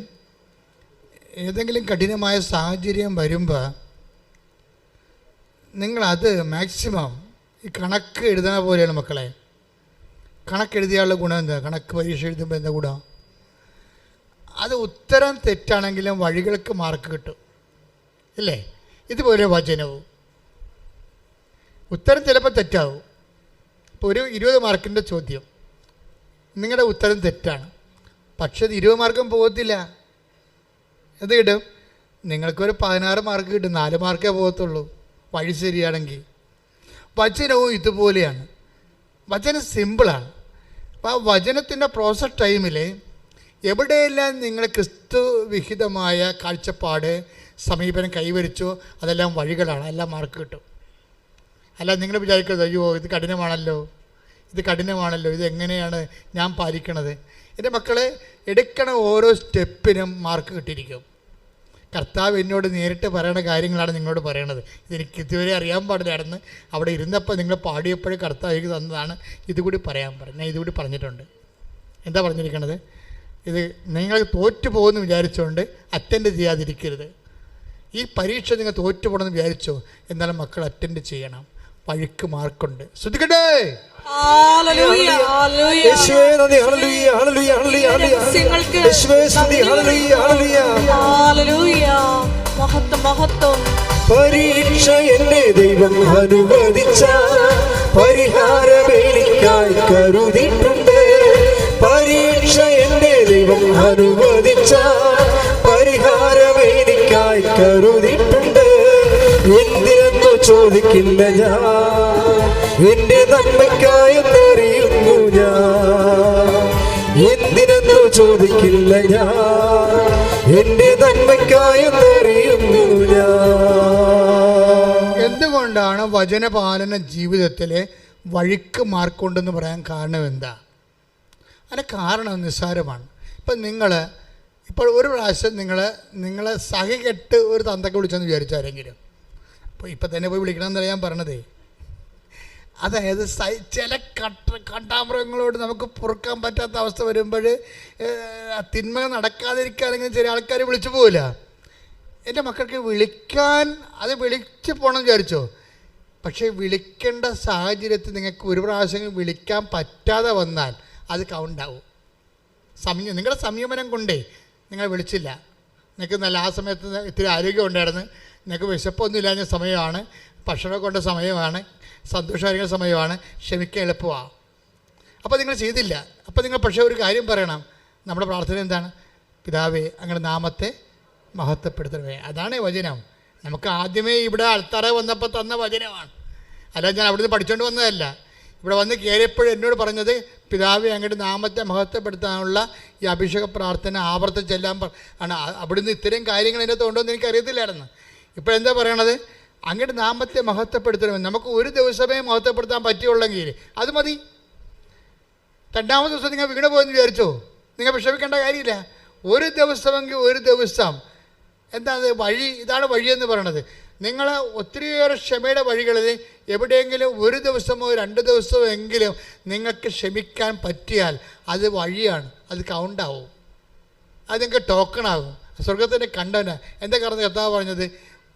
ഏതെങ്കിലും കഠിനമായ സാഹചര്യം വരുമ്പോൾ നിങ്ങളത് മാക്സിമം ഈ കണക്ക് എഴുതുന്ന പോലെയാണ് മക്കളെ. കണക്കെഴുതിയാലുള്ള ഗുണം എന്താ? കണക്ക് പരീക്ഷ എഴുതുമ്പോൾ എന്താ ഗുണം? അത് ഉത്തരം തെറ്റാണെങ്കിലും വഴികൾക്ക് മാർക്ക് കിട്ടും, ഇല്ലേ? ഇതുപോലെ വചനവും ഉത്തരം ചിലപ്പോൾ തെറ്റാവും. ഇപ്പോൾ ഒരു 20 മാർക്കിൻ്റെ ചോദ്യം, നിങ്ങളുടെ ഉത്തരം തെറ്റാണ്, പക്ഷേ 20 മാർക്കും പോകത്തില്ല. എന്ത് കിട്ടും? നിങ്ങൾക്കൊരു 16 മാർക്ക് കിട്ടും. 4 മാർക്കേ പോകത്തുള്ളൂ വഴി ശരിയാണെങ്കിൽ. വചനവും ഇതുപോലെയാണ്. വചനം സിമ്പിളാണ്. അപ്പോൾ ആ വചനത്തിൻ്റെ പ്രോസസ് ടൈമിൽ എവിടെയെല്ലാം നിങ്ങൾ ക്രിസ്തു വിഹിതമായ കാഴ്ചപ്പാട് സമീപനം കൈവരിച്ചോ അതെല്ലാം വഴികളാണ്, എല്ലാം മാർക്ക് കിട്ടും. അല്ല നിങ്ങൾ വിചാരിക്കുന്നത്, അയ്യോ ഇത് കഠിനമാണല്ലോ, ഇത് എങ്ങനെയാണ് ഞാൻ പാലിക്കണത്? എൻ്റെ മക്കളെ, എടുക്കണ ഓരോ സ്റ്റെപ്പിനും മാർക്ക് കിട്ടിയിരിക്കും. കർത്താവ് എന്നോട് നേരിട്ട് പറയണ കാര്യങ്ങളാണ് നിങ്ങളോട് പറയണത്. ഇതെനിക്ക് ഇതുവരെ അറിയാൻ പാടില്ലായിരുന്നു. അവിടെ ഇരുന്നപ്പോൾ നിങ്ങൾ പാടിയപ്പോഴും കർത്താവ് എനിക്ക് തന്നതാണ്. ഇതുകൂടി പറയാൻ പറഞ്ഞു. ഞാൻ ഇതുകൂടി പറഞ്ഞിട്ടുണ്ട്. എന്താ പറഞ്ഞിരിക്കണത്? ഇത് നിങ്ങൾ തോറ്റുപോകുമെന്ന് വിചാരിച്ചുകൊണ്ട് അറ്റൻഡ് ചെയ്യാതിരിക്കരുത്. ഈ പരീക്ഷ നിങ്ങൾ തോറ്റുപോകണമെന്ന് വിചാരിച്ചോ, എന്നാലും മക്കൾ അറ്റൻഡ് ചെയ്യണം. വഴിക്ക് മാർക്കുണ്ട്. ശ്രദ്ധിക്കട്ടെ. ഹല്ലേലൂയ, ഹല്ലേലൂയ. യേശുവേ നന്ദി. ഹല്ലേലൂയ, ഹല്ലേലൂയ, ഹല്ലേലൂയ, ഹല്ലേലൂയ. യേശുവേ സ്തുതി. ഹല്ലേലൂയ, ഹല്ലേലൂയ. ഹല്ലേലൂയ. മഹത്വം, മഹത്വം. പരീക്ഷ എന്റെ ദൈവം അനുവദിച്ച പരിഹാരം എനിക്കായി കരുതിയിട്ടുണ്ട്. പരീക്ഷ എന്റെ ദൈവം അനുവദിച്ച പരിഹാരം എനിക്കായി കരുതിയിട്ടുണ്ട്. എന്തിനെന്നു ചോദിക്കില്ല ഞാൻ, എന്റെ നന്മയ്ക്കായി എന്നറിയുന്നു ഞാൻ. എന്തിനെന്നു ചോദിക്കില്ല ഞാൻ, എന്റെ നന്മയ്ക്കായി എന്നറിയുന്നു ഞാൻ. എന്തുകൊണ്ടാണ് വചനപാലന ജീവിതത്തിലെ വഴിക്ക് മാർക്കുണ്ടെന്ന് പറയാൻ കാരണം എന്താ? അതിന് കാരണം നിസ്സാരമാണ്. ഇപ്പം ഇപ്പോൾ ഒരു പ്രാവശ്യം നിങ്ങളെ സഹികെട്ട് ഒരു തന്തക്ക് വിളിച്ചെന്ന് വിചാരിച്ചാരെങ്കിലും, അപ്പോൾ ഇപ്പം തന്നെ പോയി വിളിക്കണമെന്നല്ല ഞാൻ പറഞ്ഞതേ. അതായത് ചില കണ്ടാമൃഗങ്ങളോട് നമുക്ക് പൊറുക്കാൻ പറ്റാത്ത അവസ്ഥ വരുമ്പോൾ തിന്മ നടക്കാതിരിക്കാനെങ്കിലും ചില ആൾക്കാർ വിളിച്ചു പോവില്ല. എൻ്റെ മക്കൾക്ക് വിളിച്ച് പോകണമെന്ന് വിചാരിച്ചോ, പക്ഷേ വിളിക്കേണ്ട സാഹചര്യത്തിൽ നിങ്ങൾക്ക് ഒരു പ്രാവശ്യം വിളിക്കാൻ പറ്റാതെ വന്നാൽ അത് കൗണ്ടാവും. നിങ്ങളുടെ സംയമനം കൊണ്ടേ നിങ്ങൾ വിളിച്ചില്ല. നിങ്ങൾക്ക് നല്ല ആ സമയത്ത് ഇത്തിരി ആരോഗ്യം ഉണ്ടായിരുന്നു, നിങ്ങൾക്ക് വിശപ്പൊന്നും ഇല്ലാഞ്ഞ സമയമാണ്, ഭക്ഷണം കൊണ്ട സമയമാണ്, സന്തോഷമായിരിക്കുന്ന സമയമാണ്, ക്ഷമിക്കാൻ എളുപ്പമാണ്. അപ്പോൾ നിങ്ങൾ ചെയ്തില്ല. അപ്പോൾ നിങ്ങൾ പക്ഷേ ഒരു കാര്യം പറയണം, നമ്മുടെ പ്രാർത്ഥന എന്താണ്? പിതാവേ അങ്ങയുടെ നാമത്തെ മഹത്വപ്പെടുത്തണമേ. അതാണ് വചനം. നമുക്ക് ആദ്യമേ ഇവിടെ അൾത്താറ വന്നപ്പോൾ തന്ന വചനമാണ്. അല്ല, ഞാൻ അവിടുന്ന് പഠിച്ചുകൊണ്ട് വന്നതല്ല. ഇവിടെ വന്ന് കയറിയപ്പോഴും എന്നോട് പറഞ്ഞത് പിതാവേ അങ്ങയുടെ നാമത്തെ മഹത്വപ്പെടുത്താനുള്ള ഈ അഭിഷേക പ്രാർത്ഥന ആവർത്തിച്ച് ചെല്ലാൻ ആണ്. അവിടുന്ന് ഇത്രയും കാര്യങ്ങൾ എൻ്റെ തോന്നുമെന്ന് എനിക്കറിയത്തില്ലായിരുന്നു. ഇപ്പോഴെന്താ പറയണത്? അങ്ങയുടെ നാമത്തെ മഹത്വപ്പെടുത്തണമെന്ന്. നമുക്ക് ഒരു ദിവസമേ മഹത്വപ്പെടുത്താൻ പറ്റുള്ളെങ്കിൽ അത് മതി. രണ്ടാമത്തെ ദിവസം നിങ്ങൾ വീണ് പോയെന്ന് വിചാരിച്ചോ? നിങ്ങൾ വിഷമിക്കേണ്ട കാര്യമില്ല. ഒരു ദിവസമെങ്കിൽ ഒരു ദിവസം എന്താണ് വഴി? ഇതാണ് വഴിയെന്ന് പറയണത്. നിങ്ങൾ ഒത്തിരിയേറെ ക്ഷമയുടെ വഴികളിൽ എവിടെയെങ്കിലും ഒരു ദിവസമോ 2 ദിവസമോ എങ്കിലും നിങ്ങൾക്ക് ക്ഷമിക്കാൻ പറ്റിയാൽ അത് വഴിയാണ്, അത് കൗണ്ടാവും, അത് നിങ്ങൾക്ക് ടോക്കണാകും. സ്വർഗത്തിൻ്റെ കണ്ടവന് എന്താ കാരണം കർത്താവ് പറഞ്ഞത്?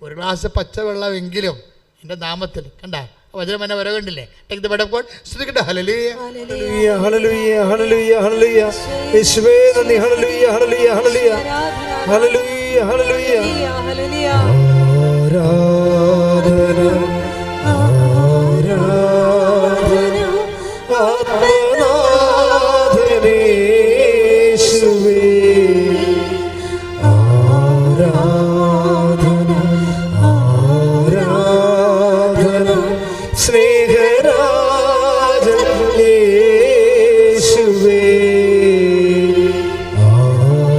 ഒരു ഗ്ലാസ് പച്ചവെള്ളമെങ്കിലും എൻ്റെ നാമത്തിൽ. കണ്ട വചനം എന്നെ വരവേണ്ടില്ലേ? Take the word of God. സ്തുതിക്കട്ടെ. ഹല്ലേലൂയ ഹല്ലേലൂയ ഹല്ലേലൂയ ഹല്ലേലൂയ ഹല്ലേലൂയ. യേശുവേ നന്ദി. ഹല്ലേലൂയ ഹല്ലേലൂയ ഹല്ലേലൂയ ഹല്ലേലൂയ ഹല്ലേലൂയ. ആരാധന ആരാധന ആത്മനാഥനേ യേശുവേ. ആരാധന ആരാധന സ്നേഹരാജൻ യേശുവേ.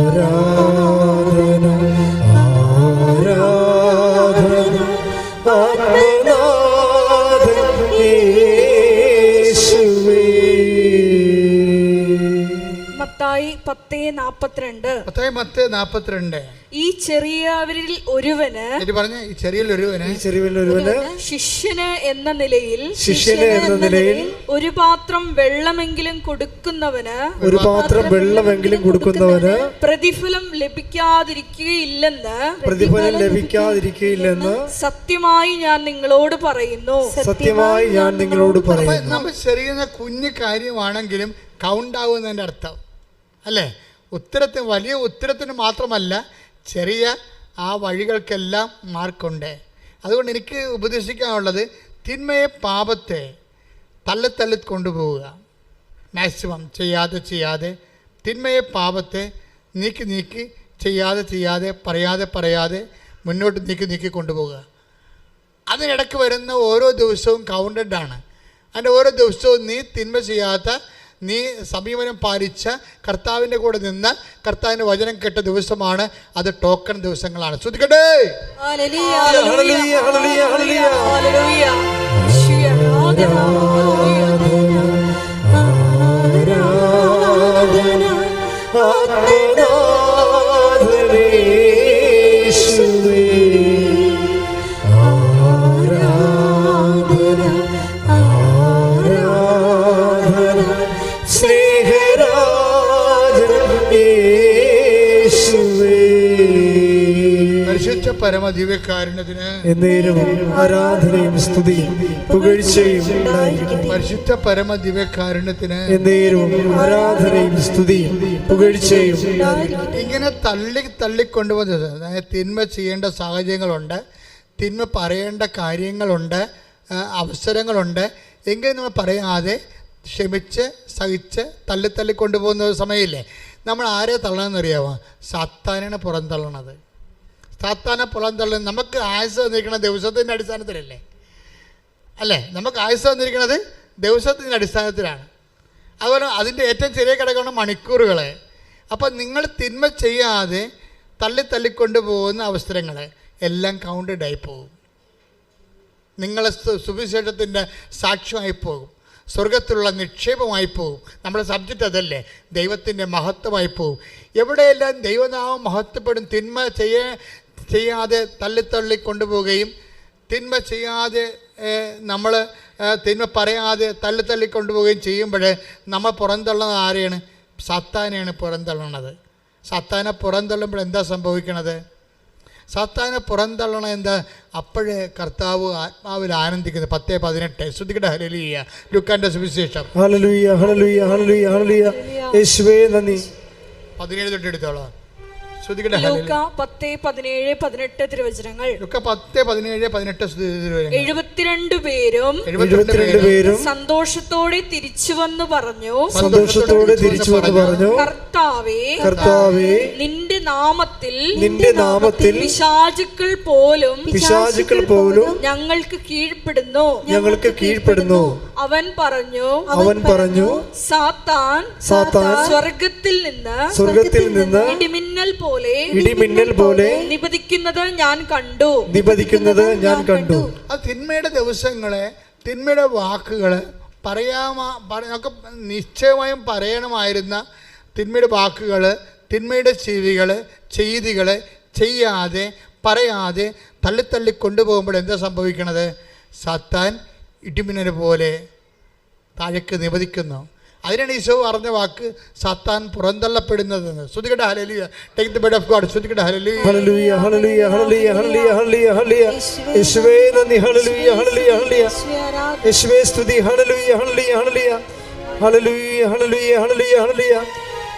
ആരാധന ആരാധന ആത്മനാഥൻ യേശുവേ. മത്തായി 10:42. മത്തായി 10:42. ഈ ചെറിയവരിൽ ഒരുവന് പറഞ്ഞ ഈ ചെറിയൊരുവന് ശിഷ്യന് എന്ന നിലയിൽ ഒരു പാത്രം വെള്ളമെങ്കിലും കൊടുക്കുന്നവന് പ്രതിഫലം ലഭിക്കാതിരിക്കുകയില്ലെന്ന് സത്യമായി ഞാൻ നിങ്ങളോട് പറയുന്നു. നമ്മൾ ചെറിയ കുഞ്ഞു കാര്യമാണെങ്കിലും കൗണ്ട് ആവുന്നതിൻ്റെ അർത്ഥം അല്ലേ? ഉത്തരത്തിന് വലിയ ഉത്തരത്തിന് മാത്രമല്ല, ചെറിയ ആ വഴികൾക്കെല്ലാം മാർക്കുണ്ട്. അതുകൊണ്ട് എനിക്ക് ഉപദേശിക്കാനുള്ളത് തിന്മയെ പാപത്തെ തള്ളി കൊണ്ടുപോവുക. മാക്സിമം ചെയ്യാതെ തിന്മയെ പാപത്തെ നീക്കി ചെയ്യാതെ പറയാതെ മുന്നോട്ട് നീക്കി കൊണ്ടുപോവുക. അതിനിടയ്ക്ക് വരുന്ന ഓരോ ദിവസവും കൗണ്ടഡാണ്. അതിൻ്റെ ഓരോ ദിവസവും നീ തിന്മ ചെയ്യാത്ത, നീ സമീപനം പാലിച്ച, കർത്താവിൻ്റെ കൂടെ നിന്ന് കർത്താവിൻ്റെ വചനം കേട്ട ദിവസമാണ്. അത് ടോക്കൺ ദിവസങ്ങളാണ്. ശ്രദ്ധിക്കട്ടെ. പരിശുദ്ധ പരമദിവ്യകാരുണ്യത്തിന് ആരാധനയും സ്തുതിയും പുകഴ്ചയും. പരിശുദ്ധ പരമദിവ്യകാരുണ്യത്തിന് ആരാധനയും സ്തുതിയും പുകഴ്ചയും. ഇങ്ങനെ തള്ളിക്കൊണ്ടുപോകുന്നത്, അതായത് തിന്മ ചെയ്യേണ്ട സാഹചര്യങ്ങളുണ്ട്, തിന്മ പറയേണ്ട കാര്യങ്ങളുണ്ട്, അവസരങ്ങളുണ്ട്. എങ്കിലും നമ്മൾ പറയാതെ ക്ഷമിച്ച് സഹിച്ച് തള്ളിക്കൊണ്ടുപോകുന്ന സമയമില്ലേ, നമ്മൾ ആരെ തള്ളണമെന്നറിയാമോ? സാത്താനാണ് പുറന്തള്ളണത്. സാത്താനെ പുറന്തള്ളുന്നത് നമുക്ക് ആയുസ് തന്നിരിക്കുന്ന ദിവസത്തിൻ്റെ അടിസ്ഥാനത്തിലല്ലേ? അല്ലേ? നമുക്ക് ആയുസ് തന്നിരിക്കുന്നത് ദിവസത്തിൻ്റെ അടിസ്ഥാനത്തിലാണ്. അതുപോലെ അതിൻ്റെ ഏറ്റവും ചെറിയ ഘടകമാണ് മണിക്കൂറുകൾ. അപ്പം നിങ്ങൾ തിന്മ ചെയ്യാതെ തള്ളിക്കൊണ്ടു പോകുന്ന അവസരങ്ങൾ എല്ലാം കൗണ്ടഡായി പോകും. നിങ്ങളെ സുവിശേഷത്തിൻ്റെ സാക്ഷ്യമായി പോകും, സ്വർഗത്തിലുള്ള നിക്ഷേപമായി പോകും. നമ്മുടെ സബ്ജക്റ്റ് അതല്ലേ, ദൈവത്തിൻ്റെ മഹത്വമായി പോകും. എവിടെയെല്ലാം ദൈവനാമം മഹത്വപ്പെടും. തിന്മ ചെയ്യാതെ തള്ളി കൊണ്ടുപോവുകയും, തിന്മ ചെയ്യാതെ നമ്മൾ തിന്മ പറയാതെ തള്ളി കൊണ്ടുപോവുകയും ചെയ്യുമ്പോൾ നമ്മൾ പുറന്തള്ളുന്നത് ആരെയാണ്? സാത്താനെയാണ് പുറന്തള്ളുന്നത്. സാത്താനെ പുറന്തള്ളുമ്പോൾ എന്താ സംഭവിക്കണത്? സാത്താനെ പുറന്തള്ളണം എന്താ? അപ്പോഴേ കർത്താവ് ആത്മാവിൽ ആനന്ദിക്കുന്നത്. 10:18 ശ്രദ്ധിക്കട്ടെ. ഹല്ലേലൂയ. ലൂക്കാന്റെ സുവിശേഷം ഹല്ലേലൂയ ഹല്ലേലൂയ ഹല്ലേലൂയ ഹല്ലേലൂയ. യേശുവേ നന്ദി. 17 തൊട്ട് എടുത്തോളാം. ശ്രദ്ധിക്കട്ടെ. ലൂക്ക 10:17-18 തിരുവചനങ്ങൾ. ലൂക്ക 10:17-18 72 പേരും 72 പേരും സന്തോഷത്തോടെ തിരിച്ചു വന്നു പറഞ്ഞു, കർത്താവേ, കർത്താവേ, നിന്റെ നാമത്തിൽ പിശാചുക്കൾ പോലും ഞങ്ങൾക്ക് കീഴ്പ്പെടുന്നു. അവൻ പറഞ്ഞു, സാത്താൻ സ്വർഗത്തിൽ നിന്ന് ഇടിമിന്നൽ പോലെ നിപതിക്കുന്നത് ഞാൻ കണ്ടു. ആ തിന്മയുടെ ദിവസങ്ങളെ, തിന്മയുടെ വാക്കുകള് നമുക്ക് നിശ്ചയമായും പറയണമായിരുന്ന തിന്മയുടെ വാക്കുകള്, തിന്മയുടെ ചെയ്തികള് പറയാതെ തള്ളി കൊണ്ടുപോകുമ്പോൾ എന്താ സംഭവിക്കണത്? സാത്താൻ ഇടിമിന്നൽ പോലെ താഴേക്ക് നിപതിക്കുന്നു. അതിനാണ് ഈശോ പറഞ്ഞ വാക്ക് സാത്താൻ പുറന്തള്ളപ്പെടുന്നതെന്ന്. ശ്രദ്ധിക്കട്ടെ. ഹല്ലേലൂയ. Take the word of God. ശ്രദ്ധിക്കട്ടെ. ഹല്ലേലൂയ ഹല്ലേലൂയ ഹല്ലേലൂയ ഹല്ലേലൂയ ഹല്ലേലൂയ ഹല്ലേലൂയ ഹല്ലേലൂയ. യേശുവേ നന്ദി. ഹല്ലേലൂയ ഹല്ലേലൂയ ഹല്ലേലൂയ. യേശുവേ സ്തുതി. ഹല്ലേലൂയ ഹല്ലേലൂയ ഹല്ലേലൂയ ഹല്ലേലൂയ ഹല്ലേലൂയ ഹല്ലേലൂയ ഹല്ലേലൂയ.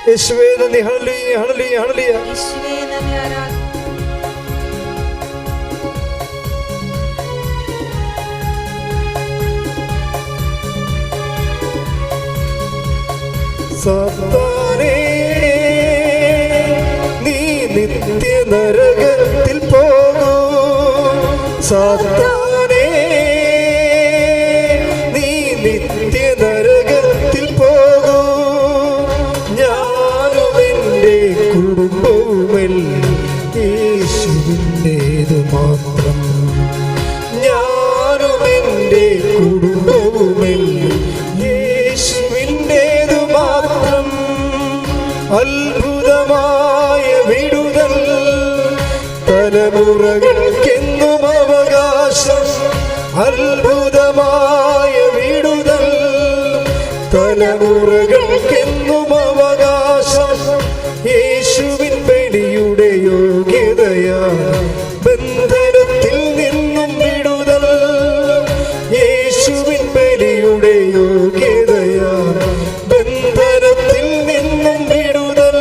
യേശുവേ നന്ദി. ഹല്ലേലൂയ ഹല്ലേലൂയ ഹല്ലേലൂയ. സാത്താനേ, നീ നിത്യ നരകത്തിൽ പോകൂ. സാത്താനേ, നീ നിത്യ നരകത്തിൽ പോകൂ. ഞാനും എൻ്റെ കുടുംബവുമെല്ലാം യേശുവിൻ്റേതു മാത്രം. ഞാനും എൻ്റെ കുടുംബവുമെല്ലാം യേശുവിൻ്റേതു മാത്രം. അത്ഭുതമായ വിടുതൽ തലമുറകൾക്കെന്നും അവകാശം. അത്ഭുതമായ വിടുതൽ തലമുറകൾക്കെന്നും അവകാശം. യേശുവിൻ ബലിയുടെ യോഗ്യതയാ ബന്ധനത്തിൽ നിന്നും വിടുതൽ. യേശുവിൻ ബലിയുടെ യോഗ്യതയാ ബന്ധനത്തിൽ നിന്നും വിടുതൽ.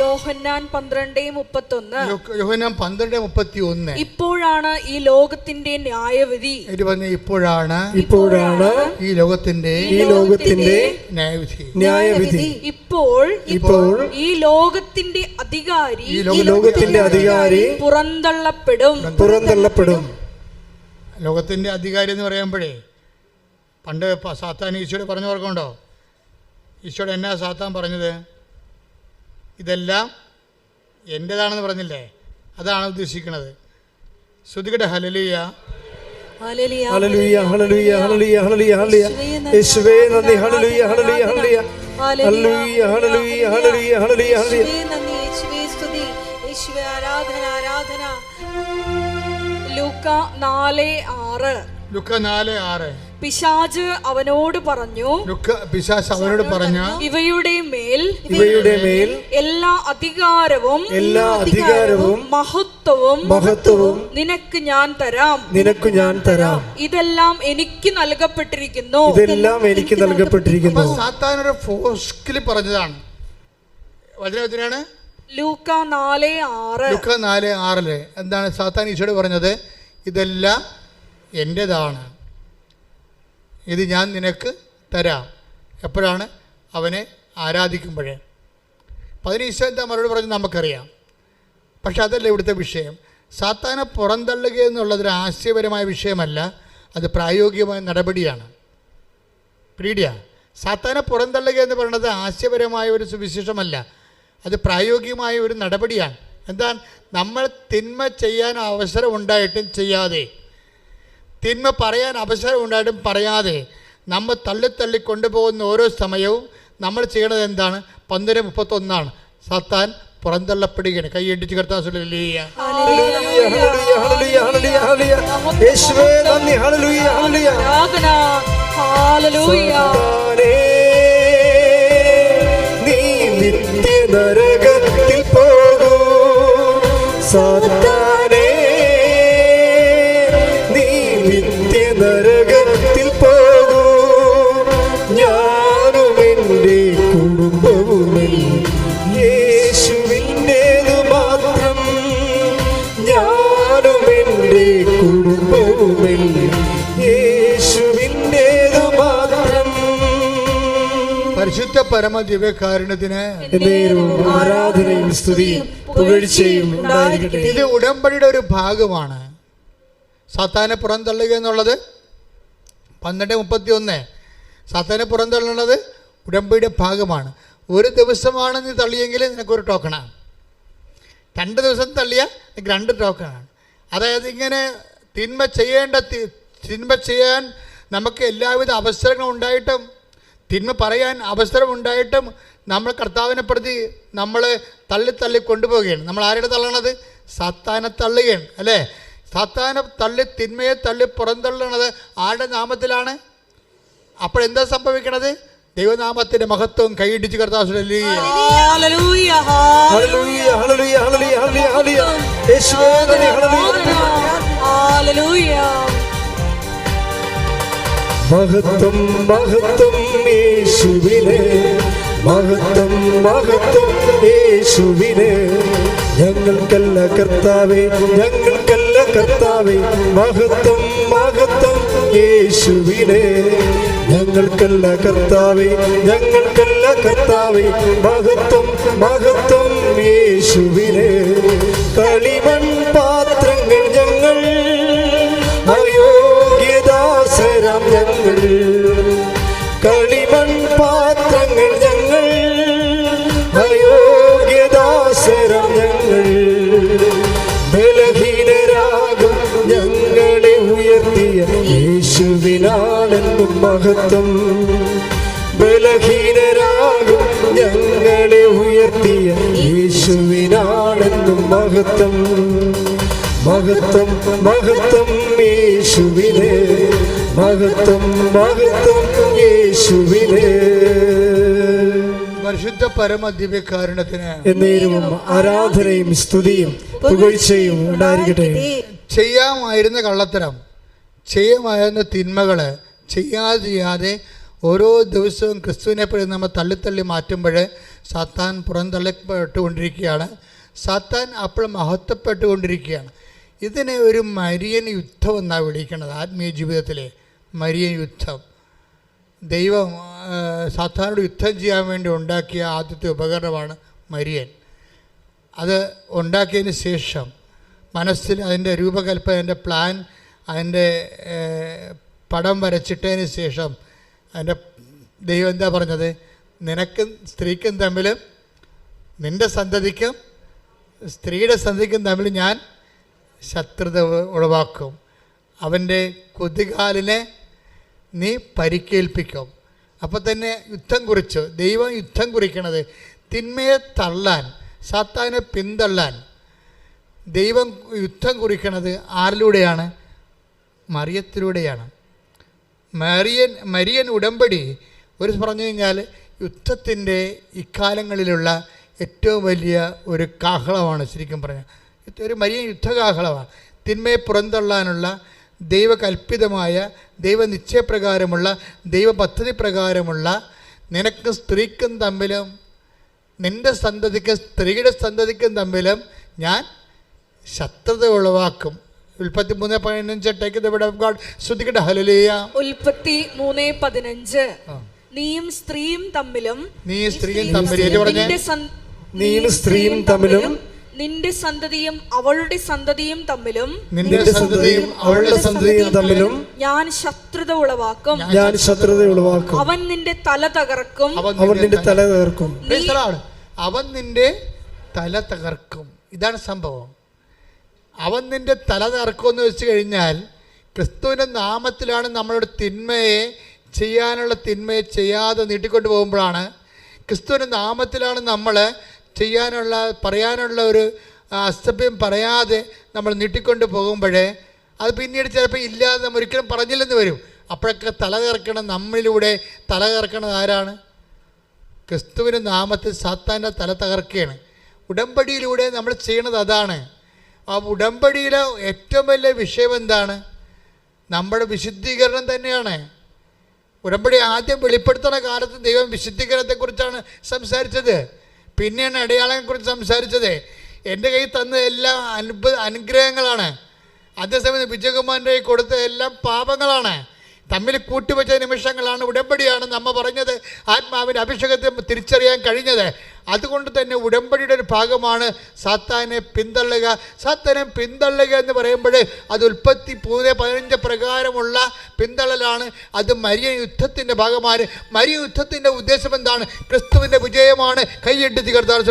യോഹന്നാൻ 12:31. യോഹന്നാൻ 12:31. ഇപ്പോഴാണ് ഈ ലോകത്തിന്റെ ന്യായവിധി. ഇപ്പോഴാണ് ഈ ലോകത്തിന്റെ ന്യായവിധി. ഇപ്പോൾ ഈ ലോകത്തിന്റെ അധികാരി പുറന്തള്ളപ്പെടും. ലോകത്തിന്റെ അധികാരി എന്ന് പറയുമ്പോഴേ പണ്ട് സാത്താൻ ഈശോയോട് പറഞ്ഞു ഓർക്കുന്നുണ്ടോ? ഈശോയോട് എന്നാ സാത്താൻ പറഞ്ഞത്? ഇതെല്ലാം എൻ്റെതാണെന്ന് പറഞ്ഞില്ലേ? അതാണ് ഉദ്ദേശിക്കുന്നത്. ശ്രദ്ധിക്കട്ടെ. ഹല്ലേലൂയ ഹല്ലേലൂയ ഹല്ലേലൂയ ഹല്ലേലൂയ ഹല്ലേലൂയ ഹല്ലേലൂയ. യേശുവേ നന്ദി. ഹല്ലേലൂയ ഹല്ലേലൂയ ഹല്ലേലൂയ ഹല്ലേലൂയ ഹല്ലേലൂയ ഹല്ലേലൂയ ഹല്ലേലൂയ ഹല്ലേലൂയ. യേശുവേ സ്തുതി. യേശുവേ ആരാധന ആരാധന. ലൂക്ക 4:6. ലൂക്ക 4:6. പിശാച് അവനോട് പറഞ്ഞു, ഇവയുടെ മേൽ എല്ലാ അധികാരവും മഹത്വവും നിനക്ക് ഞാൻ തരാം. ഇതെല്ലാം എനിക്ക് നൽകപ്പെട്ടിരിക്കുന്നു. സാത്താനൊരു ഫോസ്കിൽ പറഞ്ഞതാണ്. വചനത്തിനാണ് ലൂക്ക 4:6. എന്താണ് സാത്താൻ ഈശോയോട് പറഞ്ഞത്? ഇതെല്ലാം എൻ്റെതാണ്, ഇത് ഞാൻ നിനക്ക് തരാം. എപ്പോഴാണ്? അവനെ ആരാധിക്കുമ്പോഴേ. അപ്പം അതിന് ഈശോ എന്താ മറുപടി പറഞ്ഞ് നമുക്കറിയാം. പക്ഷെ അതല്ല ഇവിടുത്തെ വിഷയം. സാത്താനെ പുറന്തള്ളുക എന്നുള്ളതൊരു ആശയപരമായ വിഷയമല്ല, അത് പ്രായോഗികമായ നടപടിയാണ്. പീഡിയ സാത്താനെ പുറന്തള്ളുക എന്ന് പറയുന്നത് ആശയപരമായ ഒരു സുവിശേഷമല്ല, അത് പ്രായോഗികമായ ഒരു നടപടിയാണ്. എന്താണ്? നമ്മൾ തിന്മ ചെയ്യാൻ അവസരം ഉണ്ടായിട്ടും ചെയ്യാതെ, തിന്മ പറയാൻ അവസരം ഉണ്ടായിട്ടും പറയാതെ നമ്മൾ തള്ളി കൊണ്ടുപോകുന്ന ഓരോ സമയവും നമ്മൾ ചെയ്യണത് എന്താണ്? 12:31. സാത്താൻ പുറന്തള്ളപ്പെടുകയാണ്. കൈയടിച്ച് കർത്താവ് ഹല്ലേലൂയ ഹല്ലേലൂയ ഹല്ലേലൂയ ഹല്ലേലൂയ. യേശുവേ നന്ദി. ഹല്ലേലൂയ ഹല്ലേലൂയ ഹല്ലേലൂയ. നീ നിത്യ നരകത്തിൽ പോകൂ. സാത്താനേ നീ നിത്യ നരകത്തിൽ പോകൂ, ഞാനും എൻ്റെ കുടുംബവുമെല്ലാം യേശുവിൻ്റേതു മാത്രം, ഞാനും എൻ്റെ കുടുംബവുമെല്ലാം യേശുവിൻ്റേതു മാത്രം. പരിശുദ്ധ പരമ ദിവ്യകാരുണ്യത്തിന് ആരാധനയും സ്തുതിയും പുകഴ്ചയും ഉണ്ടായിരിക്കട്ടെ. ഇത് ഉടമ്പടിയുടെ ഒരു ഭാഗമാണ്. സാത്താനെ പുറന്തള്ളുക എന്നുള്ളത് 12:31 സാത്താനെ പുറന്തള്ളുന്നത് ഉടമ്പടിയുടെ ഭാഗമാണ്. ഒരു ദിവസമാണ് നീ തള്ളിയെങ്കിൽ നിനക്കൊരു ടോക്കണാണ്. 2 ദിവസം തള്ളിയാൽ നിനക്ക് 2 ടോക്കണാണ്. അതായത് ഇങ്ങനെ തിന്മ ചെയ്യാൻ നമുക്ക് എല്ലാവിധ അവസരങ്ങളും ഉണ്ടായിട്ടും, തിന്മ പറയാൻ അവസരമുണ്ടായിട്ടും നമ്മൾ കർത്താവിനെ പ്രതി നമ്മൾ തള്ളി കൊണ്ടുപോവുകയാണ്. നമ്മൾ ആരുടെ തള്ളണത്? സാത്താനെ തള്ളുകയാണ് അല്ലേ? സാത്താനെ തള്ളി, തിന്മയെ തള്ളി പുറന്തള്ളണത് ആരുടെ നാമത്തിലാണ്? അപ്പോഴെന്താ സംഭവിക്കണത്? ദൈവനാമത്തിന്റെ മഹത്വം കൈയിടിച്ച് കർത്താവ് ഹല്ലേലൂയ ഹല്ലേലൂയ ഹല്ലേലൂയ ഹല്ലേലൂയ ഹല്ലേലൂയ യേശുവേ നന്ദി ഹല്ലേലൂയ. മഹത്വം മഹത്വം യേശുവിനെ, മഹത്വം മഹത്വം യേശുവിനെ, ഞങ്ങൾക്കല്ല കർത്താവേ, ഞങ്ങൾക്കല്ല കർത്താവേ, മഹത്വം മഹത്വം യേശുവിനെ, ഞങ്ങൾക്കല്ല കർത്താവേ, ഞങ്ങൾക്കല്ല കർത്താവേ, മഹത്വം മഹത്വം യേശുവിനെ. കളിമൺ പാത്രങ്ങൾ ഞങ്ങൾ, അയോഗ്യദാസരാം ഞങ്ങൾ, കളിമൺ പാത്രങ്ങൾ ഞങ്ങൾ, അയോഗ്യദാസരാം ഞങ്ങൾ, ബലഹീനരാകും ഞങ്ങളെ ഉയർത്തിയ യേശുവിനാണെന്നും മഹത്വം, ബലഹീനരാകും ഞങ്ങളെ ഉയർത്തിയ യേശുവിനാണെന്നും മഹത്വം, മഹത്വം മഹത്വം യേശുവിനെ, മഹത്വം മഹത്വം യേശുവിനെ. പരിശുദ്ധ പരമ ദിവ്യകാരുണ്യത്തിന് എന്നേരവും ആരാധനയും സ്തുതിയും പുകഴ്ചയും ഉണ്ടായിരിക്കട്ടെ. ചെയ്യാമായിരുന്ന കള്ളത്തരം, ചെയ്യാമായിരുന്ന തിന്മകൾ ചെയ്യാതെ ഓരോ ദിവസവും ക്രിസ്തുവിനെ പോലെ നമ്മൾ തള്ളി മാറ്റുമ്പോൾ സാത്താൻ പുറന്തള്ളപ്പെട്ടുകൊണ്ടിരിക്കുകയാണ്. സാത്താൻ അപ്പോൾ മഹത്വപ്പെട്ടുകൊണ്ടിരിക്കുകയാണ്. ഇതിനെ ഒരു മരിയൻ യുദ്ധം എന്നാണ് വിളിക്കുന്നത്. ആത്മീയ ജീവിതത്തിലെ മരിയൻ യുദ്ധം. ദൈവം സാത്താനോട് യുദ്ധം ചെയ്യാൻ വേണ്ടി ഉണ്ടാക്കിയ ആദ്യത്തെ ഉപകരണമാണ് മരിയൻ. അത് ഉണ്ടാക്കിയതിന് ശേഷം മനസ്സിൽ അതിൻ്റെ രൂപകൽപ്പന, അതിൻ്റെ പ്ലാൻ, അതിൻ്റെ പടം വരച്ചിട്ടതിന് ശേഷം അതിൻ്റെ ദൈവം എന്താ പറഞ്ഞത്? നിനക്കും സ്ത്രീക്കും തമ്മിലും നിൻ്റെ സന്തതിക്കും സ്ത്രീയുടെ സന്തതിക്കും തമ്മിൽ ഞാൻ ശത്രുത ഉളവാക്കും, അവൻ്റെ കുതികാലിനെ നീ പരിക്കേൽപ്പിക്കും. അപ്പോൾ തന്നെ യുദ്ധം കുറിച്ചു. ദൈവം യുദ്ധം കുറിക്കണത് തിന്മയെ തള്ളാൻ, സാത്താനെ പിന്തള്ളാൻ ദൈവം യുദ്ധം കുറിക്കണത് ആരിലൂടെയാണ്? മറിയത്തിലൂടെയാണ്. മരിയൻ ഉടമ്പടി ഒരു പറഞ്ഞു കഴിഞ്ഞാൽ യുദ്ധത്തിൻ്റെ ഇക്കാലങ്ങളിലുള്ള ഏറ്റവും വലിയ ഒരു കാഹളമാണ്. ശരിക്കും പറഞ്ഞാൽ ഒരു മരിയൻ യുദ്ധകാഹളമാണ്. തിന്മയെ പുറന്തള്ളാനുള്ള ദൈവകൽപ്പിതമായ, ദൈവനിശ്ചയപ്രകാരമുള്ള, ദൈവ പദ്ധതി പ്രകാരമുള്ള നിനക്കും സ്ത്രീക്കും തമ്മിലും നിൻ്റെ സന്തതിക്കും സ്ത്രീയുടെ സന്തതിക്കും തമ്മിലും ഞാൻ ശത്രുത ഉളവാക്കും. ഉൽപ്പത്തി 3:15 ശ്രദ്ധിക്കട്ടെ. ഹല്ലേലൂയ. ഉൽപ്പത്തി 3:15 നീയും സ്ത്രീയും തമ്മിലും നീയും സ്ത്രീയും തമ്മിലും നിന്റെ സന്തതിയും അവളുടെ സന്തതിയും തമ്മിലും നിന്റെ സന്തതിയും അവളുടെ സന്തതിയും തമ്മിലും ഞാൻ ശത്രുത ഉളവാക്കും. അവൻ നിന്റെ തല തകർക്കും. അവൻ നിന്റെ തല തകർക്കും. അവൻ നിന്റെ തല തകർക്കും. ഇതാണ് സംഭവം. അവൻ നിന്റെ തല തകർക്കുമെന്ന് വെച്ച് കഴിഞ്ഞാൽ ക്രിസ്തുവിൻ്റെ നാമത്തിലാണ് നമ്മളോട് തിന്മയെ ചെയ്യാതെ നീട്ടിക്കൊണ്ട് പോകുമ്പോഴാണ്. ക്രിസ്തുവിൻ്റെ നാമത്തിലാണ് നമ്മൾ പറയാനുള്ള ഒരു അസഭ്യം പറയാതെ നമ്മൾ നീട്ടിക്കൊണ്ട് പോകുമ്പോഴേ അത് പിന്നീട് ചിലപ്പോൾ ഇല്ലാതെ നമ്മൾ ഒരിക്കലും പറഞ്ഞില്ലെന്ന് വരും. അപ്പോഴൊക്കെ തല കറക്കണം, നമ്മളിലൂടെ തല കറക്കണത് ആരാണ്? ക്രിസ്തുവിൻ്റെ നാമത്തിൽ സാത്താൻ്റെ തല തകർക്കുകയാണ്. ഉടമ്പടിയിലൂടെ നമ്മൾ ചെയ്യണത് അതാണ്. ആ ഉടമ്പടിയിലെ ഏറ്റവും വലിയ വിഷയം എന്താണ്? നമ്മുടെ വിശുദ്ധീകരണം തന്നെയാണ്. ഉടമ്പടി ആദ്യം വെളിപ്പെടുത്തുന്ന കാലത്ത് ദൈവം വിശുദ്ധീകരണത്തെക്കുറിച്ചാണ് സംസാരിച്ചത്, പിന്നെയാണ് അടയാളങ്ങളെക്കുറിച്ച് സംസാരിച്ചത്. എൻ്റെ കയ്യിൽ തന്ന എല്ലാം അനുഗ്രഹങ്ങളാണ്, അതേസമയം വിജയകുമാരൻ്റെ കയ്യിൽ കൊടുത്ത എല്ലാം പാപങ്ങളാണ്. തമ്മിൽ കൂട്ടിവെച്ച നിമിഷങ്ങളാണ്. ഉടമ്പടിയാണ് നമ്മ പറഞ്ഞത് ആത്മാവിൻ്റെ അഭിഷേകത്തെ തിരിച്ചറിയാൻ കഴിഞ്ഞത്. അതുകൊണ്ട് തന്നെ ഉടമ്പടിയുടെ ഒരു ഭാഗമാണ് സാത്താനെ പിന്തള്ളുക. സാത്താനെ പിന്തള്ളുക എന്ന് പറയുമ്പോൾ അത് ഉൽപ്പത്തി 3:15 പ്രകാരമുള്ള പിന്തള്ളലാണ്. അത് മരിയ യുദ്ധത്തിൻ്റെ ഭാഗമാണ്. മരിയ യുദ്ധത്തിൻ്റെ ഉദ്ദേശം എന്താണ്? ക്രിസ്തുവിൻ്റെ വിജയമാണ്. കൈയ്യടി കർത്താവ്.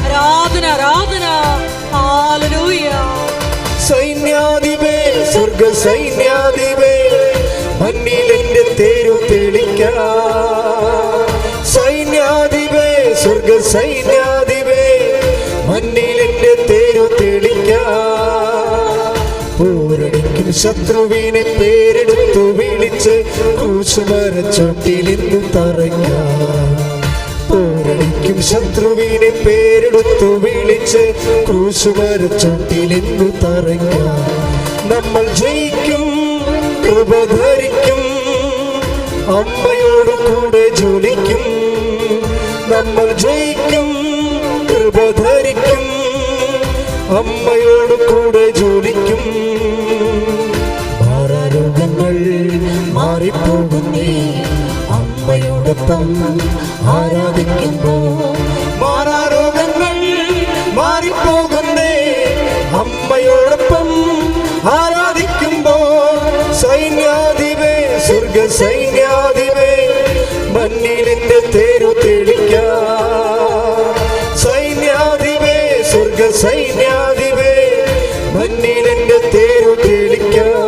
ആരാധന ആരാധന. ഹല്ലേലൂയ. സൈന്യാധിപേ, സ്വർഗ സൈന്യാധിപേ, മണ്ണിലെന്റെ തേരു തെളിക്കാം. സൈന്യാധിപേ, സ്വർഗ സൈന്യാധിപേ, മണ്ണിലെന്റെ തേരു തെളിക്കാം. പോരടിക്കും ശത്രുവിനെ പേരെടുത്തു വിളിച്ച് ക്രൂശുമരച്ചോട്ടിലിന്നു തറയ്ക്കാം. പോരടിക്കും ശത്രുവിനെ പേരെടുത്തു വിളിച്ച് ക്രൂശുമരച്ചോട്ടിലിന്നു തറയ്ക്കാം. നമ്മൾ ജയിക്കും, കൃപ ധരിക്കും, അമ്മയോട് കൂടെ ജോലിക്കും. നമ്മൾ ജയിക്കും, കൃപ ധരിക്കും, അമ്മയോട് കൂടെ ജോലിക്കും. മാറാരോഗങ്ങൾ മാറിപ്പോകുന്നേ അമ്മയോടൊപ്പം ആരാധിക്കുമ്പോൾ. മാറാരോഗങ്ങൾ മാറിപ്പോകുന്നേ അമ്മയോടൊപ്പം ആരാധിക്കുമ്പോൾ. സൈന്യാധിപേ, സ്വർഗ സൈന്യാധിപേ, മണ്ണിലെന്റെ തേരു തെളിക്കാം. സൈന്യാധിപേ, സ്വർഗ സൈന്യാധിപേ, മണ്ണിലെന്റെ തേരു തെളിക്കാം.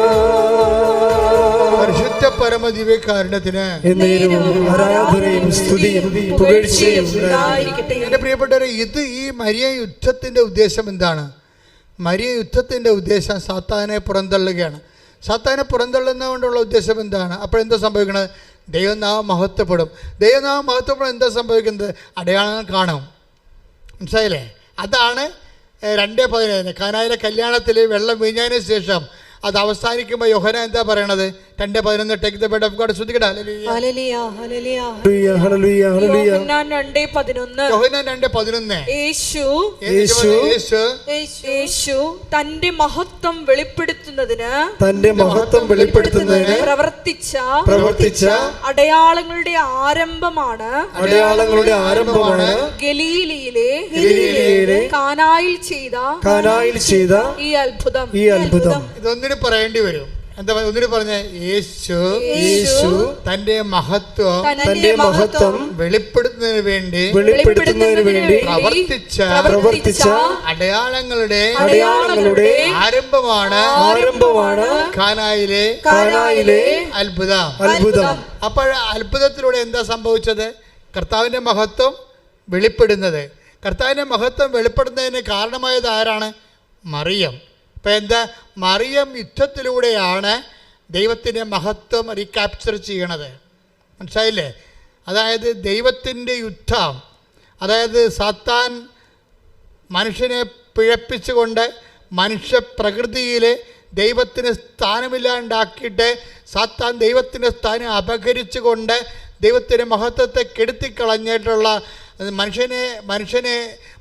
പരിശുദ്ധ പരമദിവ്യകാരുണ്യത്തിന് ആരാധനയും സ്തുതിയും പുകഴ്ചയും. എൻ്റെ പ്രിയപ്പെട്ടവരെ, ഈ മരിയ യുദ്ധത്തിൻ്റെ ഉദ്ദേശം എന്താണ്? മരിയ യുദ്ധത്തിൻ്റെ ഉദ്ദേശം സാത്താനെ പുറന്തള്ളുകയാണ്. സാത്താനെ പുറന്തള്ളുന്നതുകൊണ്ടുള്ള ഉദ്ദേശം എന്താണ്? അപ്പോഴെന്താ സംഭവിക്കുന്നത്? ദൈവനാമം മഹത്വപ്പെടും. ദൈവനാമം മഹത്വപ്പെടും. എന്താ സംഭവിക്കുന്നത്? അടയാളങ്ങൾ കാണും. മനസ്സിലായില്ലേ? അതാണ് 2:17 കാനായിലെ കല്യാണത്തിൽ വെള്ളം വീഞ്ഞതിന് ശേഷം അത് അവസാനിക്കുമ്പോൾ യോഹന്നാൻ എന്താ പറയണത്? 2:11 take the word of God. ശ്രദ്ധിക്കട്ടെ. ഹല്ലേലൂയ ഹല്ലേലൂയ. യോഹന്നാൻ 2:11 യേശു തന്റെ മഹത്വം വെളിപ്പെടുത്തുന്നതിന് പ്രവർത്തിച്ച അടയാളങ്ങളുടെ ആരംഭമാണ് ഗലീലയിലെ കാനായിൽ ചെയ്ത ഈ അത്ഭുതം. ഇതൊന്നിന് പറയേണ്ടി വരും. എന്താ ഒന്നിന് പറഞ്ഞ? യേശു തന്റെ മഹത്വം വെളിപ്പെടുത്തുന്നതിന് വേണ്ടി പ്രവർത്തിച്ച അടയാളങ്ങളുടെ ആരംഭമാണ് കാനായിലെ അത്ഭുതം. അപ്പോൾ അത്ഭുതത്തിലൂടെ എന്താ സംഭവിച്ചത്? കർത്താവിന്റെ മഹത്വം വെളിപ്പെടുന്നത്. കർത്താവിന്റെ മഹത്വം വെളിപ്പെടുന്നതിന് കാരണമായത് ആരാണ്? മറിയം. ഇപ്പം എന്താ? മറിയം യുദ്ധത്തിലൂടെയാണ് ദൈവത്തിൻ്റെ മഹത്വം റീക്യാപ്ചർ ചെയ്യണത്. മനസ്സിലായില്ലേ? അതായത് ദൈവത്തിൻ്റെ യുദ്ധം, അതായത് സാത്താൻ മനുഷ്യനെ പിഴപ്പിച്ചുകൊണ്ട് മനുഷ്യപ്രകൃതിയിൽ ദൈവത്തിന് സ്ഥാനമില്ലാണ്ടാക്കിയിട്ട് സാത്താൻ ദൈവത്തിൻ്റെ സ്ഥാനം അപഹരിച്ചുകൊണ്ട് ദൈവത്തിൻ്റെ മഹത്വത്തെ കെടുത്തിക്കളഞ്ഞിട്ടുള്ള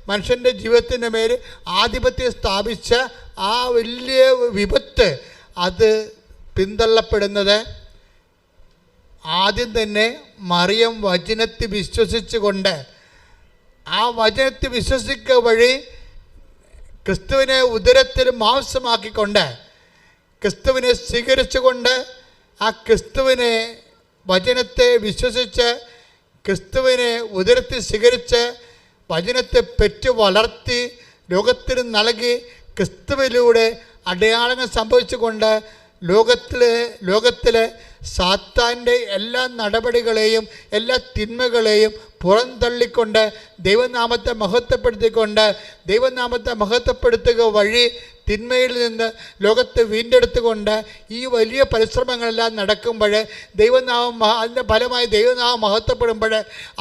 മനുഷ്യൻ്റെ ജീവിതത്തിൻ്റെ മേൽ ആധിപത്യം സ്ഥാപിച്ച ആ വലിയ വിപത്ത്, അത് പിന്തള്ളപ്പെടുന്നത് ആദ്യം തന്നെ മറിയം വചനത്തിൽ വിശ്വസിച്ചുകൊണ്ട്, ആ വചനത്തിൽ വിശ്വസിക്കുക വഴി ക്രിസ്തുവിനെ ഉദരത്തിൽ മാംസമാക്കിക്കൊണ്ട് ക്രിസ്തുവിനെ സ്വീകരിച്ചുകൊണ്ട് ആ ക്രിസ്തുവിനെ വചനത്തെ വിശ്വസിച്ച് ക്രിസ്തുവിനെ ഉദരത്തിൽ സ്വീകരിച്ച് വചനത്തെ പെറ്റു വളർത്തി ലോകത്തിന് നൽകി ക്രിസ്തുവിലൂടെ അടയാളങ്ങൾ സംഭവിച്ചുകൊണ്ട് ലോകത്തിലെ സാത്താൻ്റെ എല്ലാ നടപടികളെയും എല്ലാ തിന്മകളെയും പുറന്തള്ളിക്കൊണ്ട് ദൈവനാമത്തെ മഹത്വപ്പെടുത്തിക്കൊണ്ട് ദൈവനാമത്തെ മഹത്വപ്പെടുത്തുക വഴി തിന്മയിൽ നിന്ന് ലോകത്തെ വീണ്ടെടുത്തുകൊണ്ട് ഈ വലിയ പരിശ്രമങ്ങളെല്ലാം നടക്കുമ്പോൾ അതിൻ്റെ ഫലമായി ദൈവനാമം മഹത്വപ്പെടുമ്പോൾ,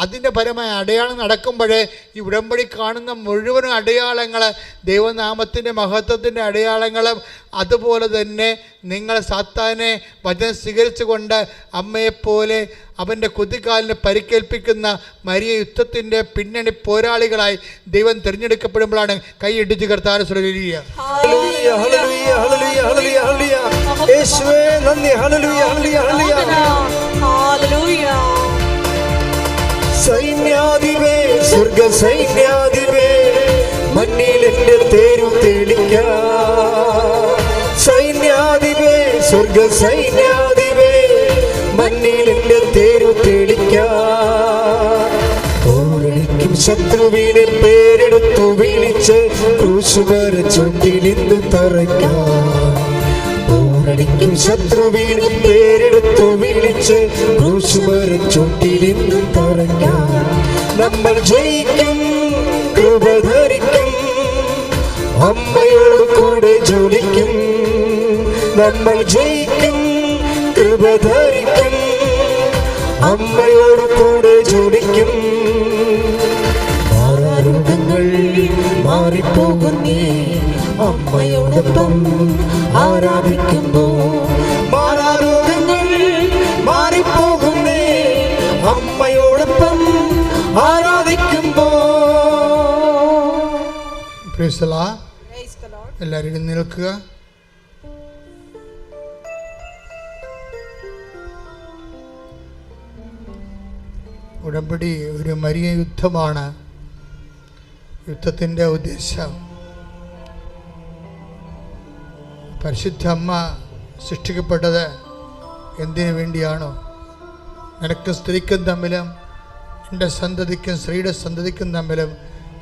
അതിൻ്റെ ഫലമായി അടയാളം നടക്കുമ്പോൾ ഈ ഉടമ്പടി കാണുന്ന മുഴുവൻ അടയാളങ്ങൾ ദൈവനാമത്തിൻ്റെ മഹത്വത്തിൻ്റെ അടയാളങ്ങളും, അതുപോലെ തന്നെ നിങ്ങൾ സാത്താനെ വചനം സ്വീകരിച്ചുകൊണ്ട് അമ്മയെപ്പോലെ അവൻ്റെ കുതികാലിന് പരിക്കേൽപ്പിക്കുന്ന മരിയ യുദ്ധത്തിൻ്റെ പിന്നണി പോരാളികളായി ദൈവം തിരഞ്ഞെടുക്കപ്പെടുമ്പോഴാണ് കൈയിടിച്ച് കർത്താവിനെ സ്തുതിക്കുക. സൈന്യാധിപേ, സ്വർഗ സൈന്യാധിപേ, മണ്ണിൽ എന്റെ തേരു തെളിക്കാം. സൈന്യാധിപേ, സ്വർഗ സൈന്യാധിപേ, മണ്ണിൽ എന്റെ തേരു തെളിക്കാം. ഓരണിക്കും ശത്രുവിനെ പേരെടുത്തു വിളിച്ച് ക്രൂശുമര ചുണ്ടിലിന്ന് തറയ്ക്കാം. ഓരണിക്കും ശത്രുവിനെ പേരെടുത്തു വിളിച്ച് ക്രൂശുമര ചുണ്ടിലിന്ന് തറയ്ക്കാം. നമ്മൾ ജയിക്കും, കൃപ ധരിക്കും, അമ്മയോട് കൂടെ ജോലിക്കും. നമ്മൾ ജയിക്കും, കൃപ ധരിക്കും, അമ്മയോട് കൂടെ ജോലിക്കും. മാറാരോഗങ്ങൾ മാറിപ്പോകുന്നേ അമ്മയോടൊപ്പം ആരാധിക്കുമ്പോ. മാറാരോഗങ്ങൾ മാറിപ്പോകുന്നേ അമ്മയോടൊപ്പം ആരാധിക്കുമ്പോ. എല്ലാവരും എഴുന്നേൽക്കുക. ഉടമ്പടി ഒരു മരിയ യുദ്ധമാണ്. യുദ്ധത്തിൻ്റെ ഉദ്ദേശം പരിശുദ്ധ അമ്മ സൃഷ്ടിക്കപ്പെട്ടത് എന്തിനു വേണ്ടിയാണോ? നിനക്കും സ്ത്രീക്കും തമ്മിലും എൻ്റെ സന്തതിക്കും സ്ത്രീയുടെ സന്തതിക്കും തമ്മിലും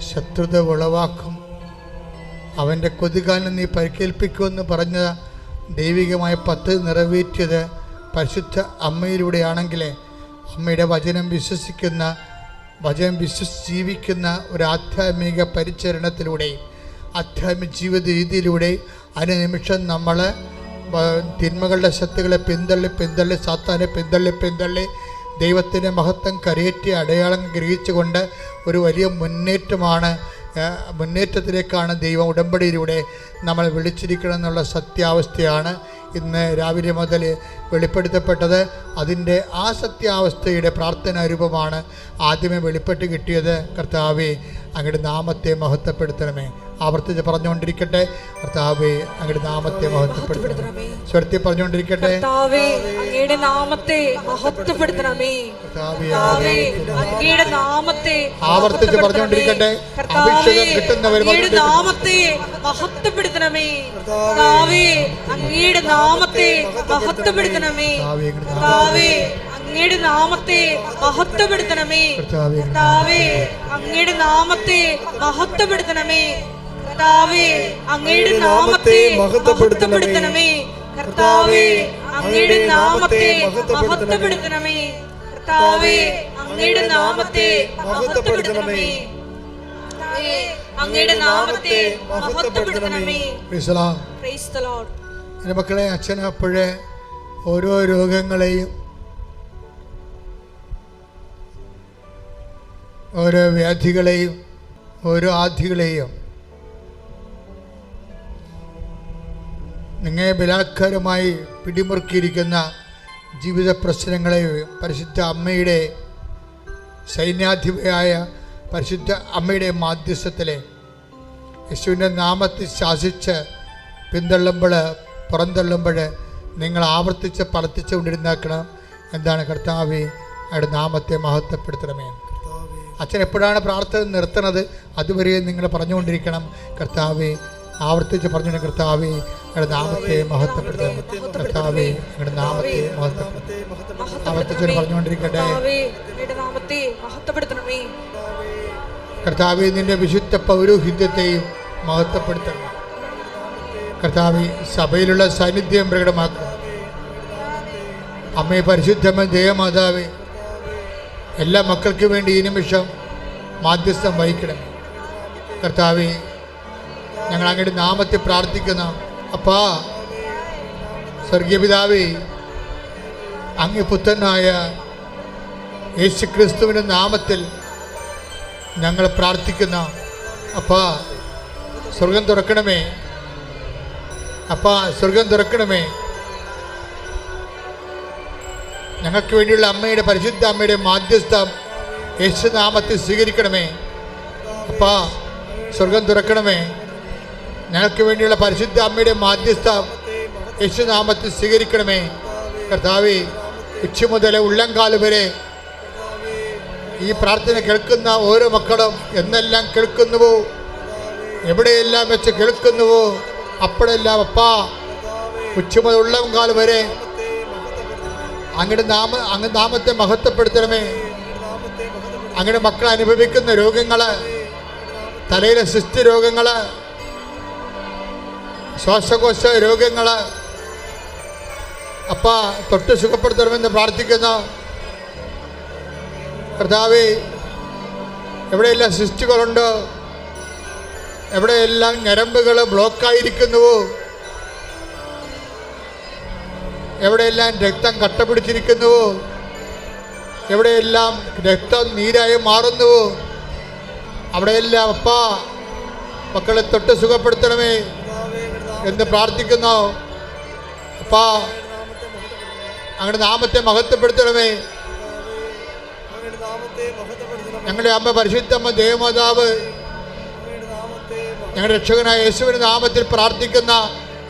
ശത്രുത ഉളവാക്കും, അവൻ്റെ കൊതുകാലിന് നീ പരിക്കേൽപ്പിക്കുമെന്ന് പറഞ്ഞ ദൈവികമായ പദ്ധതി നിറവേറ്റിയത് പരിശുദ്ധ അമ്മയിലൂടെയാണെങ്കിൽ, അമ്മയുടെ വചനം വിശ്വസിക്കുന്ന, വചനം ജീവിക്കുന്ന ഒരു ആധ്യാത്മിക പരിചരണത്തിലൂടെ, ആധ്യാത്മിക ജീവിത രീതിയിലൂടെ അനുനിമിഷം നമ്മൾ തിന്മകളുടെ ശക്തികളെ പിന്തള്ളി സാത്താനെ പിന്തള്ളി ദൈവത്തിൻ്റെ മഹത്വം കരയേറ്റി അടയാളം ഗ്രഹിച്ചുകൊണ്ട് ഒരു വലിയ മുന്നേറ്റത്തിലേക്കാണ് ദൈവം ഉടമ്പടിയിലൂടെ നമ്മൾ വിളിച്ചിരിക്കണം എന്നുള്ള സത്യാവസ്ഥയാണ് ഇന്ന് രാവിലെ മുതൽ വെളിപ്പെടുത്തപ്പെട്ടത്. അതിൻ്റെ ആ സത്യാവസ്ഥയുടെ പ്രാർത്ഥനാ രൂപമാണ് ആദ്യമേ വെളിപ്പെട്ട് കിട്ടിയത്. കർത്താവേ, അങ്ങയുടെ നാമത്തെ മഹത്വപ്പെടുത്തണമേ. ആവർത്തിച്ച് പറഞ്ഞുകൊണ്ടിരിക്കട്ടെ, കർത്താവേ, അങ്ങയുടെ നാമത്തെ മഹത്വപ്പെടുത്തണമേ. സ്വരത്തിൽ പറഞ്ഞുകൊണ്ടിരിക്കട്ടെ, അങ്ങയുടെ നാമത്തെ മഹത്വപ്പെടുത്തണമേ. അങ്ങയുടെ നാമത്തെ ആവർത്തിച്ച് പറഞ്ഞുകൊണ്ടിരിക്കട്ടെ. അഭിഷേകം കിട്ടുന്നവർ നാമത്തെ മഹത്വപ്പെടുത്തണമേ. അങ്ങയുടെ നാമത്തെ മഹത്വപ്പെടുത്തണമേ. അങ്ങയുടെ നാമത്തെ മഹത്വപ്പെടുത്തണമേ. അങ്ങയുടെ നാമത്തെ മഹത്വപ്പെടുത്തണമേ. അങ്ങയുടെ നാമത്തെ മഹത്വപ്പെടുത്തണമേ. അങ്ങയുടെ നാമത്തെ മഹത്വപ്പെടുത്തണമേ. അങ്ങയുടെ നാമത്തെ മഹത്വപ്പെടുത്തണമേ. അങ്ങയുടെ നാമത്തെ മഹത്വപ്പെടുത്തണമേ. Praise the Lord. എൻ്റെ മക്കളെ, അച്ഛൻ അപ്പോഴേ ഓരോ രോഗങ്ങളെയും ഓരോ വ്യാധികളെയും ഓരോ ആധികളെയും നിങ്ങളെ ബലാത്കാരമായി പിടിമുറുക്കിയിരിക്കുന്ന ജീവിത പ്രശ്നങ്ങളെ പരിശുദ്ധ അമ്മയുടെ സൈന്യാധിപയായ പരിശുദ്ധ അമ്മയുടെ മാധ്യസ്ഥത്തിലെ യേശുവിൻ്റെ നാമത്തിൽ ശാസിച്ച് പിന്തള്ളുമ്പോൾ പുറന്തള്ളുമ്പോൾ നിങ്ങൾ ആവർത്തിച്ച് കൊണ്ടിരുന്നാക്കണം. എന്താണ്? കർത്താവേ, അയാളുടെ നാമത്തെ മഹത്വപ്പെടുത്തണമേ. അച്ഛൻ എപ്പോഴാണ് പ്രാർത്ഥന നിർത്തുന്നത് അതുവരെ നിങ്ങൾ പറഞ്ഞുകൊണ്ടിരിക്കണം. കർത്താവേ, ആവർത്തിച്ച് പറഞ്ഞു, കർത്താവേ, അയാളുടെ നാമത്തെ മഹത്വപ്പെടുത്തണം. കർത്താവേ, അയാളുടെ നാമത്തെ മഹത്വപ്പെടുത്തണം. ആവർത്തിച്ച് പറഞ്ഞുകൊണ്ടിരിക്കട്ടെ. കർത്താവേ, നിന്റെ വിശുദ്ധ പൗരോഹിത്യത്തെയും മഹത്വപ്പെടുത്തണം. കർത്താവേ, സഭയിലുള്ള സാന്നിധ്യം പ്രകടമാക്കും. അമ്മയെ പരിശുദ്ധമ ദേവമാതാവേ, എല്ലാ മക്കൾക്ക് വേണ്ടി ഈ നിമിഷം മാധ്യസ്ഥം വഹിക്കണം. കർത്താവേ, ഞങ്ങൾ അങ്ങയുടെ നാമത്തിൽ പ്രാർത്ഥിക്കുന്നു. അപ്പാ, സ്വർഗീയ പിതാവേ, അങ്ങ് പുത്രനായ യേശു ക്രിസ്തുവിൻ്റെ നാമത്തിൽ ഞങ്ങൾ പ്രാർത്ഥിക്കുന്ന അപ്പാ, സ്വർഗം തുറക്കണമേ. അപ്പാ, സ്വർഗം തുറക്കണമേ. ഞങ്ങൾക്ക് വേണ്ടിയുള്ള അമ്മയുടെ, പരിശുദ്ധ അമ്മയുടെ മാധ്യസ്ഥം യേശുനാമത്തിൽ സ്വീകരിക്കണമേ. അപ്പാ, സ്വർഗം തുറക്കണമേ. ഞങ്ങൾക്ക് വേണ്ടിയുള്ള പരിശുദ്ധ അമ്മയുടെ മാധ്യസ്ഥം യേശുനാമത്തിൽ സ്വീകരിക്കണമേ. കർത്താവേ, ഉച്ച മുതൽ ഉള്ളംകാല് വരെ ഈ പ്രാർത്ഥന കേൾക്കുന്ന ഓരോ മക്കളും എന്നെല്ലാം കേൾക്കുന്നുവോ, എവിടെയെല്ലാം വെച്ച് കേൾക്കുന്നുവോ അപ്പോഴെല്ലാം അപ്പാ, ഉച്ച മുതൽ ഉള്ളംകാല് വരെ അങ്ങയുടെ നാമത്തെ മഹത്വപ്പെടുത്തണമേ. അങ്ങയുടെ മക്കൾ അനുഭവിക്കുന്ന രോഗങ്ങൾ, തലയിലെ സിസ്റ്റ് രോഗങ്ങൾ, ശ്വാസകോശ രോഗങ്ങൾ അപ്പാ തൊട്ട് സുഖപ്പെടുത്തണമെന്ന് പ്രാർത്ഥിക്കുന്നു. കർത്താവേ, എവിടെയെല്ലാം സിസ്റ്റുകളുണ്ടോ, എവിടെയെല്ലാം ഞരമ്പുകൾ ബ്ലോക്കായിരിക്കുന്നുവോ, എവിടെയെല്ലാം രക്തം കട്ട പിടിച്ചിരിക്കുന്നുവോ, എവിടെയെല്ലാം രക്തം നീരായി മാറുന്നുവോ അവിടെയെല്ലാം അപ്പാ മക്കളെ തൊട്ട് സുഖപ്പെടുത്തണമേ എന്ന് പ്രാർത്ഥിക്കുന്നു. അപ്പാ, അങ്ങയുടെ നാമത്തെ മഹത്വപ്പെടുത്തണമേ. ഞങ്ങളുടെ അമ്മ, പരിശുദ്ധമ്മ, ദേവമാതാവ്, ഞങ്ങളുടെ രക്ഷകനായ യേശുവിന്റെ നാമത്തിൽ പ്രാർത്ഥിക്കുന്ന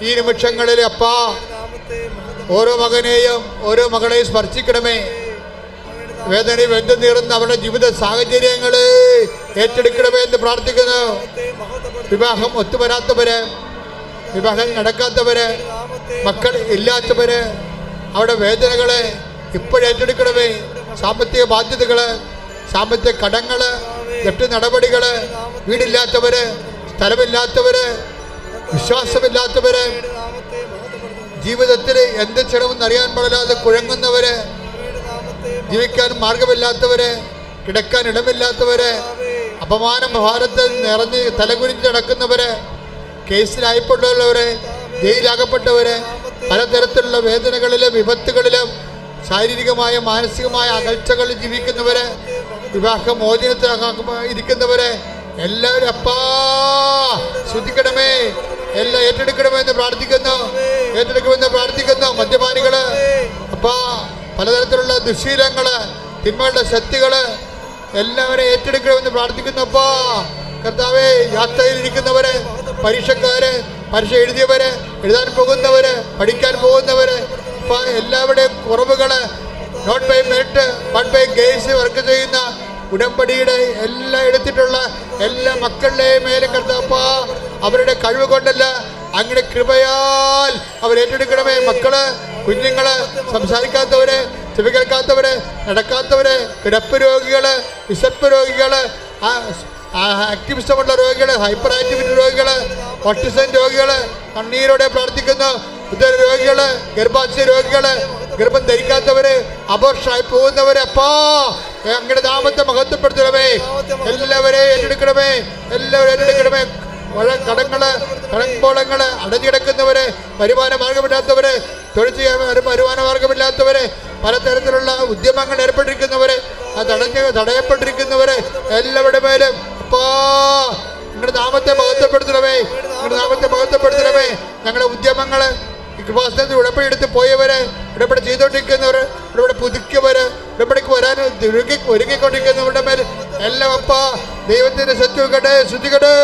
ഈ നിമിഷങ്ങളിൽ അപ്പാ, ഓരോ മകനെയും ഓരോ മകളെയും സ്പർശിക്കണമേ. വേദനയും വെന്തു നീറുന്ന അവരുടെ ജീവിത സാഹചര്യങ്ങളെ ഏറ്റെടുക്കണമേ എന്ന് പ്രാർത്ഥിക്കുന്നു. വിവാഹം ഒത്തുവരാത്തവര്, വിവാഹം നടക്കാത്തവര്, മക്കൾ ഇല്ലാത്തവര്, അവരുടെ വേദനകളെ ഇപ്പോഴേറ്റെടുക്കണമേ. സാമ്പത്തിക ബാധ്യതകള്, സാമ്പത്തിക കടങ്ങള്, ജപ്തി നടപടികള്, വീടില്ലാത്തവര്, സ്ഥലമില്ലാത്തവര്, വിശ്വാസമില്ലാത്തവര്, ജീവിതത്തിൽ എന്ത് ചെയ്യണമെന്ന് അറിയാൻ പാടില്ലാതെ കുഴങ്ങുന്നവര്, ജീവിക്കാൻ മാർഗമില്ലാത്തവര്, കിടക്കാൻ ഇടമില്ലാത്തവര്, അപമാനം ഭാരത്തിൽ നിറഞ്ഞ് തലകുനിച്ച് നടക്കുന്നവര്, കേസിലായപ്പെട്ടുള്ളവര്, ജയിലാകപ്പെട്ടവര്, പലതരത്തിലുള്ള വേദനകളിലും വിപത്തുകളിലും ശാരീരികമായ മാനസികമായ അകൽച്ചകളിൽ ജീവിക്കുന്നവര്, വിവാഹമോചനത്തിൽ ഇരിക്കുന്നവര് എല്ലാവരും അപ്പാ ശ്രദ്ധിക്കണമേ. എല്ലാം ഏറ്റെടുക്കണമെന്ന് പ്രാർത്ഥിക്കുന്നു. ഏറ്റെടുക്കുമെന്ന് പ്രാർത്ഥിക്കുന്നു. മദ്യപാനികള് അപ്പാ, പലതരത്തിലുള്ള ദുശീലങ്ങള്, തിന്മകളുടെ ശക്തികള് എല്ലാവരെയും ഏറ്റെടുക്കണമെന്ന് പ്രാർത്ഥിക്കുന്നു. അപ്പാ കർത്താവേ, യാത്രയിലിരിക്കുന്നവര്, പരീക്ഷക്കാര്, പരീക്ഷ എഴുതിയവര്, എഴുതാൻ പോകുന്നവര്, പഠിക്കാൻ പോകുന്നവര്, അപ്പാ എല്ലാവരുടെയും കുറവുകള്, not by merit but by grace work ചെയ്യുന്ന ഉടമ്പടിയുടെ എല്ലാം എടുത്തിട്ടുള്ള എല്ലാ മക്കളുടെയും മേലെ കർത്താപ്പാ, അവരുടെ കഴിവ് കൊണ്ടല്ല അങ്ങയുടെ കൃപയാൽ അവർ ഏറ്റെടുക്കണമേ. മക്കള്, കുഞ്ഞുങ്ങള്, സംസാരിക്കാത്തവര്, ചെവി കേൾക്കാത്തവര്, നടക്കാത്തവര്, കിടപ്പ് രോഗികള്, വിശപ്പ് രോഗികള്, ആക്ടിവിസമുള്ള രോഗികള്, ഹൈപ്പർ ആക്ടിവിറ്റി രോഗികള്, ഓട്ടിസം രോഗികള് കണ്ണീരോടെ പ്രാർത്ഥിക്കുന്നു. ഉദര രോഗികള്, ഗർഭാശയ രോഗികള്, ഗർഭം ധരിക്കാത്തവര്, അബോർഷനായി പോകുന്നവര് അപ്പാ അങ്ങയുടെ നാമത്തെ മഹത്വപ്പെടുത്തണമേ. എല്ലാവരെയും ഏറ്റെടുക്കണമേ. എല്ലാവരും ഏറ്റെടുക്കണമേ. കടങ്ങള്, കടമ്പോളങ്ങള് അടഞ്ഞിടക്കുന്നവര്, വരുമാന മാർഗമില്ലാത്തവര്, തൊഴിൽ ചെയ്യാൻ വരുമാന മാർഗമില്ലാത്തവര്, പലതരത്തിലുള്ള ഉദ്യമങ്ങൾ ഏർപ്പെട്ടിരിക്കുന്നവര്, തടയപ്പെട്ടിരിക്കുന്നവര് എല്ലാവരുടെ മേലും അപ്പാ നിങ്ങളുടെ നാമത്തെ മഹത്വപ്പെടുത്തണമേ. നിങ്ങളുടെ നാമത്തെ മഹത്വപ്പെടുത്തണമേ. ഞങ്ങളുടെ ഉദ്യമങ്ങള്, കൃപാസനത്തിൽ ഉടമ്പടി എടുത്ത് പോയവര്, ഉടമ്പടി ചെയ്തോണ്ടിരിക്കുന്നവര്, ഉടമ്പടി പുതുക്കിയവര്, ഉടമ്പടിക്ക് വരാൻ ഒരുങ്ങിക്കൊണ്ടിരിക്കുന്നവരുടെ മേൽ എല്ലാം അപ്പാ ദൈവത്തിന്റെ ശത്രുക്കട്ടെ, ശുദ്ധിക്കട്ടെ,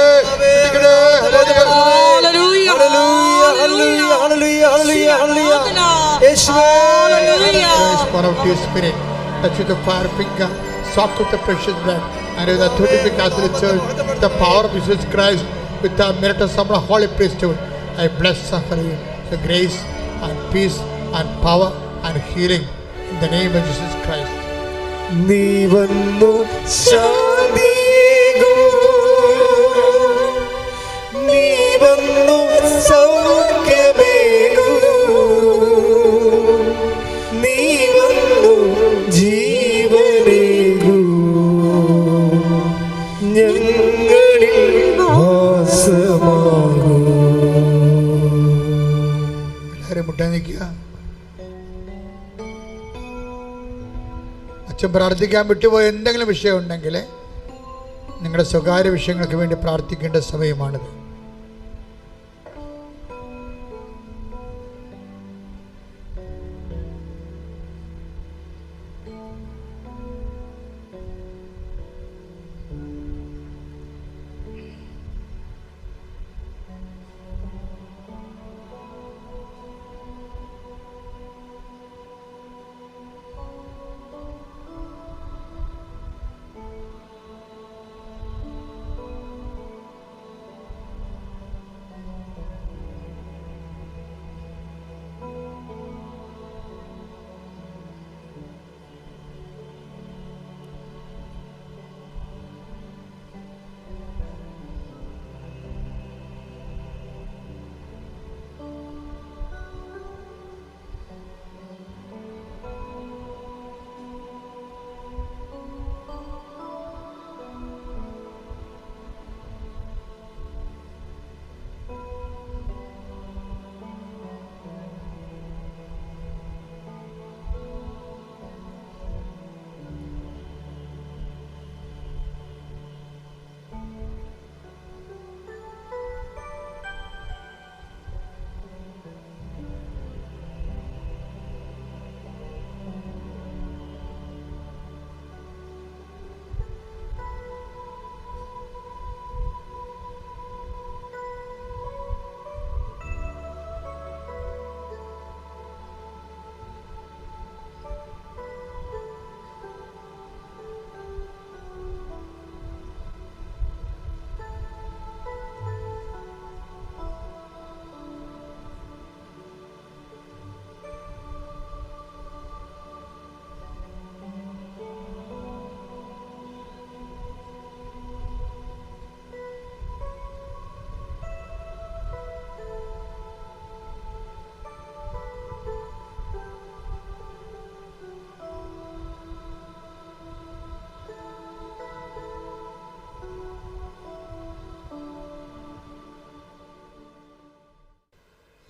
touch with the fire finger, soak with the precious blood, and with the authority of the Catholic Church, with the power of Jesus Christ, with the merit of some holy priesthood, I bless for you the grace and peace and power and healing in the name of Jesus Christ. നീ വന്നു ശാന്തിയേകൂ, നീ വന്നു സൗഖ്യമേകൂ, നീ വന്നു ജീവനേകൂ, ഞങ്ങളിൽ വാസമാ അച്ഛൻ പ്രാർത്ഥിക്കാൻ വിട്ടുപോയ എന്തെങ്കിലും വിഷയം ഉണ്ടെങ്കിൽ നിങ്ങളുടെ സ്വകാര്യ വിഷയങ്ങൾക്ക് വേണ്ടി പ്രാർത്ഥിക്കേണ്ട സമയമാണിത്.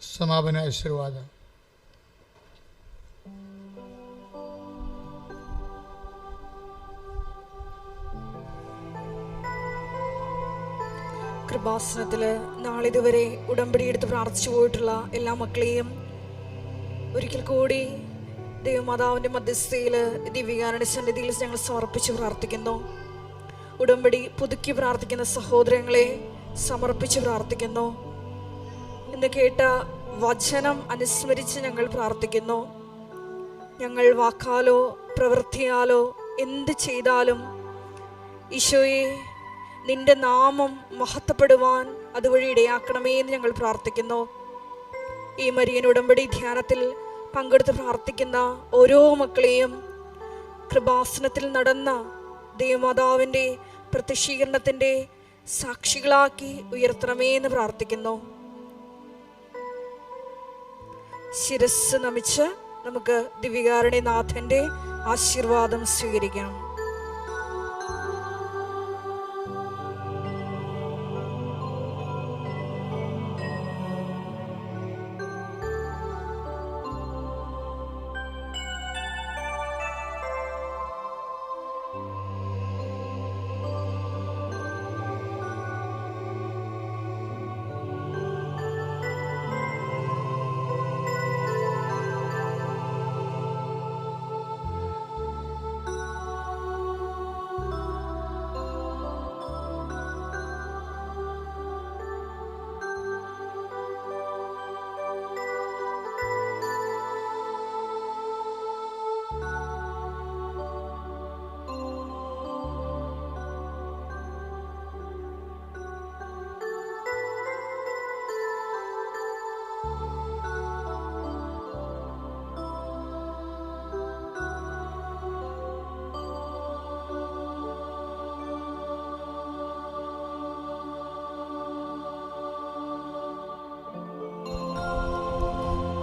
സമാപന ആശീർവാദം. കൃപാസനത്തില് നാളിതുവരെ ഉടമ്പടി എടുത്ത് പ്രാർത്ഥിച്ചു പോയിട്ടുള്ള എല്ലാ മക്കളെയും ഒരിക്കൽ കൂടി ദൈവമാതാവിൻ്റെ മധ്യസ്ഥയില് ദിവ്യകാരുണ്യ സന്നിധിയിൽ ഞങ്ങൾ സമർപ്പിച്ച് പ്രാർത്ഥിക്കുന്നു. ഉടമ്പടി പുതുക്കി പ്രാർത്ഥിക്കുന്ന സഹോദരങ്ങളെ സമർപ്പിച്ച് പ്രാർത്ഥിക്കുന്നു. ഇന്ന് കേട്ട വചനം അനുസ്മരിച്ച് ഞങ്ങൾ പ്രാർത്ഥിക്കുന്നു. ഞങ്ങൾ വാക്കാലോ പ്രവൃത്തിയാലോ എന്ത് ചെയ്താലും ഈശോയെ നിന്റെ നാമം മഹത്വപ്പെടുവാൻ അതുവഴി ഇടയാക്കണമേ എന്ന് ഞങ്ങൾ പ്രാർത്ഥിക്കുന്നു. ഈ മരിയൻ ഉടമ്പടി ധ്യാനത്തിൽ പങ്കെടുത്ത് പ്രാർത്ഥിക്കുന്ന ഓരോ മക്കളെയും കൃപാസനത്തിൽ നടന്ന ദൈവമാതാവിൻ്റെ പ്രത്യക്ഷീകരണത്തിൻ്റെ സാക്ഷികളാക്കി ഉയർത്തണമേ എന്ന് പ്രാർത്ഥിക്കുന്നു. ശിരസ് നമിച്ച് നമുക്ക് ദിവ്യകാരുണ്യനാഥന്റെ ആശീർവാദം സ്വീകരിക്കാം.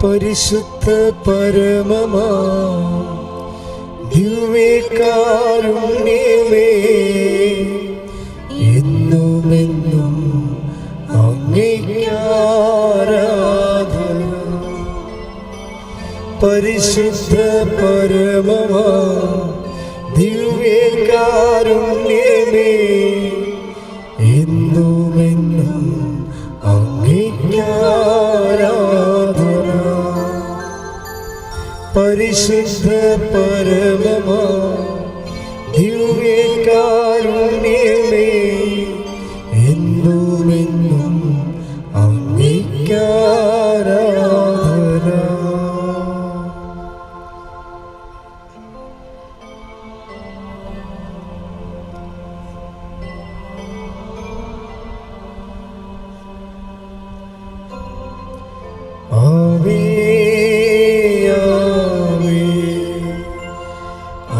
പരിശുദ്ധ പരമമാ ദിവ്യകാരുണ്യമേ, എന്നുമെന്നും അങ്ങേക്ക് ആരാധന. പരിശുദ്ധ പരമമാ കാരുണ്യമേ എന്നുമെന്നും അങ്ങേക്കാരാധന. പരിശുദ്ധ പരമമാ ദിവ്യകാരുണ്യമേ എന്നുമെന്നും അങ്ങേക്കാരാധന. ആമേ ആമേ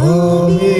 ആമേ